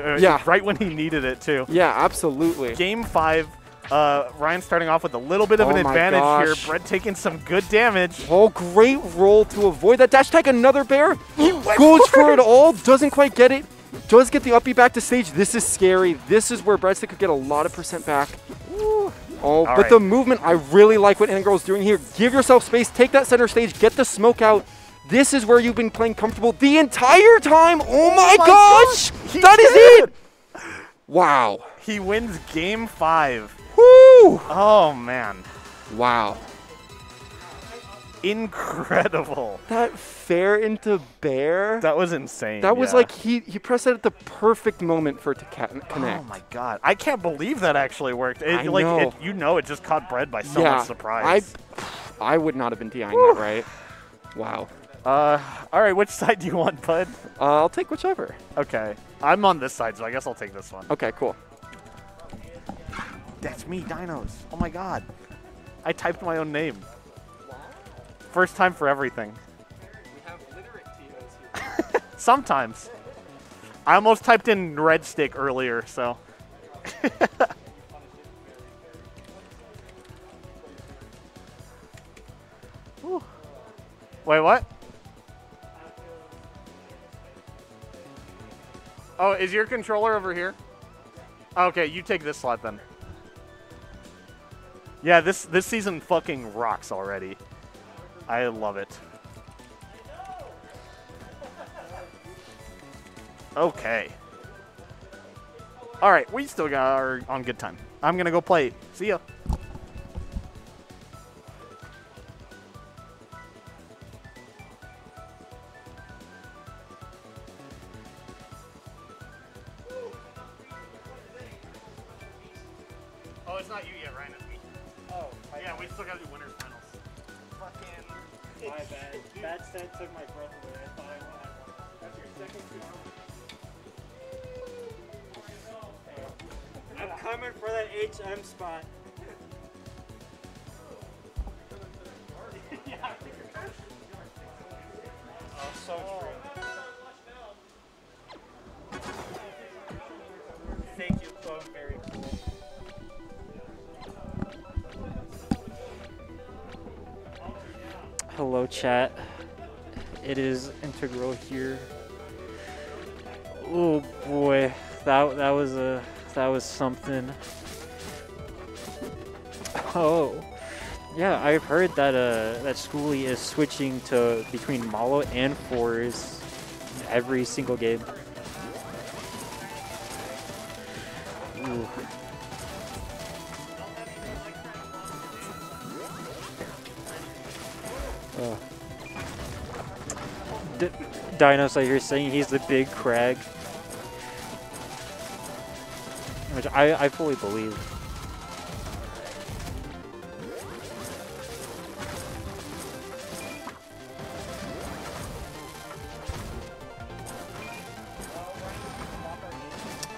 right when he needed it, too. Yeah, absolutely. Game 5, Ryan starting off with a little bit of an advantage here. Bread taking some good damage. Oh, great roll to avoid that dash tag. Another bear. Goes for it all. Doesn't quite get it. Does get the uppie back to stage. This is scary. This is where Breadstick could get a lot of percent back. Ooh. Oh, but the movement, I really like what Integral's doing here. Give yourself space. Take that center stage. Get the smoke out. This is where you've been playing comfortable the entire time. Oh my gosh. That is it. Wow. He wins game 5. Woo. Oh, man. Wow. Incredible. That fair into bear. That was insane. That was like he pressed it at the perfect moment for it to connect. Oh my god. I can't believe that actually worked. I know. It just caught Bread by so much surprise. I would not have been DIing that, right? Wow. All right, which side do you want, bud? I'll take whichever. Okay. I'm on this side, so I guess I'll take this one. Okay, cool. That's me, Dinos. Oh my god. I typed my own name. First time for everything. We have literate Dinos here. Sometimes. I almost typed in Breadstick earlier, so. Wait, what? Oh, is your controller over here? Okay, you take this slot then. Yeah, this season fucking rocks already. I love it. Okay. All right, we still are on good time. I'm gonna go play. See ya. Oh, it's not you yet, Ryan. It's me. Oh, Yeah, we still gotta do winners finals. fucking. My bad. Bad set took my breath away. I thought I had one. That's your second two. I'm coming for that HM spot. Oh, so true. Thank you, oh, very cool. Hello, chat. It is Integral here. Oh boy, that was something. Oh, yeah, I've heard that that Skooli is switching to between Malo and fours every single game. Ooh. Dinos, I hear saying he's the big crag, which I fully believe.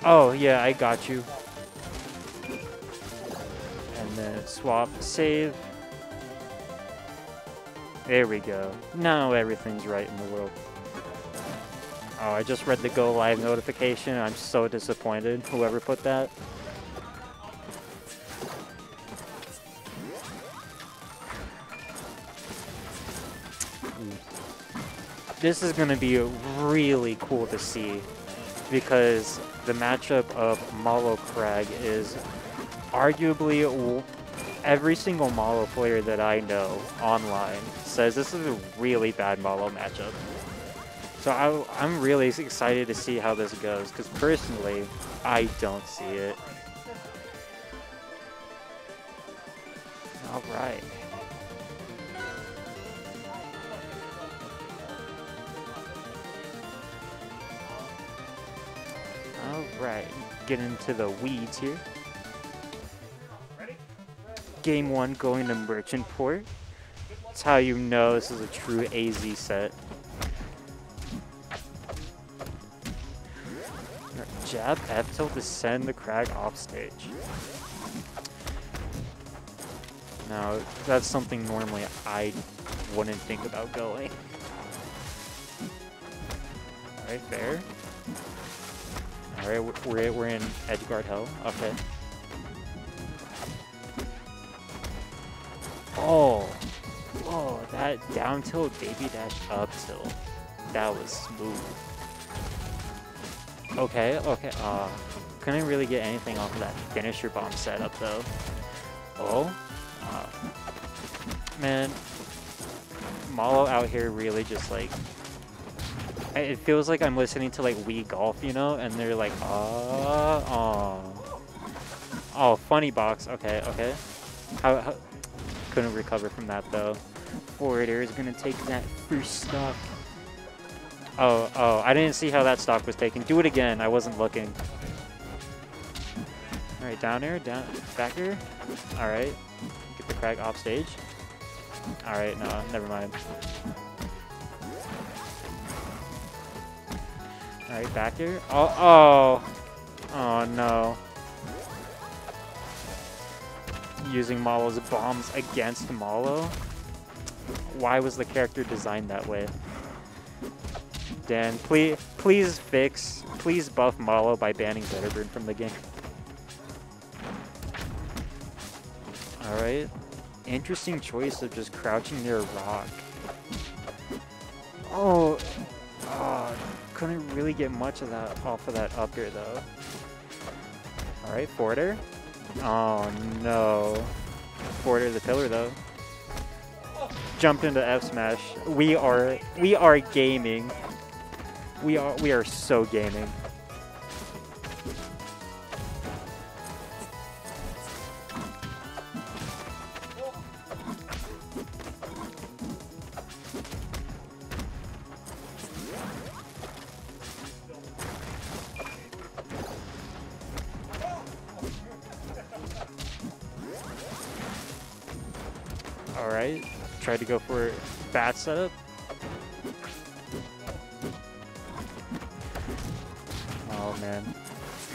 Oh yeah, I got you. And then swap, save. There we go. Now everything's right in the world. Oh, I just read the go live notification. I'm so disappointed. Whoever put that. This is going to be really cool to see because the matchup of Malo Crag is arguably every single Malo player that I know online says this is a really bad Malo matchup. So I'm really excited to see how this goes, because personally, I don't see it. Alright. Alright, get into the weeds here. Game 1 going to Merchant Port. That's how you know this is a true AZ set. Jab F tilt to send the Crag off stage. Now, that's something normally I wouldn't think about going. Alright, there. Alright, we're in edge guard hell. Okay. Oh, whoa, that down tilt, baby dash up tilt. That was smooth. Okay, okay, couldn't really get anything off of that finisher bomb setup though. Oh, man, Malo out here really just like, it feels like I'm listening to like Wii Golf, you know, and they're like, oh, funny box, okay, okay. How couldn't recover from that though. Forward air is gonna take that first stock. Oh, I didn't see how that stock was taken. Do it again, I wasn't looking. Alright, down air, back air. Alright, get the Crag off stage. Alright, no, never mind. Alright, back air. Oh no. Using Malo's bombs against Malo. Why was the character designed that way? Dan, please buff Malo by banning Betterburn from the game. Alright. Interesting choice of just crouching near a rock. Oh, couldn't really get much of that off of that up air though. Alright, forward air. Oh no. Forward air the pillar though. Jumped into F smash. We are gaming. We are so gaming. right. Tried to go for bat setup. Oh man.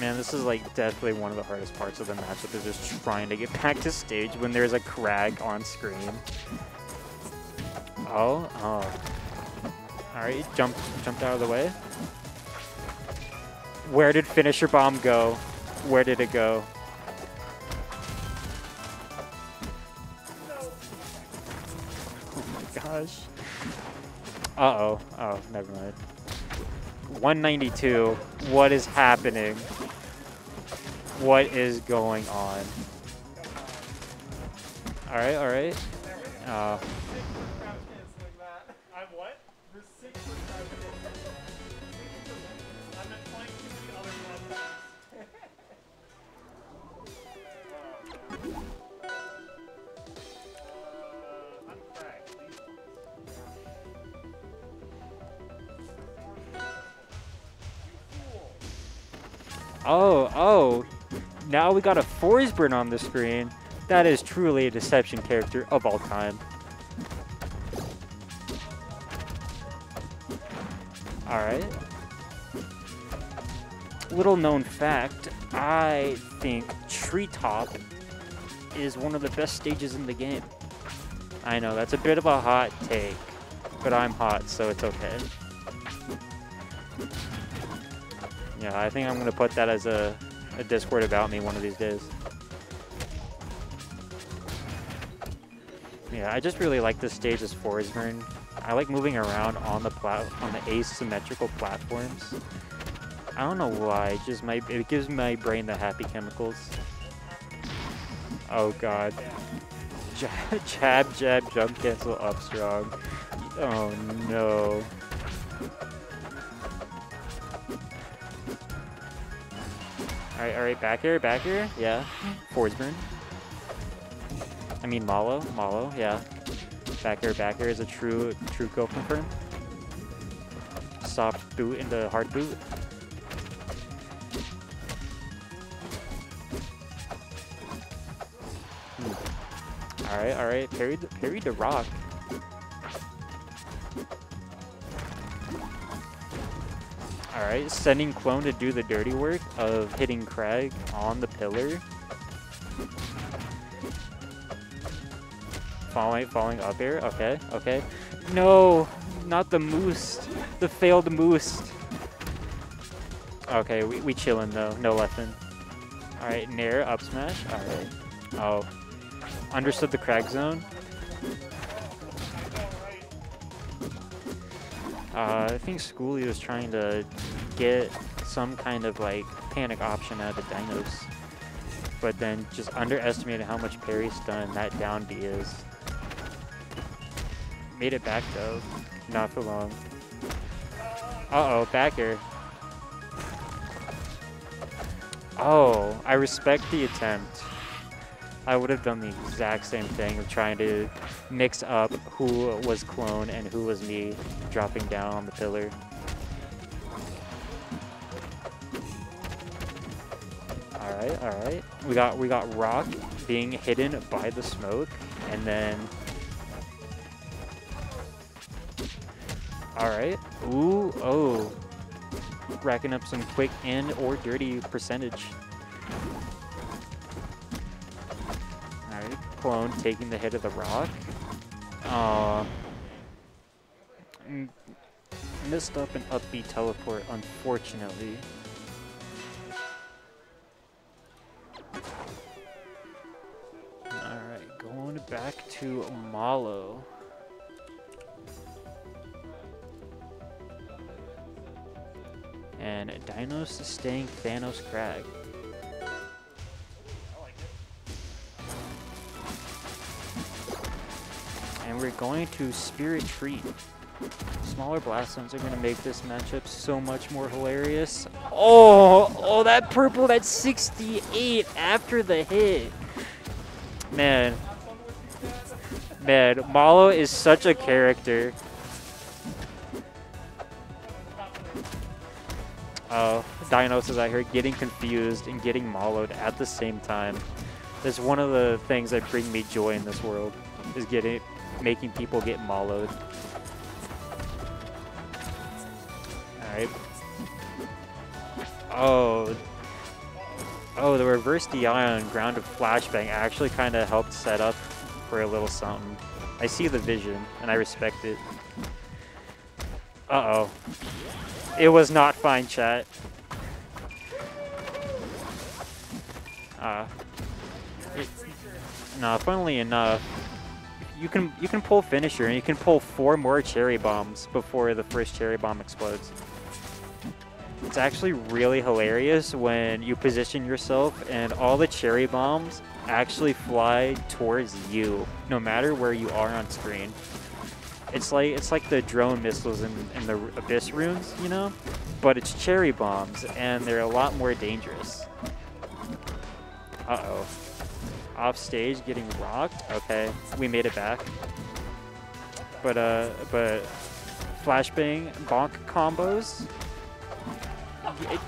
Man, this is like definitely one of the hardest parts of the matchup, is just trying to get back to stage when there's a Crag on screen. Oh. Alright, jumped out of the way. Where did finisher bomb go? Where did it go? Oh my gosh. Uh-oh. Oh, never mind. 192. What is happening? What is going on? Alright, alright. I'm what? There's 6 for crouch cancel. I've been playing too many other platforms. I'm cracked. Oh. Now we got a Forsburn on the screen. That is truly a deception character of all time. Alright. Little known fact, I think Treetop is one of the best stages in the game. I know, that's a bit of a hot take, but I'm hot, so it's okay. Yeah, I think I'm going to put that as a Discord about me one of these days. Yeah, I just really like this stage as Forsburn. I like moving around on the asymmetrical platforms. I don't know why, it gives my brain the happy chemicals. Oh god. Jab, jump cancel up strong. Oh no. Alright, back here, yeah. Forsburn. I mean Malo, yeah. Back here is a true kill confirm. Soft boot into hard boot. Alright, parried the rock. Alright, sending Clone to do the dirty work of hitting Crag on the pillar. Falling up here. Okay. No, not the moost. The failed moost. Okay, we chillin' though. No leffin'. Alright, Nair up smash. Alright. Oh. Understood the Crag zone. I think Skooli was trying to get some kind of like panic option out of the Dinos, but then just underestimated how much parry stun that down B is. Made it back though, not for long. Uh-oh, back air. Oh, I respect the attempt. I would have done the exact same thing of trying to mix up who was Clone and who was me dropping down on the pillar. Alright. We got Rock being hidden by the smoke, and then alright. Ooh, oh. Racking up some quick in or dirty percentage. Alright, Clone taking the hit of the rock. Missed up an up B teleport, unfortunately. Alright, going back to Malo. And Dinos is staying Thanos Crag. And we're going to Spirit Treat. Smaller blast zones are going to make this matchup so much more hilarious. Oh, that purple, that's 68 after the hit. Man, Malo is such a character. Oh, Dinos is out here getting confused and getting Malo'd at the same time. That's one of the things that bring me joy in this world, is getting making people get moloed. Alright. Oh. Oh, the reverse DI on ground of flashbang actually kind of helped set up for a little something. I see the vision, and I respect it. Uh-oh. It was not fine, chat. No, funnily enough, you can pull finisher, and you can pull 4 more cherry bombs before the first cherry bomb explodes. It's actually really hilarious when you position yourself and all the cherry bombs actually fly towards you, no matter where you are on screen. It's like the drone missiles in the Abyss runes, you know? But it's cherry bombs, and they're a lot more dangerous. Uh-oh. Off stage, getting rocked. Okay, we made it back. But flashbang bonk combos,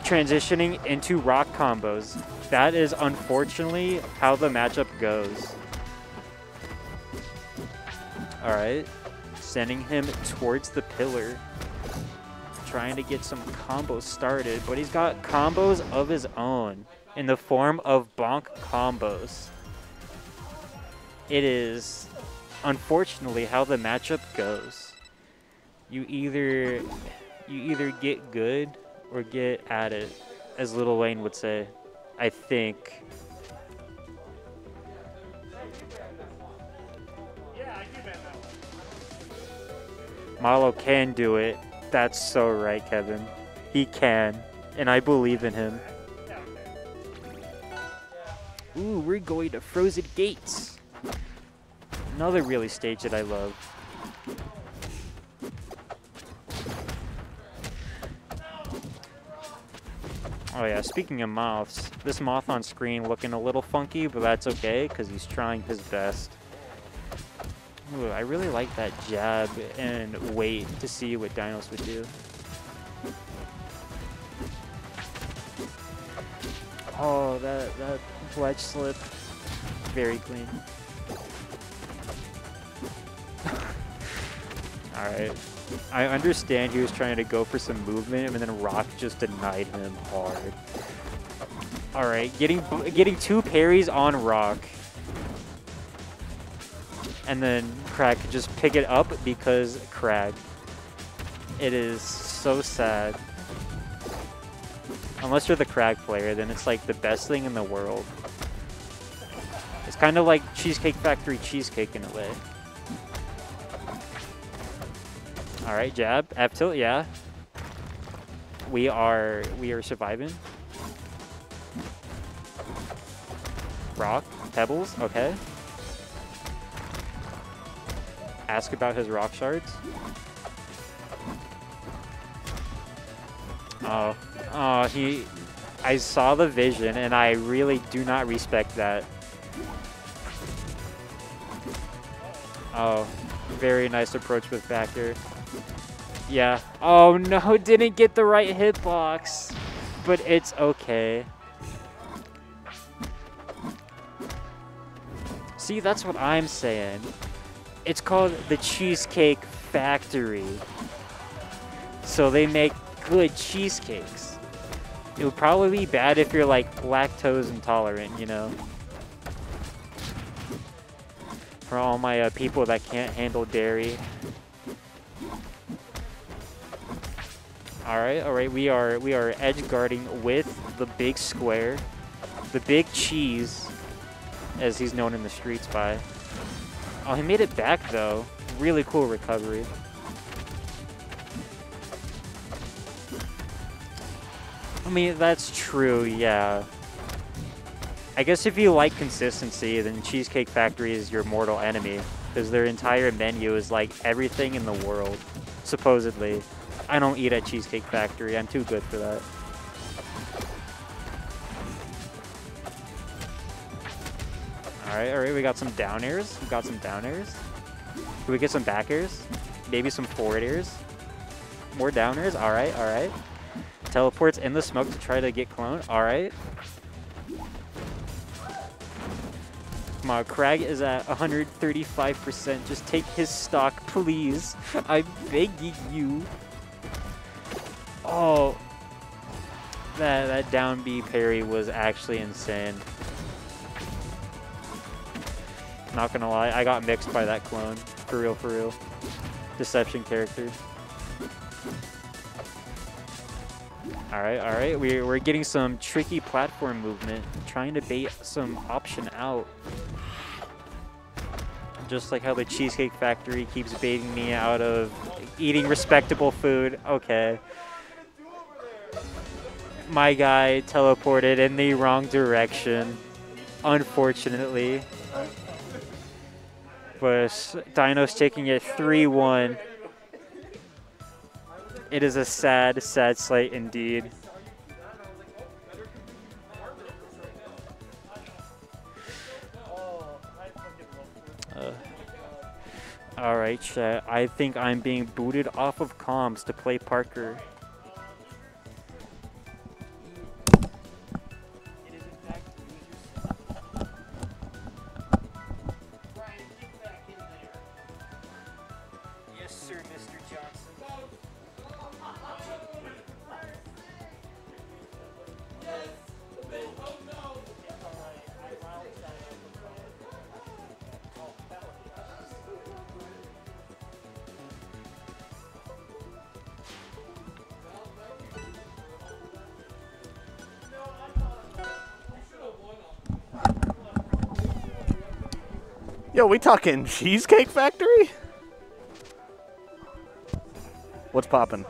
transitioning into rock combos. That is unfortunately how the matchup goes. All right, sending him towards the pillar, trying to get some combos started, but he's got combos of his own in the form of bonk combos. It is unfortunately how the matchup goes. You either get good or get at it, as Lil Wayne would say, I think. Yeah, I do bet that one. Malo can do it. That's so right, Kevin. He can, and I believe in him. Ooh, we're going to Frozen Gates. Another really stage that I love. Oh yeah, speaking of moths, this moth on screen looking a little funky, but that's okay, because he's trying his best. Ooh, I really like that jab and wait to see what Dinos would do. Oh, that ledge slip, very clean. Alright. I understand he was trying to go for some movement, and then Rock just denied him hard. Alright, getting 2 parries on Rock. And then Crag could just pick it up because Crag. It is so sad. Unless you're the Crag player, then it's like the best thing in the world. It's kind of like Cheesecake Factory cheesecake in a way. Alright, jab, F tilt, yeah. We are surviving. Rock, pebbles, okay. Ask about his rock shards. Oh, I saw the vision, and I really do not respect that. Oh, very nice approach with backer. Yeah. Oh no, didn't get the right hitbox, but it's okay. See, that's what I'm saying. It's called the Cheesecake Factory. So they make good cheesecakes. It would probably be bad if you're like lactose intolerant, you know? For all my people that can't handle dairy. Alright, we are edge guarding with the big square. The big cheese, as he's known in the streets by. Oh, he made it back though. Really cool recovery. I mean, that's true, yeah. I guess if you like consistency, then Cheesecake Factory is your mortal enemy, because their entire menu is like everything in the world, supposedly. I don't eat at Cheesecake Factory, I'm too good for that. Alright, we got some down airs. We got some down airs. Can we get some back airs? Maybe some forward airs? More down airs? Alright. Teleports in the smoke to try to get clone. Alright. Come on, Crag is at 135%. Just take his stock, please. I'm begging you. Oh, that down B parry was actually insane. Not gonna lie, I got mixed by that clone. For real, for real. Deception character. Alright, we're getting some tricky platform movement, trying to bait some option out. Just like how the Cheesecake Factory keeps baiting me out of eating respectable food. Okay. My guy teleported in the wrong direction, unfortunately. But Dinos taking it 3-1. It is a sad, sad sight indeed. Alright, chat. I think I'm being booted off of comms to play Parker. Yes, sir, Mr. Johnson. Yo, we talking Cheesecake Factory? What's poppin'?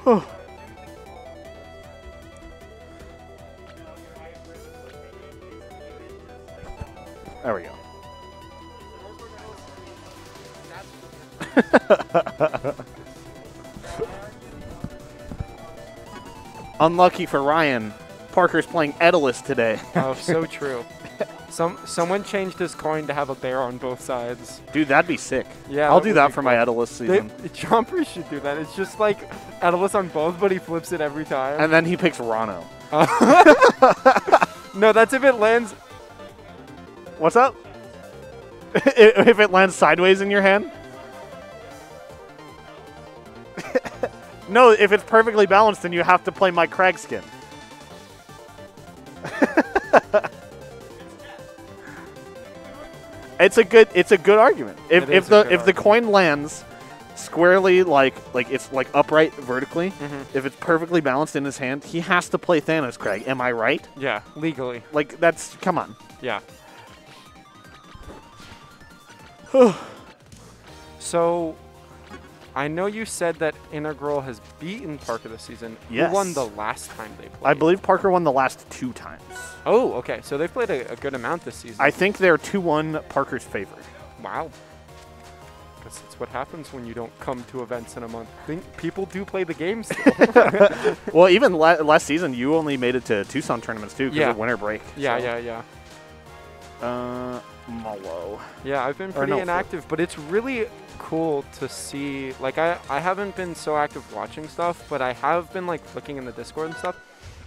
Whew. There we go. Unlucky for Ryan, Parker's playing Edalus today. Oh, so true. Someone changed his coin to have a bear on both sides. Dude, that'd be sick. Yeah, I'll that do would that be for cool. my Edalus season. Jumpers should do that. It's just like Edalus on both, but he flips it every time. And then he picks Rano. No, that's if it lands. What's up? If it lands sideways in your hand? No, if it's perfectly balanced, then you have to play my Crag skin. It's a good argument. If the coin lands squarely like it's like upright vertically, if it's perfectly balanced in his hand, he has to play Thanos Crag. Am I right? Yeah, legally. Like that's come on. Yeah. So, I know you said that Integral has beaten Parker this season. Yes. Who won the last time they played? I believe Parker won the last 2 times. Oh, okay. So they've played a good amount this season. I think they're 2-1 Parker's favor. Wow. Guess that's what happens when you don't come to events in a month. People do play the game still. Well, even last season, you only made it to Tucson tournaments too because of winter break. Yeah, so. yeah. Molo. Yeah, I've been pretty inactive, but it's really cool to see. Like, I haven't been so active watching stuff, but I have been, like, looking in the Discord and stuff.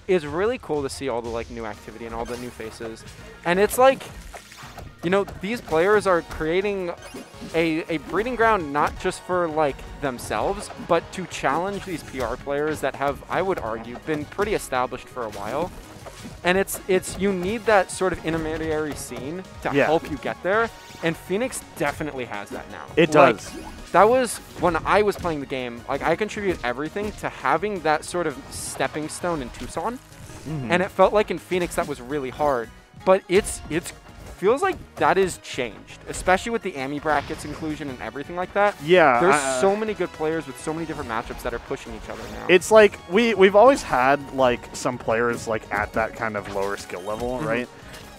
It's really cool to see all the, like, new activity and all the new faces. And it's like, you know, these players are creating a breeding ground not just for, like, themselves, but to challenge these PR players that have, I would argue, been pretty established for a while. And it's you need that sort of intermediary scene to help you get there, and Phoenix definitely has that now. It does. That was when I was playing the game. Like, I contribute everything to having that sort of stepping stone in Tucson, and it felt like in Phoenix that was really hard. But it's feels like that is changed, especially with the AMI brackets inclusion and everything like that. Yeah. There's so many good players with so many different matchups that are pushing each other now. It's like we've always had like some players like at that kind of lower skill level, right?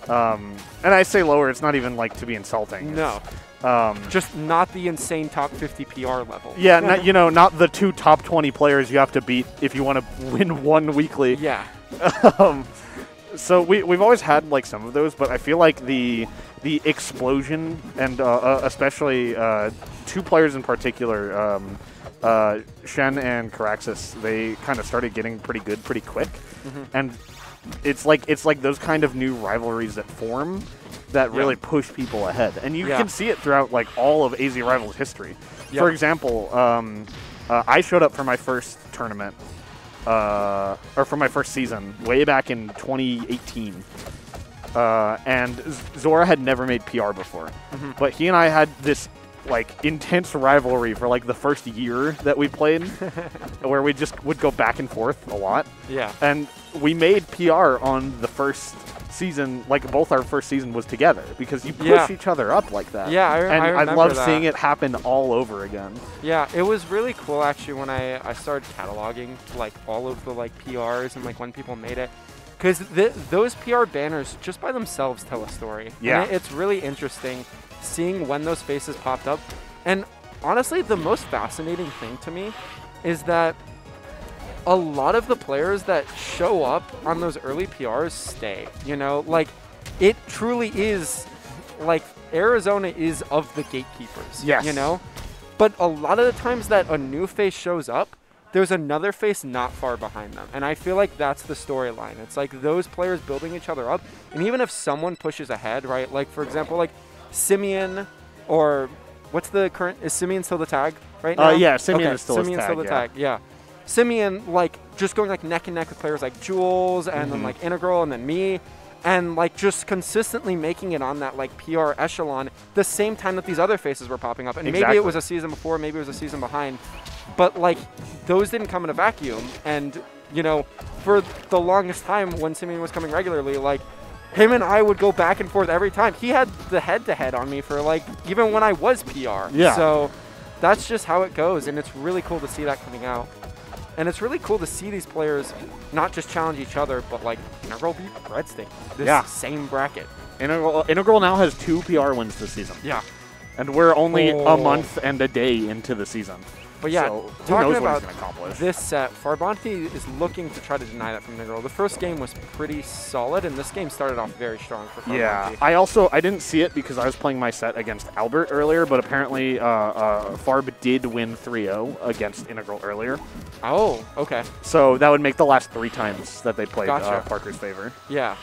And I say lower, it's not even like to be insulting. No. Just not the insane top 50 PR level. Yeah, not, not the 2 top 20 players you have to beat if you want to win one weekly. Yeah. So we've always had like some of those, but I feel like the explosion and especially 2 players in particular, Shen and Caraxis, they kind of started getting pretty good pretty quick, Mm-hmm. and it's like those kind of new rivalries that form that really push people ahead, and you can see it throughout like all of AZ Rivals history. For example, I showed up for my first tournament, or for my first season way back in 2018. And Zora had never made PR before, but he and I had this like intense rivalry for like the first year that we played, where we just would go back and forth a lot. Yeah. And we made PR on the first season, like both our first season was together, because you push each other up like that. Yeah, and I remember love that. seeing it happen all over again. Yeah, it was really cool actually when I started cataloging like all of the like PRs and like when people made it. Because those PR banners just by themselves tell a story. Yeah. And it's really interesting seeing when those faces popped up. And honestly, the most fascinating thing to me is that a lot of the players that show up on those early PRs stay. You know, like it truly is like Arizona is of the gatekeepers. Yes. You know? But a lot of the times that a new face shows up, there's another face not far behind them. And I feel like that's the storyline. It's like those players building each other up. And even if someone pushes ahead, right? Like, for example, like Simeon or what's the current? Is Simeon still the tag right now? Yeah, Simeon is still his Simeon's tag, still the yeah. tag, yeah. Simeon, like, just going like neck and neck with players like Jules and then like Integral and then me. And like just consistently making it on that like PR echelon the same time that these other faces were popping up. And maybe it was a season before, maybe it was a season behind. But like those didn't come in a vacuum. And, you know, for the longest time when Simeon was coming regularly, like him and I would go back and forth every time. He had the head-to-head on me for like even when I was PR. Yeah. So that's just how it goes. And it's really cool to see that coming out. And it's really cool to see these players not just challenge each other, but like Integral beat Breadstick. This same bracket. Integral now has 2 PR wins this season. Yeah. And we're only a month and a day into the season. But yeah, so who talking knows what about he's going to accomplish. this set, Farbanti is looking to try to deny that from Integral. The first game was pretty solid, and this game started off very strong for Farbanti. Yeah, I didn't see it because I was playing my set against Albert earlier, but apparently Farb did win 3-0 against Integral earlier. Oh, okay. So that would make the last 3 times that they played Gotcha. Parker's favor. Yeah.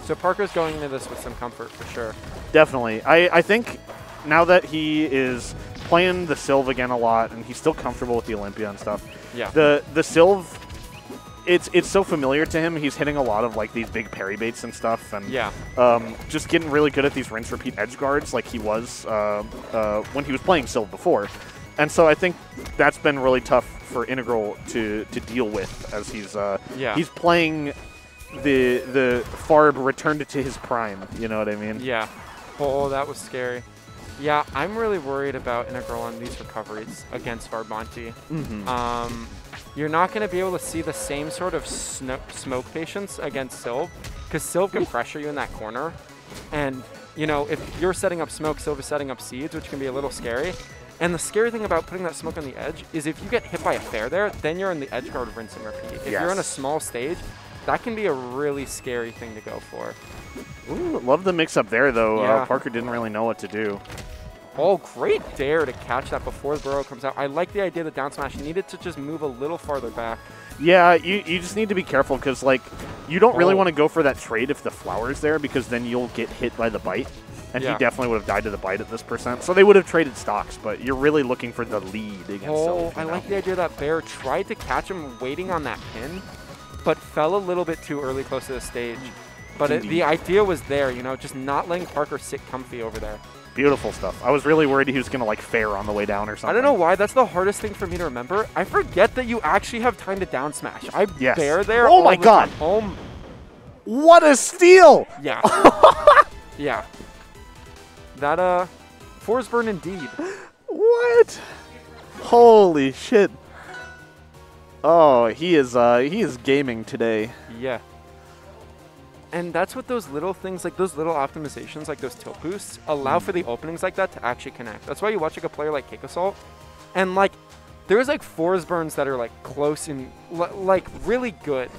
So Parker's going into this with some comfort for sure. Definitely. I think now that he is playing the Sylve again a lot, and he's still comfortable with the Olympia and stuff. Yeah. The Sylve, it's so familiar to him. He's hitting a lot of like these big parry baits and stuff, and just getting really good at these rinse repeat edge guards like he was when he was playing Sylve before. And so I think that's been really tough for Integral to deal with as he's playing the Farb returned it to his prime. You know what I mean? Yeah. Oh, that was scary. Yeah, I'm really worried about Integral on these recoveries against Farbanti. You're not going to be able to see the same sort of smoke patience against Sylve, because Sylve can pressure you in that corner. And, you know, if you're setting up smoke, Sylve is setting up seeds, which can be a little scary. And the scary thing about putting that smoke on the edge is if you get hit by a fair there, then you're in the edge guard rinse and repeat. If you're on a small stage, that can be a really scary thing to go for. Ooh, love the mix-up there, though. Yeah. Parker didn't really know what to do. Oh, great dare to catch that before the burrow comes out. I like the idea that down smash needed to just move a little farther back. Yeah, you just need to be careful because, like, you don't really want to go for that trade if the flower's there because then you'll get hit by the bite. And he definitely would have died to the bite at this %. So they would have traded stocks, but you're really looking for the lead against Sylve. I like the idea that Bear tried to catch him waiting on that pin, but fell a little bit too early close to the stage. But the idea was there, you know, just not letting Parker sit comfy over there. Beautiful stuff. I was really worried he was going to, like, fair on the way down or something. I don't know why. That's the hardest thing for me to remember. I forget that you actually have time to down smash. I Bear there. Oh, my God. Oh, what a steal! yeah. Yeah. That, Force Burn indeed. What? Holy shit. Oh, he is gaming today. Yeah. And that's what those little things, like those little optimizations, like those tilt boosts, allow for the openings like that to actually connect. That's why you watch like a player like Cake Assault, and like there's like Force Burns that are like close and like really good,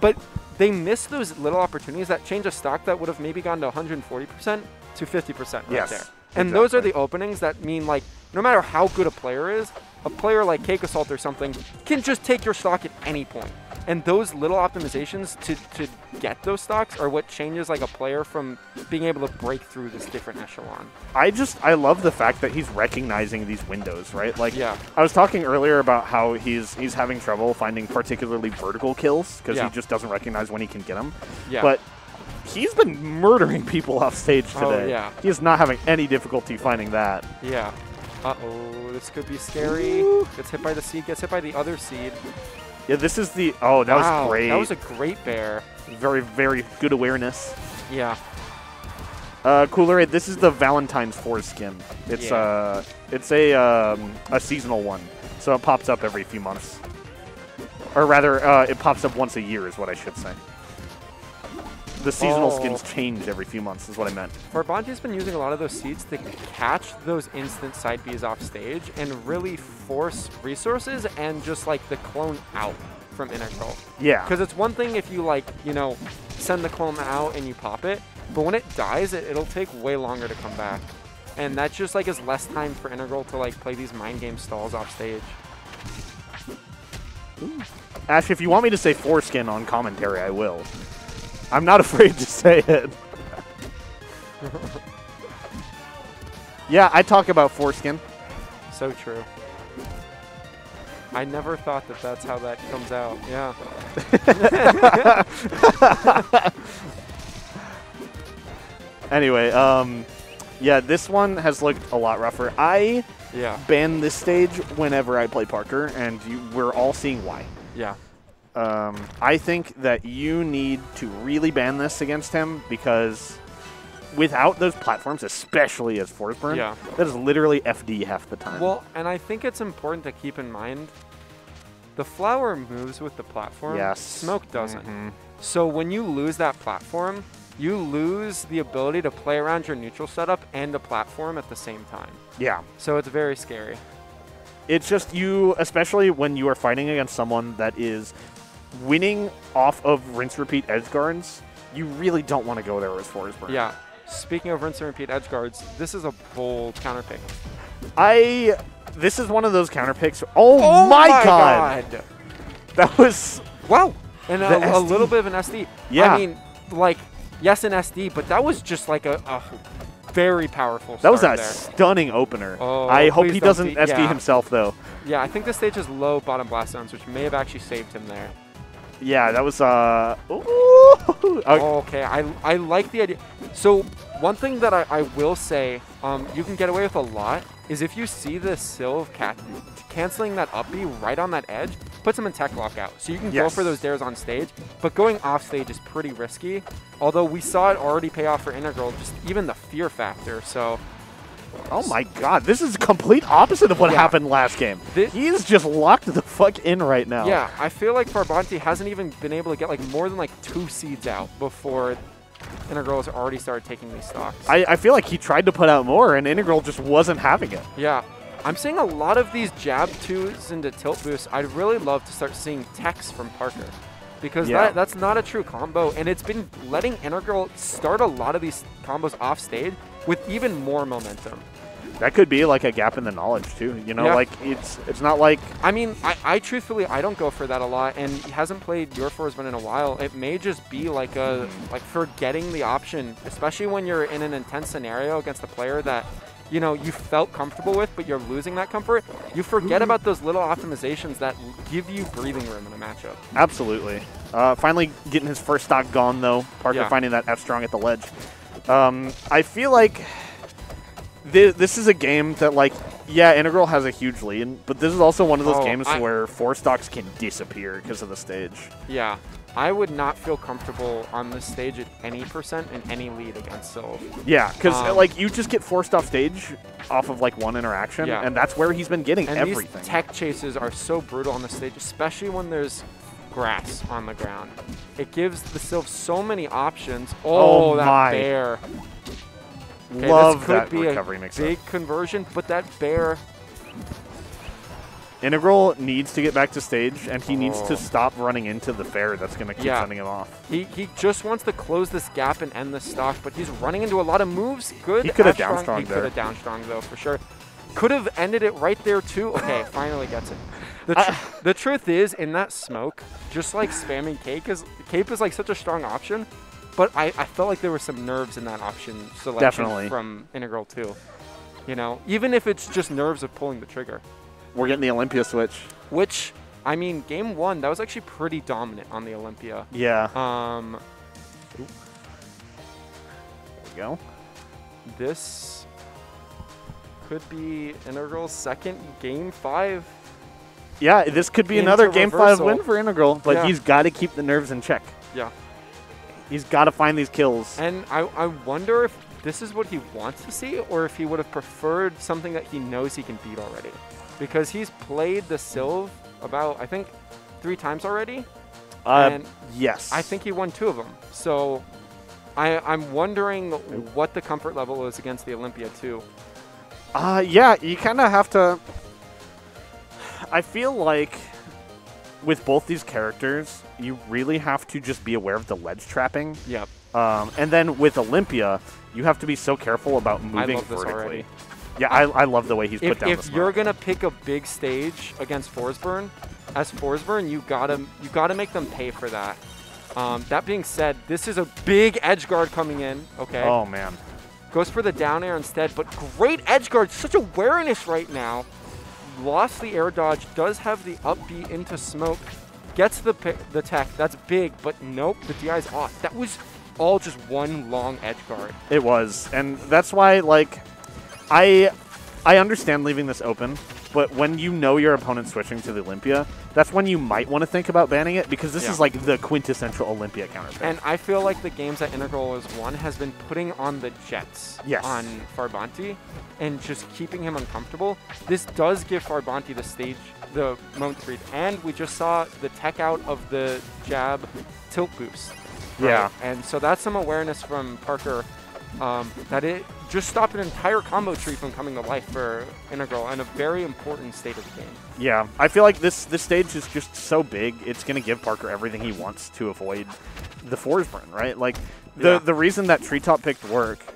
but they miss those little opportunities that change a stock that would have maybe gone to 140% to 50% right there. And those are the openings that mean like no matter how good a player is, a player like Cake Assault or something can just take your stock at any point. And those little optimizations to get those stocks are what changes like a player from being able to break through this different echelon. I love the fact that he's recognizing these windows, right? Like, Yeah. I was talking earlier about how he's having trouble finding particularly vertical kills because Yeah. he just doesn't recognize when he can get them. Yeah. But he's been murdering people off stage today. Oh, yeah. He is not having any difficulty finding that. Yeah. Uh-oh, this could be scary. Gets hit by the seed, gets hit by the other seed. Yeah, this is the... Oh, that Wow, was great. that was a great bear. Very, very good awareness. Yeah. Cooler, this is the Valentine's foreskin. It's Yeah. it's a seasonal one, so it pops up every few months. Or rather, it pops up once a year is what I should say. The seasonal skins change every few months is what I meant. Farbanti's been using a lot of those seeds to catch those instant side Bs off stage and really force resources and just like the clone out from integral. Yeah. Because it's one thing if you like, you know, send the clone out and you pop it, but when it dies, it'll take way longer to come back. And that just like is less time for integral to like play these mind game stalls off stage. Ash, if you want me to say foreskin on commentary, I will. I'm not afraid to say it. Yeah, I talk about foreskin. So true. I never thought that that's how that comes out. Yeah. Anyway, yeah, this one has looked a lot rougher. I Yeah. ban this stage whenever I play Parker, and we're all seeing why. Yeah. I think that you need to really ban this against him because without those platforms, especially as Forsburn, Yeah. that is literally FD half the time. Well, and I think it's important to keep in mind the flower moves with the platform. Yes. Smoke doesn't. Mhm. So when you lose that platform, you lose the ability to play around your neutral setup and the platform at the same time. Yeah. So it's very scary. It's just you, especially when you are fighting against someone that is winning off of rinse-repeat edge guards, you really don't want to go there as Forsburn. Yeah. Speaking of rinse and repeat edge guards, this is a bold counter pick. This is one of those counter picks. Oh my god! That was... Wow. And The a SD. little bit of an SD. Yeah. I mean, like, yes, an SD, but that was just like a very powerful That was start a there. stunning opener. Oh, I hope please he don't doesn't be- SD yeah. himself, though. Yeah, I think the stage has low bottom blast zones, which may have actually saved him there. Yeah, that was... Ooh. Okay, I like the idea. So one thing that I will say you can get away with a lot is if you see the Sylve canceling that up B right on that edge, puts him in tech lockout. So you can go Yes. for those dares on stage, but going off stage is pretty risky. Although we saw it already pay off for Integral, just even the fear factor. So Oh my god, this is the complete opposite of what Yeah. happened last game. Thi- He's just locked the fuck in right now. yeah, I feel like Farbanti hasn't even been able to get like more than like 2 seeds out before Integral has already started taking these stocks. I feel like he tried to put out more, and Integral just wasn't having it. Yeah. I'm seeing a lot of these jab 2s into tilt boosts. I'd really love to start seeing techs from Parker because Yeah. that's not a true combo, and it's been letting Integral start a lot of these combos off stage with even more momentum. That could be like a gap in the knowledge too. You know, Yeah. like it's not like I mean, I truthfully, I don't go for that a lot, and he hasn't played your Forsman in a while. It may just be like a forgetting the option, especially when you're in an intense scenario against a player that, you know, you felt comfortable with, but you're losing that comfort. You forget about those little optimizations that give you breathing room in a matchup. absolutely. Finally getting his first stock gone though. Parker Yeah. finding that F strong at the ledge. I feel like this is a game that, like, yeah, Integral has a huge lead, but this is also one of those games where 4 stocks can disappear because of the stage. Yeah, I would not feel comfortable on this stage at any percent in any lead against Sylve. Yeah, because Um, you just get forced off stage off of like one interaction, Yeah. and that's where he's been getting And everything. these tech chases are so brutal on the stage, especially when there's grass on the ground. It gives the Sylve so many options. Oh Oh, that my. bear. Okay, Love this could that be recovery a mix-up. big conversion, but that bear, Integral needs to get back to stage, and he needs to Oh. stop running into the fair that's going to keep Yeah. sending him off. he just wants to close this gap and end the stock, but he's running into a lot of moves. Good. He could have F strong. down-stronged He there. could have down strong though, for sure. Could have ended it right there too. Okay, finally gets it. The truth is, in that smoke, just like spamming Cape is like such a strong option, but I felt like there were some nerves in that option selection Definitely. from Integral too. You know, even if it's just nerves of pulling the trigger. We're getting the Olympia switch. Which, I mean, game 1, that was actually pretty dominant on the Olympia. Yeah. There we go. This could be Integral's second game 5. Yeah, this could be Into another game 5 reversal. win for Integral, but Yeah. he's got to keep the nerves in check. Yeah. He's got to find these kills. And I wonder if this is what he wants to see, or if he would have preferred something that he knows he can beat already. Because he's played the Sylve about, I think, 3 times already. And yes. I think he won 2 of them. So I'm wondering what the comfort level is against the Olympia too. Yeah, you kind of have to... I feel like with both these characters, you really have to just be aware of the ledge trapping. Yep. And then with Olympia, you have to be so careful about moving love this vertically. already. Yeah, I love the way he's put down the If smoke. you're gonna pick a big stage against Forsburn, as Forsburn, you gotta make them pay for that. That being said, this is a big edge guard coming in. Okay. Oh man. Goes for the down air instead, but great edge guard. Such awareness right now. Lost the air dodge. Does have the up B into smoke. Gets the tech. That's big, but nope. The DI's off. That was all just one long edge guard. It was, and that's why, like, I understand leaving this open, but when you know your opponent's switching to the Olympia, that's when you might want to think about banning it, because this is like the quintessential Olympia counter pick. And I feel like the games that Integral has won has been putting on the jets on Farbanti and just keeping him uncomfortable. This does give Farbanti the moment to breathe. And we just saw the tech out of the jab tilt boost. Right? Yeah. And so that's some awareness from Parker that it just stopped an entire combo tree from coming to life for Integral and a very important state of the game. Yeah, I feel like this stage is just so big, it's going to give Parker everything he wants to avoid the Forsburn, right? Like, the reason that treetop pick worked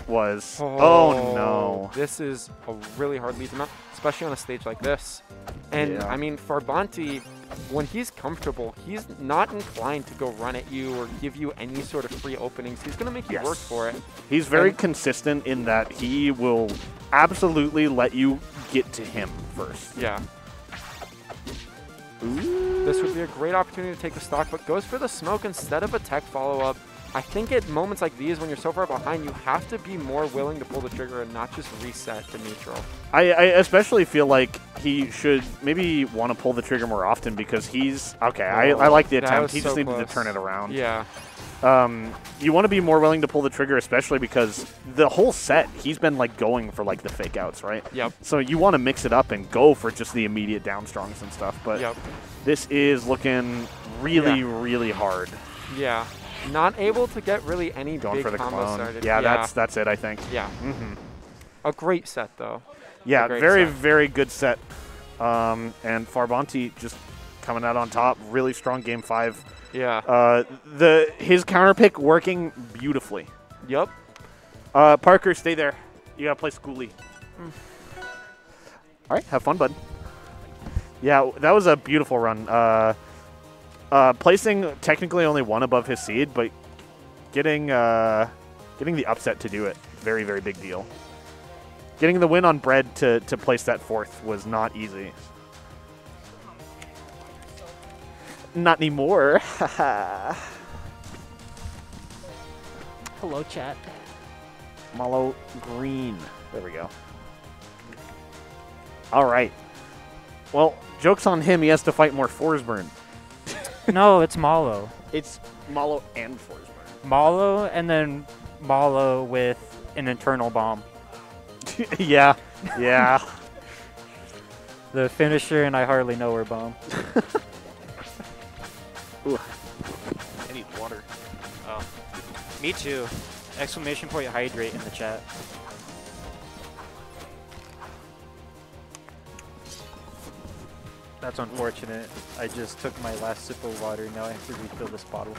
was... Oh, no. This is a really hard lead to mount, especially on a stage like this. And, I mean, Farbanti, when he's comfortable, he's not inclined to go run at you or give you any sort of free openings. He's going to make you work for it. He's very consistent in that he will absolutely let you get to him first. Yeah. Ooh. This would be a great opportunity to take the stock, but goes for the smoke instead of a tech follow-up. I think at moments like these, when you're so far behind, you have to be more willing to pull the trigger and not just reset to neutral. I especially feel like he should maybe want to pull the trigger more often, because he's... Okay, I like the attempt. He just needed to turn it around. Yeah. You want to be more willing to pull the trigger, especially because the whole set, he's been like going for like the fake outs, right? Yep. So you want to mix it up and go for just the immediate down strongs and stuff. But this is looking really, really hard. Yeah. Not able to get really any going big for the combo clone. started. Yeah, that's it, I think. Yeah. A great set, though. Yeah, very good set. And Farbanti just coming out on top. Really strong game 5. Yeah. His counter pick working beautifully. Yep. Parker, stay there. You gotta play Skooli. All right, have fun, bud. Yeah, that was a beautiful run. Placing technically only 1 above his seed, but getting the upset to do it, very, very big deal. Getting the win on Bread to place that 4th was not easy. Not anymore. Hello, chat. Malo Green. There we go. All right. Well, joke's on him. He has to fight more Forsburn. No, it's Malo. It's Malo and Forsburn. Malo and then Malo with an internal bomb. Yeah. The finisher and I hardly know her bomb. Ooh. I need water. Oh. Me too. Exclamation point hydrate in the chat. That's unfortunate. I just took my last sip of water. Now I have to refill this bottle.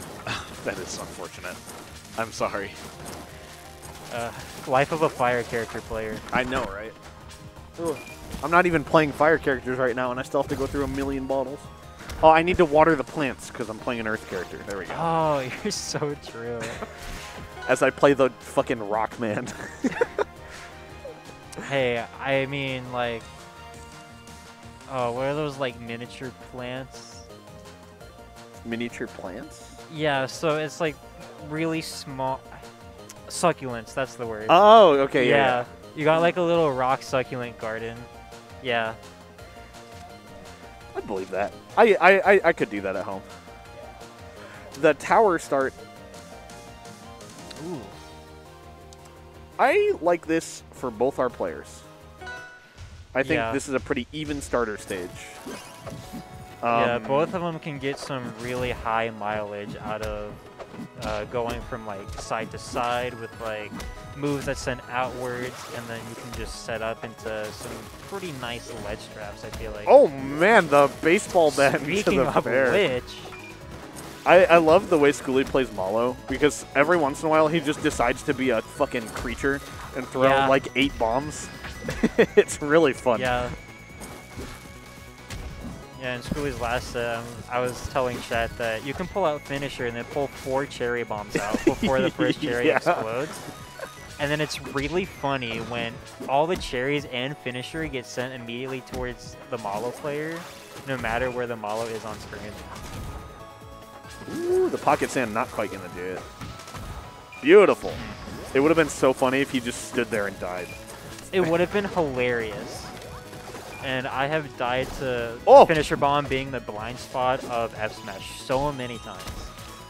That is unfortunate. I'm sorry. Life of a fire character player. I know, right? Ugh. I'm not even playing fire characters right now, and I still have to go through a million bottles. Oh, I need to water the plants because I'm playing an earth character. There we go. Oh, you're so true. As I play the fucking rock man. Hey, I mean, like, oh, what are those, like, miniature plants? Miniature plants? Yeah, so it's, like, really small. Succulents, that's the word. Oh, okay, yeah. You got, like, a little rock succulent garden. Yeah. I believe that. I could do that at home. The tower start. Ooh. I like this for both our players. I think Yeah. this is a pretty even starter stage. Yeah, both of them can get some really high mileage out of going from like side to side with like moves that send outwards, and then you can just set up into some pretty nice ledge traps, I feel like. Oh man, the baseball bat to Speaking the of bear. which, I love the way Skooli plays Malo, because every once in a while he just decides to be a fucking creature and throw Yeah. like 8 bombs. It's really fun. yeah. Yeah, in Skooli's last set, I was telling chat that you can pull out Finisher and then pull 4 cherry bombs out before the first cherry Yeah. explodes. And then it's really funny when all the cherries and Finisher get sent immediately towards the Malo player, no matter where the Malo is on screen. Ooh, the pocket sand not quite gonna do it. Beautiful. It would have been so funny if he just stood there and died. It would have been hilarious. And I have died to Oh! Finisher Bomb being the blind spot of F Smash so many times.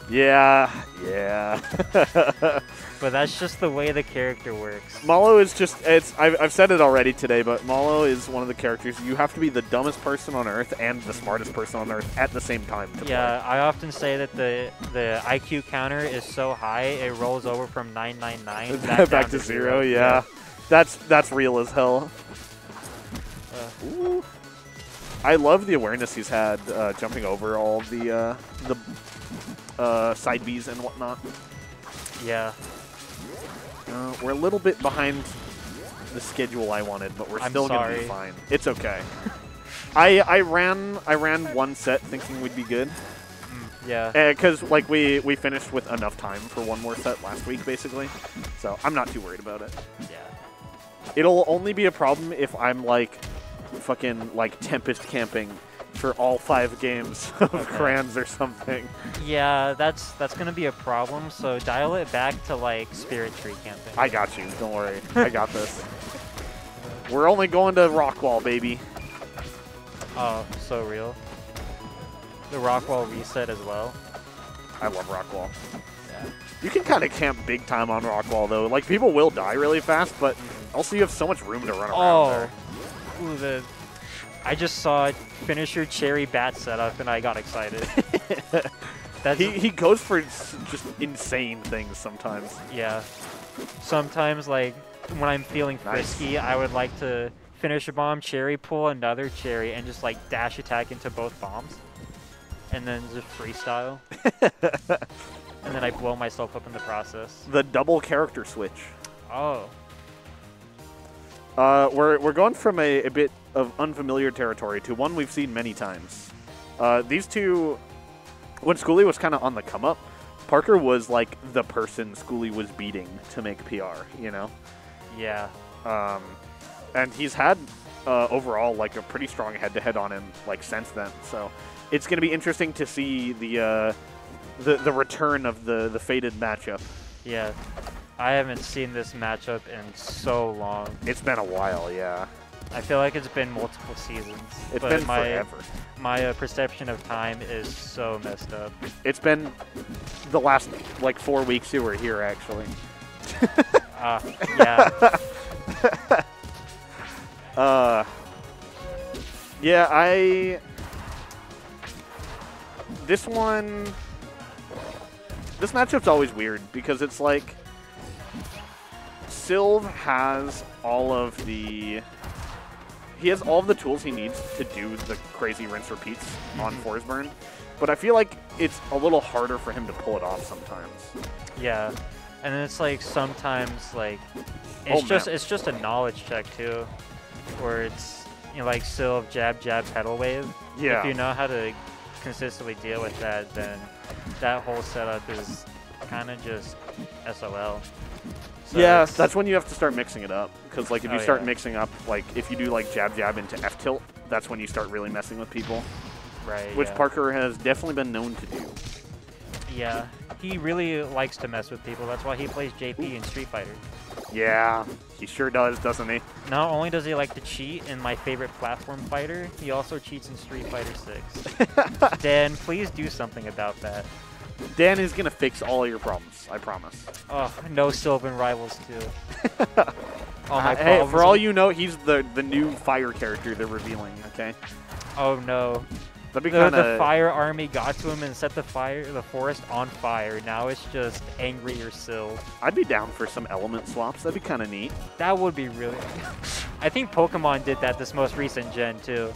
Yeah, yeah. But that's just the way the character works. Malo is just, I've said it already today, but Malo is one of the characters, you have to be the dumbest person on Earth and the smartest person on Earth at the same time to Yeah, I often say that the IQ counter is so high, it rolls over from 999 play. back, Back down to 0, yeah. That's real as hell. Ooh. I love the awareness he's had jumping over all the side Bs and whatnot. Yeah. We're a little bit behind the schedule I wanted, but we're I'm still gonna sorry. be fine. It's okay. I ran one set thinking we'd be good. Yeah. Because like we finished with enough time for one more set last week, basically. So I'm not too worried about it. Yeah. It'll only be a problem if I'm like fucking like Tempest camping for all 5 games of Crans or something. Yeah, that's gonna be a problem. So dial it back to like Spirit Tree camping. I got you. Don't worry. I got this. We're only going to Rockwall, baby. Oh, so real. The Rockwall reset as well. I love Rockwall. Yeah. You can kind of camp big time on Rockwall, though. Like, people will die really fast, but also you have so much room to run around there. Ooh, I just saw Finisher Cherry Bat setup and I got excited. That's He goes for just insane things sometimes. Yeah. Sometimes, like, when I'm feeling frisky, I would like to finish a bomb, cherry, pull another cherry, and just, like, dash attack into both bombs. And then just freestyle. And then I blow myself up in the process. The double character switch. Oh. We're going from a bit of unfamiliar territory to one we've seen many times. These two, when Skooli was kind of on the come up, Parker was like the person Skooli was beating to make PR, you know? Yeah. And he's had overall like a pretty strong head-to-head on him like since then. So it's going to be interesting to see the return of the fated matchup. Yeah. I haven't seen this matchup in so long. It's been a while, yeah. I feel like it's been multiple seasons. It's but been forever. My perception of time is so messed up. It's been the last like 4 weeks you were here, actually. Yeah. Yeah, this matchup's always weird because it's like Sylv has all of the tools he needs to do the crazy rinse repeats on Forsburn, but I feel like it's a little harder for him to pull it off sometimes. Yeah. And then it's like sometimes like Oh, it's just a knowledge check too, where it's like Sylph, jab, pedal wave. Yeah. If you know how to consistently deal with that, then that whole setup is kind of just SOL. So Yeah, it's- that's when you have to start mixing it up. Because like if you Oh, start yeah. mixing up, like if you do like jab into F tilt, that's when you start really messing with people. right. Which yeah. Parker has definitely been known to do. Yeah, he really likes to mess with people. That's why he plays JP in Street Fighter. Yeah, he sure does, doesn't he? Not only does he like to cheat in my favorite platform fighter, he also cheats in Street Fighter 6. Dan, please do something about that. Dan is gonna fix all your problems, I promise. Oh, no Sylvan rivals too. All my Hey, for problems all are- you know, he's the new fire character they're revealing. Okay, Oh no. that'd be The kind of fire army got to him and set the forest on fire. Now it's just angrier Syl. I'd be down for some element swaps. That'd be kind of neat. That would be really. I think Pokemon did that this most recent gen too.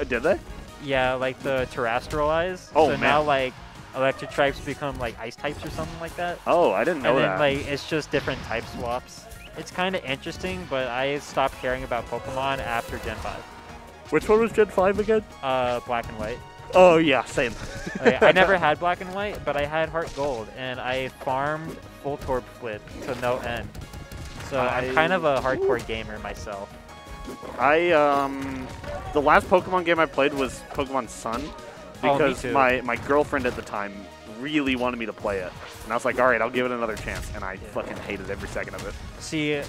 Did they? Yeah, like the terrestrialize. Oh, so man. now like electric types become like ice types or something like that. Oh, I didn't know And then that. like it's just different type swaps. It's kind of interesting, but I stopped caring about Pokemon after Gen 5. Which one was Gen 5 again? Black and White. Oh yeah, same. Like, I never had Black and White, but I had Heart Gold, and I farmed full Torb Flip to no end. So I'm kind of a hardcore gamer myself. The last Pokemon game I played was Pokemon Sun Oh, me because too. my girlfriend at the time really wanted me to play it, and I was like, all right, I'll give it another chance, and I fucking hated every second of it. See,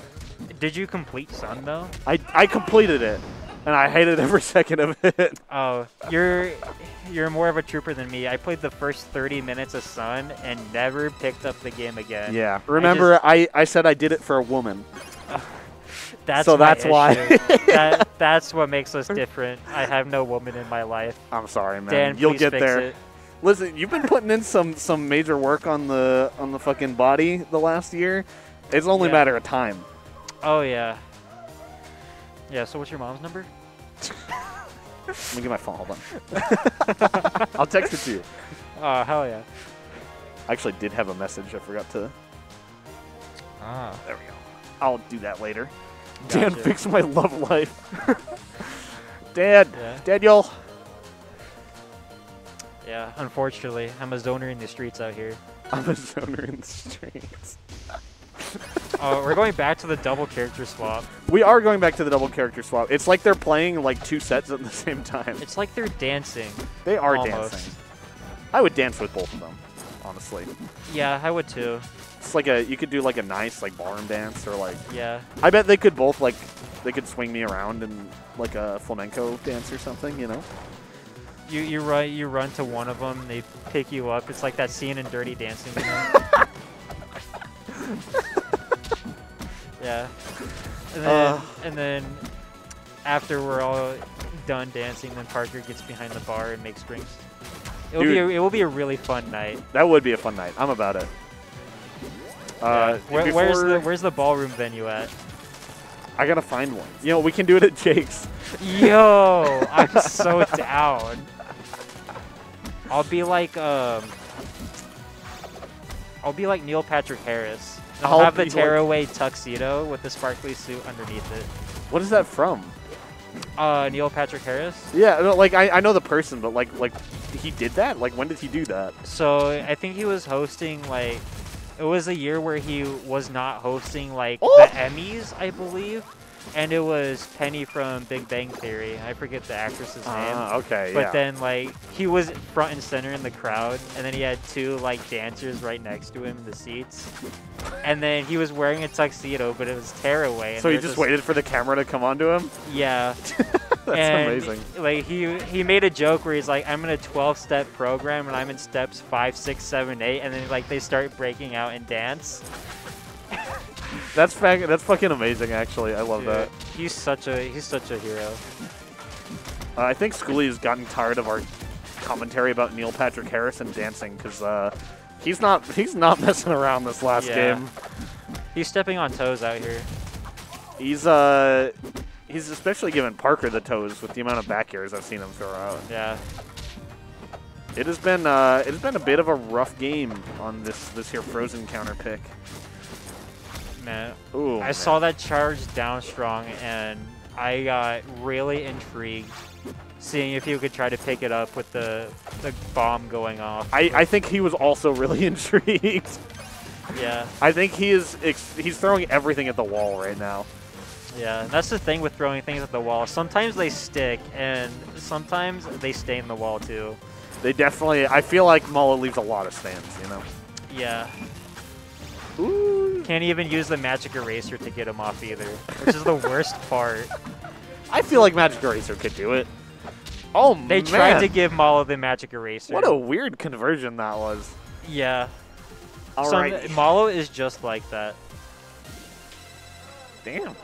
did you complete Sun though? I completed it, and I hated every second of it. Oh, you're more of a trooper than me. I played the first 30 minutes of Sun and never picked up the game again. Yeah. Remember, I said I did it for a woman. That's So my that's why. issue. That's what makes us different. I have no woman in my life. I'm sorry, man. Dan, You'll please get fix there. it. Listen, you've been putting in some major work on the fucking body the last year. It's only a Yeah. matter of time. Oh yeah. Yeah. So what's your mom's number? Let me get my phone. Hold on. I'll text it to you. Oh hell yeah. I actually did have a message. I forgot to. Ah. There we go. I'll do that later. Dan, Gotcha. fix my love life. Dad. Yeah. Daniel. Yeah. Unfortunately, I'm a zoner in the streets out here. I'm a zoner in the streets. We're going back to the double character swap. We are going back to the double character swap. It's like they're playing like two sets at the same time. It's like they're dancing. They are almost. dancing. I would dance with both of them, honestly. Yeah, I would too. It's like you could do like a nice like ballroom dance or like. Yeah. I bet they could both like, they could swing me around in like a flamenco dance or something, you know? You run to one of them, they pick you up. It's like that scene in Dirty Dancing. You know? Yeah. And then after we're all done dancing, then Parker gets behind the bar and makes drinks. It will be a really fun night. That would be a fun night. I'm about it. Yeah. Before- Where's the ballroom venue at? I gotta find one. You know, we can do it at Jake's. Yo, I'm so down. I'll be like Neil Patrick Harris. I'll have the be like- tearaway tuxedo with the sparkly suit underneath it. What is that from? Neil Patrick Harris. Yeah, no, like I know the person, but like he did that? Like when did he do that? So I think he was hosting like, it was a year where he was not hosting like Oh! the Emmys, I believe. And it was Penny from Big Bang Theory. I forget the actress's name. Okay, But yeah. then, like, he was front and center in the crowd, and then he had two, like, dancers right next to him in the seats. And then he was wearing a tuxedo, but it was tearaway. So he just waited for the camera to come onto him? Yeah. That's and, amazing. Like, he made a joke where he's like, I'm in a 12-step program, and I'm in steps 5, 6, 7, 8, and then, like, they start breaking out and dance. That's fucking amazing, actually. I love Dude, that. he's such a hero. I think Skooli has gotten tired of our commentary about Neil Patrick Harris and dancing because he's not messing around this last Yeah. game. He's stepping on toes out here. He's especially giving Parker the toes with the amount of back airs I've seen him throw out. Yeah. It has been a bit of a rough game on this here Frozen counter pick. Man, Ooh, I saw that charge down strong, and I got really intrigued, seeing if you could try to pick it up with the bomb going off. I think he was also really intrigued. Yeah. I think he's throwing everything at the wall right now. Yeah, that's the thing with throwing things at the wall. Sometimes they stick, and sometimes they stay in the wall too. They definitely. I feel like Mullo leaves a lot of stands. You know. Yeah. Ooh. Can't even use the magic eraser to get him off either, which is the worst part. I feel like Magic Eraser could do it. Oh They man. tried to give Malo the magic eraser. What a weird conversion that was. Yeah. All Some- right. Malo is just like that. Damn.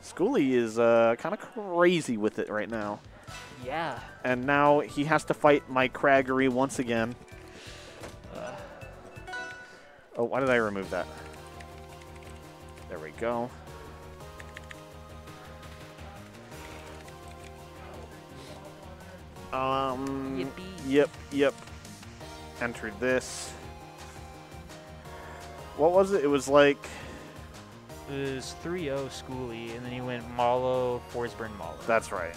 Skooli is kind of crazy with it right now. Yeah. And now he has to fight my Craggery once again. Oh, why did I remove that? There we go. Yep. Entered this. What was it? It was like... It was 3-0 Skooli, and then he went Malo, Forsburn, Malo. That's right.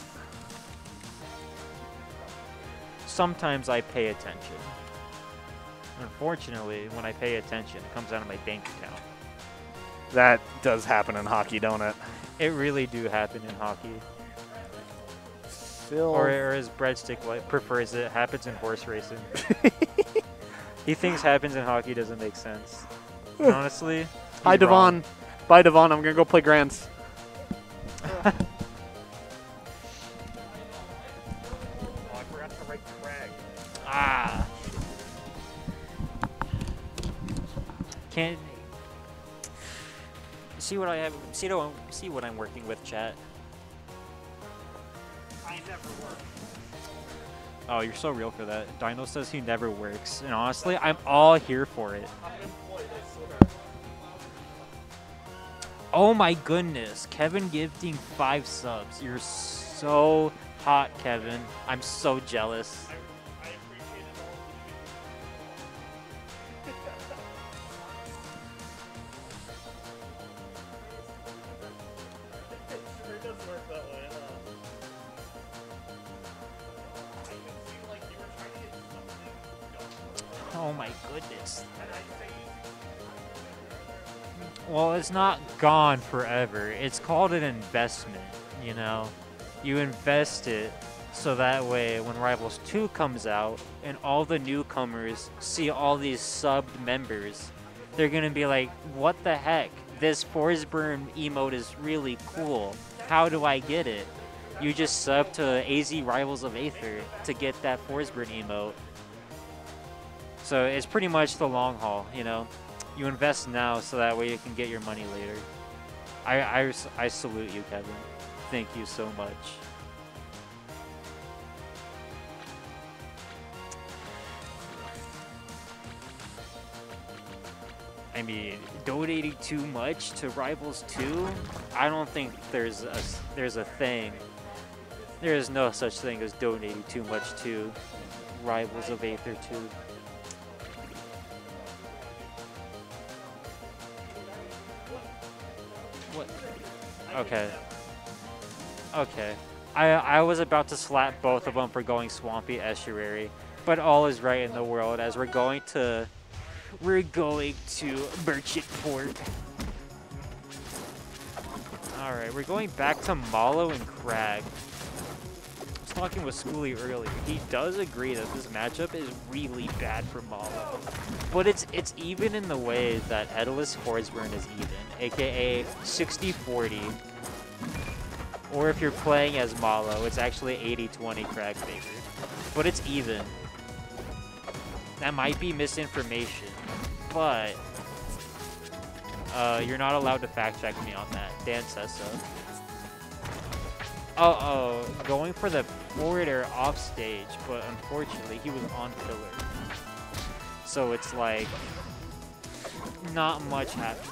Sometimes I pay attention. Unfortunately, when I pay attention, it comes out of my bank account. That does happen in hockey, don't it? It really do happen in hockey. Still... Or as Breadstick prefers it, happens in horse racing. He thinks happens in hockey doesn't make sense. And honestly, Hi, he's wrong. Devon. Bye, Devon. I'm going to go play Grands. Oh, I forgot to write Crag. Ah. Can't see what I have. See what I'm working with, chat. I never work. Oh, you're so real for that. Dino says he never works, and honestly, I'm all here for it. I'm employed, I swear. Oh my goodness, Kevin gifting 5 subs. You're so hot, Kevin. I'm so jealous. I appreciate it all. It sure does work that way, huh? I can see like you were trying to get something done. Oh my goodness. And I say Well, it's not gone forever. It's called an investment, you know? You invest it so that way when Rivals 2 comes out and all the newcomers see all these subbed members, they're gonna be like, what the heck? This Forsburn emote is really cool. How do I get it? You just sub to AZ Rivals of Aether to get that Forsburn emote. So it's pretty much the long haul, you know? You invest now so that way you can get your money later. I salute you, Kevin. Thank you so much. I mean, donating too much to Rivals 2? I don't think there's a thing. There is no such thing as donating too much to Rivals of Aether 2. What? Okay. Okay. I was about to slap both of them for going Swampy Estuary, but all is right in the world as we're going to Merchant Port. Alright, we're going back to Malo and Crag. I was talking with Skooli earlier. He does agree that this matchup is really bad for Malo. But it's even in the way that Headless Forsburn is even, aka 60-40. Or if you're playing as Malo, it's actually 80-20 Crag favor. But it's even. That might be misinformation, but you're not allowed to fact check me on that. Dan says so. Uh-oh, going for the forward air off stage, but unfortunately he was on pillar. So it's like, not much happened.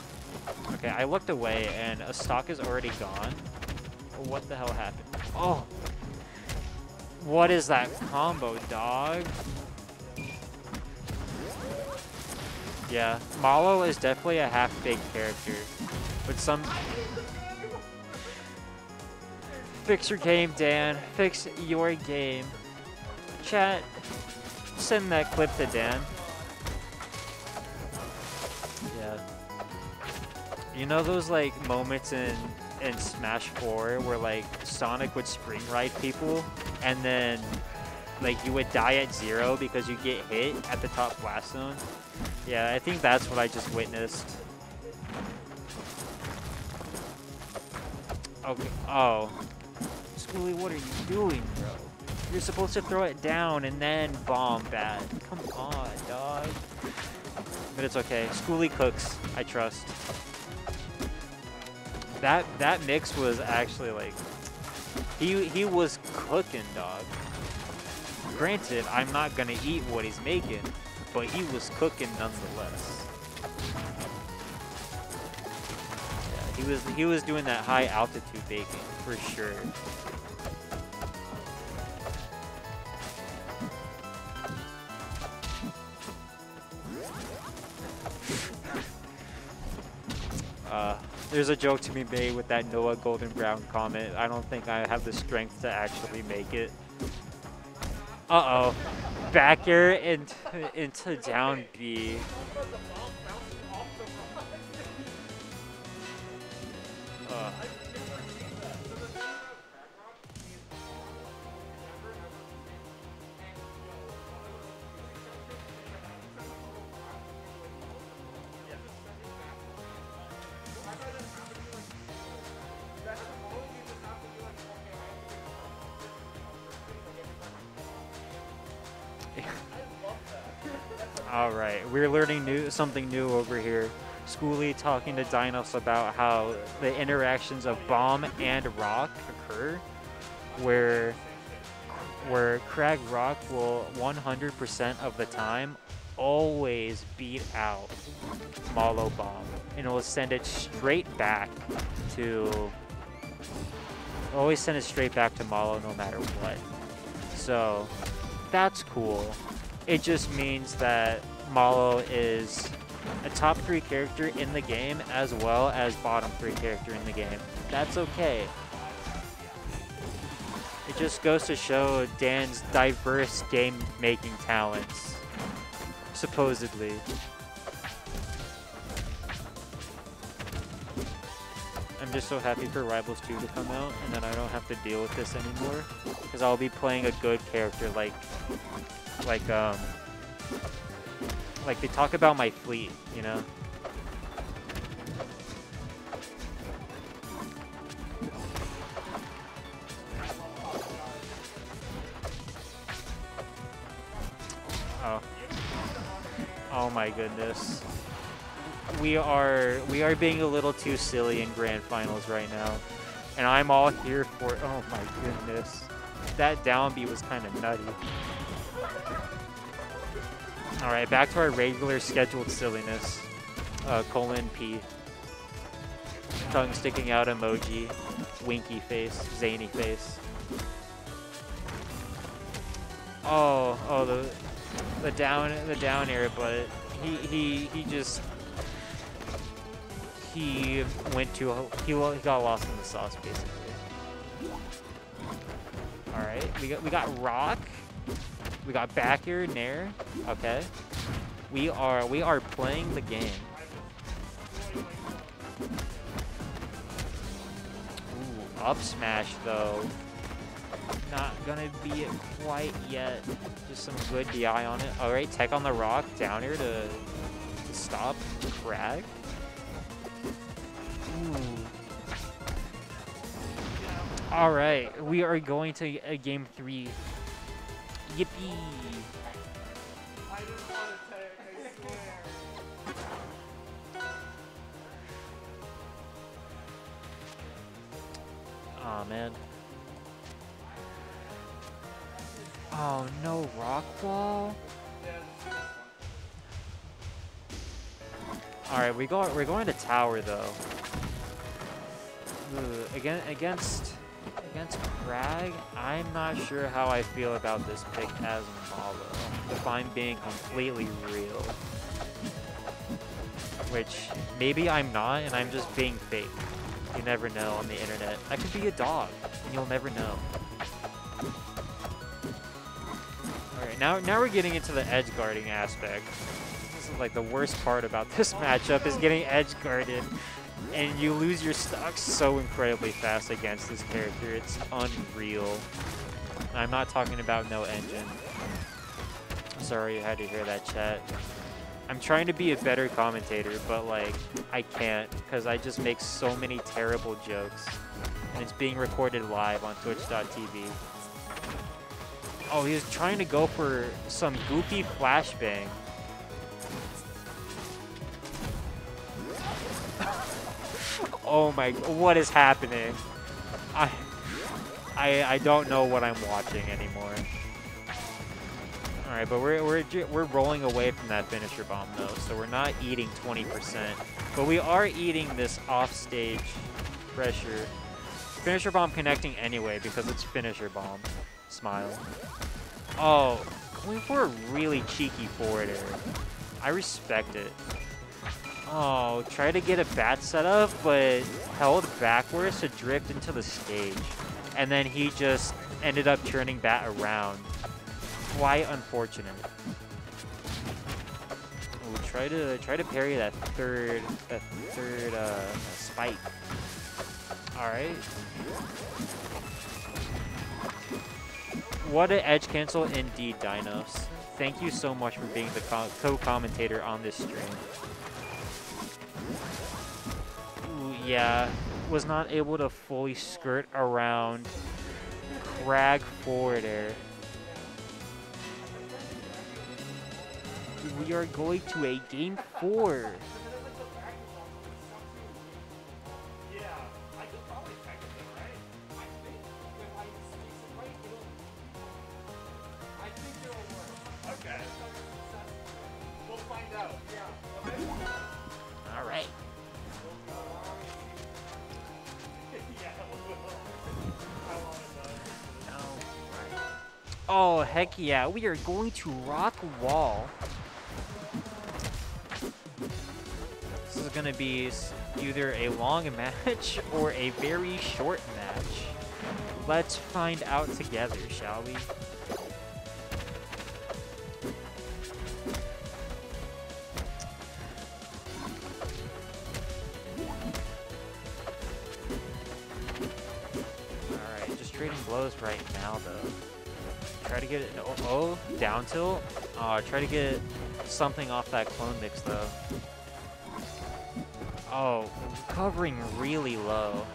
Okay, I looked away and a stock is already gone. What the hell happened? Oh! What is that combo, dog? Yeah, Malo is definitely a half-baked character. But some... Fix your game, Dan. Fix your game. Chat, send that clip to Dan. Yeah. You know those like moments in Smash 4 where like Sonic would spring ride people and then like you would die at 0 because you get hit at the top blast zone? Yeah, I think that's what I just witnessed. Okay. Oh. Skooli, what are you doing, bro? You're supposed to throw it down and then bomb bad. Come on, dog. But it's okay. Skooli cooks. I trust. That mix was actually like he was cooking, dog. Granted, I'm not gonna eat what he's making, but he was cooking nonetheless. Yeah, he was doing that high altitude baking for sure. There's a joke to be made with that Noah Golden Brown comment. I don't think I have the strength to actually make it. Uh-oh. Back air into down B. Alright, we're learning something new over here. Skooli talking to Dinos about how the interactions of bomb and rock occur, where Crag Rock will 100% of the time always beat out Malo Bomb, and it will send it straight back to Malo no matter what. So that's cool. It just means that Malo is a top 3 character in the game as well as bottom 3 character in the game. That's okay. It just goes to show Dan's diverse game-making talents, supposedly. I'm just so happy for Rivals 2 to come out, and then I don't have to deal with this anymore, because I'll be playing a good character like they talk about my fleet, you know? Oh my goodness. We are being a little too silly in grand finals right now. And I'm all here for, oh my goodness. That down B was kind of nutty. Alright, back to our regular scheduled silliness. Colon P. Tongue sticking out emoji. Winky face. Zany face. Oh, the down air, but he got lost in the sauce basically. Alright, we got rock. We got back air, nair. Okay. We are playing the game. Ooh, up smash though. Not gonna be it quite yet. Just some good DI on it. Alright, tech on the rock, down here to stop Crag. Ooh. Alright, we are going to game 3. Yippee! I just want to take, I swear. Aw, man. Oh, no rock wall? Alright, we're going to tower though. Ooh, against Crag, I'm not sure how I feel about this pick as Malo, if I'm being completely real. which maybe I'm not, and I'm just being fake. You never know on the internet. I could be a dog, and you'll never know. Alright, now we're getting into the edge guarding aspect. This is like the worst part about this matchup is getting edge guarded. And you lose your stocks so incredibly fast against this character. It's unreal. I'm not talking about no engine. Sorry you had to hear that, chat. I'm trying to be a better commentator, but like, I can't because I just make so many terrible jokes. And it's being recorded live on twitch.tv. Oh, he was trying to go for some goofy flashbang. Oh my, what is happening? I don't know what I'm watching anymore. All right, but we're rolling away from that finisher bomb though, so we're not eating 20%, but we are eating this offstage pressure. Finisher bomb connecting anyway because it's finisher bomb. Smile. Oh, going for a really cheeky forward air. I respect it. Oh, try to get a bat set up, but held backwards to drift into the stage. And then he just ended up turning bat around. Quite unfortunate. Ooh, try to parry that third spike. Alright. What an edge cancel indeed, Dinos. Thank you so much for being the co-commentator on this stream. Ooh, yeah, was not able to fully skirt around Crag forward air. We are going to a game 4. Okay. We'll find out. All right. Oh, heck yeah. We are going to rock wall. This is going to be either a long match or a very short match. Let's find out together, shall we? Alright, just trading blows right now, though. Try to get it. Oh, down tilt. Try to get something off that clone mix though. Oh, covering really low.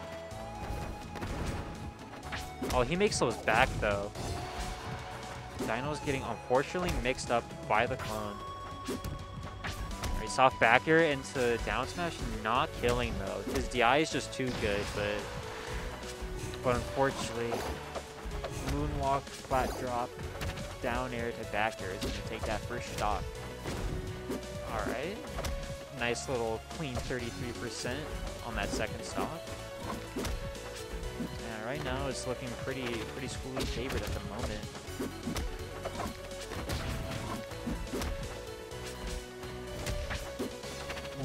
Oh, he makes those back though. Dino's getting unfortunately mixed up by the clone. Alright, soft back air into down smash, not killing though. His DI is just too good, but unfortunately. Moonwalk, flat drop, down air to back air is going to take that first stock. Alright. Nice little clean 33% on that second stock. And right now it's looking pretty Skooli favored at the moment.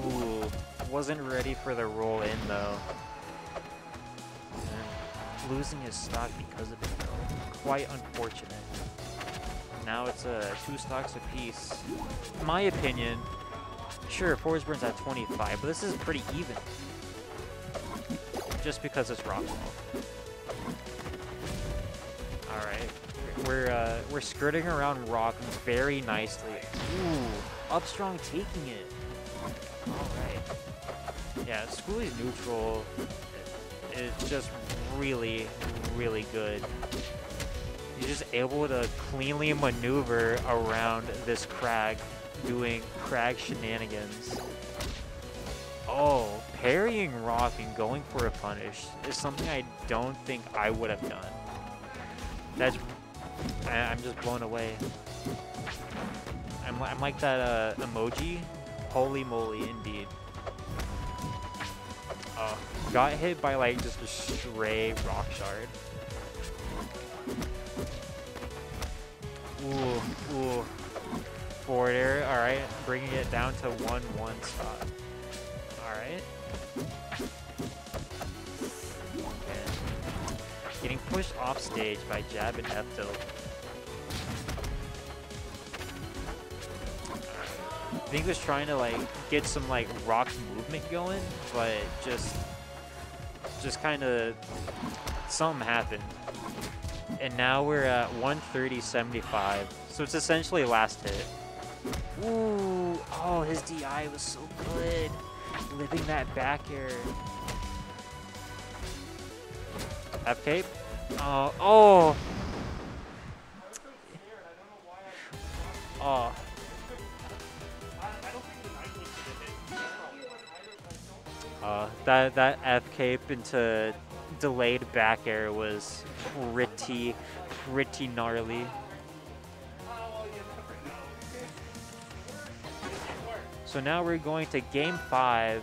Ooh, wasn't ready for the roll in though. And losing his stock because of it though. Quite unfortunate. Now it's 2 stocks apiece. In my opinion, sure, forwards burns at 25, but this is pretty even. Just because it's rock wall. Alright. We're skirting around rock very nicely. Ooh, up strong taking it. Alright. Yeah, Skooli's neutral is just really, really good. He's just able to cleanly maneuver around this Crag, doing Crag shenanigans. Oh, parrying rock and going for a punish is something I don't think I would have done. I'm just blown away. I'm like that emoji. Holy moly, indeed. Got hit by like just a stray rock shard. Ooh. Forward air, alright, bringing it down to 1-1 spot. Alright. Okay. Getting pushed off stage by Jab and F tilt. I think he was trying to like get some like rock movement going, but just kind of something happened. And now we're at 130.75, so it's essentially last hit. Ooh, oh, his DI was so good. Living that back air. F cape. Oh. Oh. That F cape into delayed back air was pretty gnarly. So now we're going to Game 5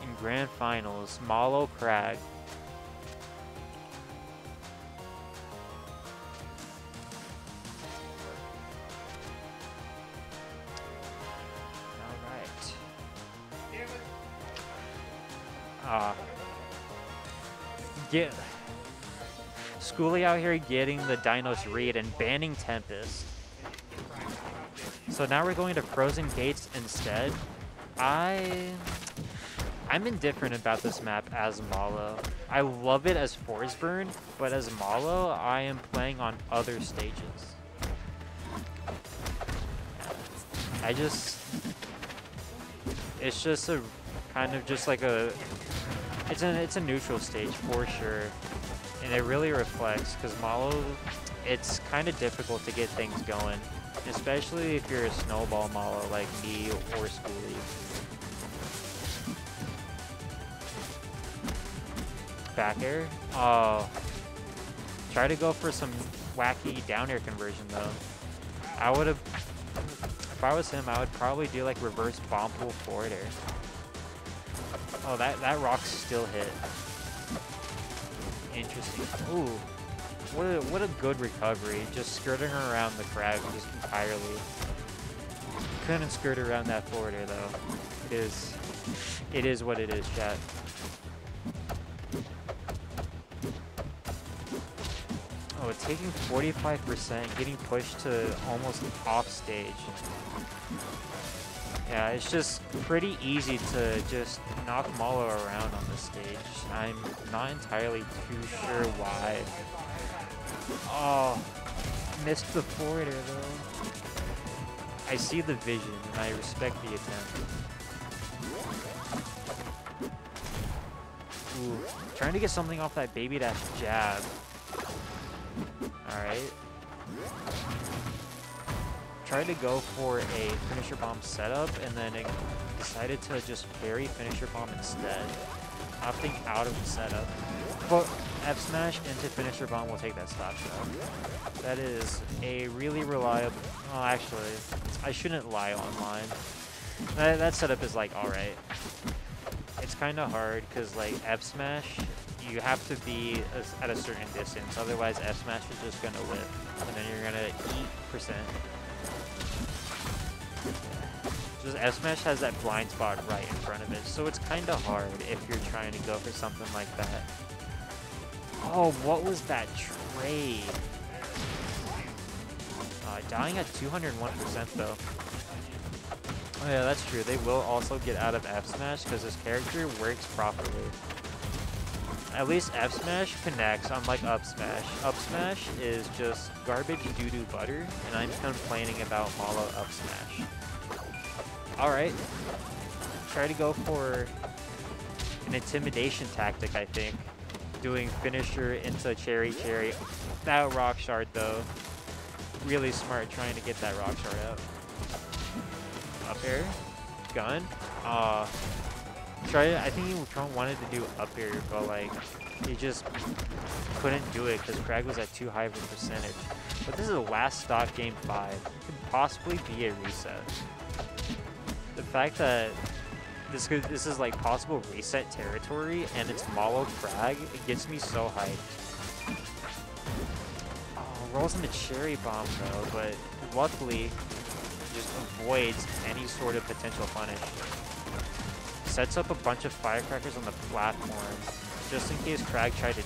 in Grand Finals, Malo Crag. Get Skooli out here getting the Dinos read and banning Tempest. So now we're going to Frozen Gates instead. I'm indifferent about this map as Malo. I love it as Forsburn, but as Malo, I am playing on other stages. It's just a kind of just like a, it's a neutral stage for sure, and it really reflects because Malo, it's kind of difficult to get things going, especially if you're a snowball Malo like me or Skooli. Back air. Oh, try to go for some wacky down air conversion though. I would have, if I was him, I would probably do like reverse bomb pull forward air. Oh, that rock still hit. Interesting. Ooh, what a good recovery. Just skirting around the crag just entirely. Couldn't skirt around that forward air though. It is what it is, chat. Oh, taking 45%, getting pushed to almost off stage. Yeah, it's just pretty easy to just knock Malo around on this stage. I'm not entirely too sure why. Oh, missed the forward air though. I see the vision and I respect the attempt. Ooh, trying to get something off that baby dash jab. Alright. Tried to go for a finisher bomb setup and then it decided to just parry finisher bomb instead, opting out of the setup. But F smash into finisher bomb will take that stock though. That is a really reliable. Oh, actually, I shouldn't lie online. That setup is like alright. It's kind of hard because like F smash, you have to be at a certain distance. Otherwise, F smash is just gonna whip, and then you're gonna eat percent. Just F smash has that blind spot right in front of it, so it's kind of hard if you're trying to go for something like that. Oh, what was that trade? Dying at 201% though. Oh yeah, that's true. They will also get out of F smash because this character works properly. At least F smash connects, unlike up smash. Up smash is just garbage doo-doo butter, and I'm complaining about Malo up smash. Alright. Try to go for an intimidation tactic, I think. Doing finisher into cherry. That rock shard though. Really smart trying to get that rock shard out. Up air. Gun. I think he wanted to do up air, but like he just couldn't do it because Crag was at too high of a percentage. But this is the last stock game 5. It could possibly be a reset. The fact that this is like possible reset territory and it's Malo Crag, it gets me so hyped. Oh, rolls into cherry bomb though, but luckily just avoids any sort of potential punish. sets up a bunch of firecrackers on the platform just in case Crag tried to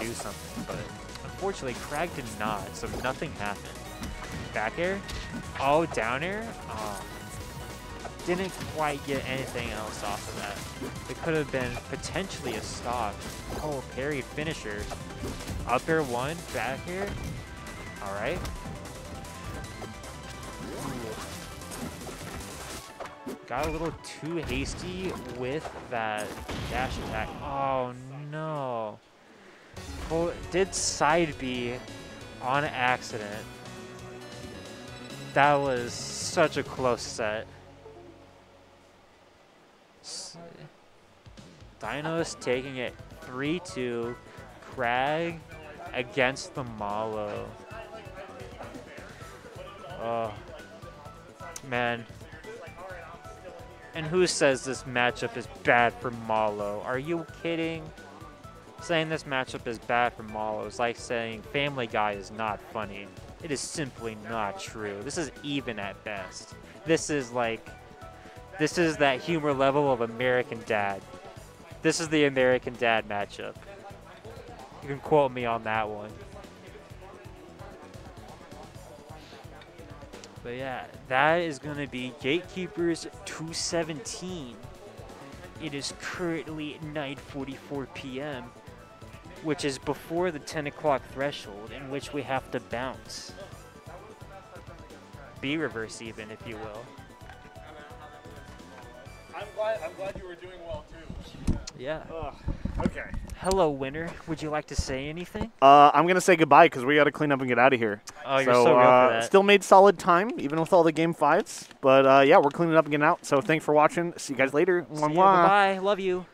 do something, but unfortunately Crag did not, so nothing happened. Back air? Oh, down air? Oh. Didn't quite get anything else off of that. It could have been potentially a stock. Oh, parried finisher. Up air 1, back air. Alright. Got a little too hasty with that dash attack. Oh no. Did side B on accident. That was such a close set. Dinos taking it 3-2. Crag against the Malo. Oh, man. And who says this matchup is bad for Malo? Are you kidding? Saying this matchup is bad for Malo is like saying Family Guy is not funny. It is simply not true. This is even at best. This is that humor level of American Dad. This is the American Dad matchup. You can quote me on that one. But yeah, that is going to be Gatekeepers 217. It is currently 9:44 p.m., which is before the 10 o'clock threshold in which we have to bounce. B reverse even, if you will. I'm glad you were doing well too. Yeah. Okay. Hello, winner. Would you like to say anything? I'm going to say goodbye because we got to clean up and get out of here. Oh, you're so real for that. Still made solid time, even with all the game fights. But yeah, we're cleaning up and getting out. So thanks for watching. See you guys later. See you. Bye-bye. Love you.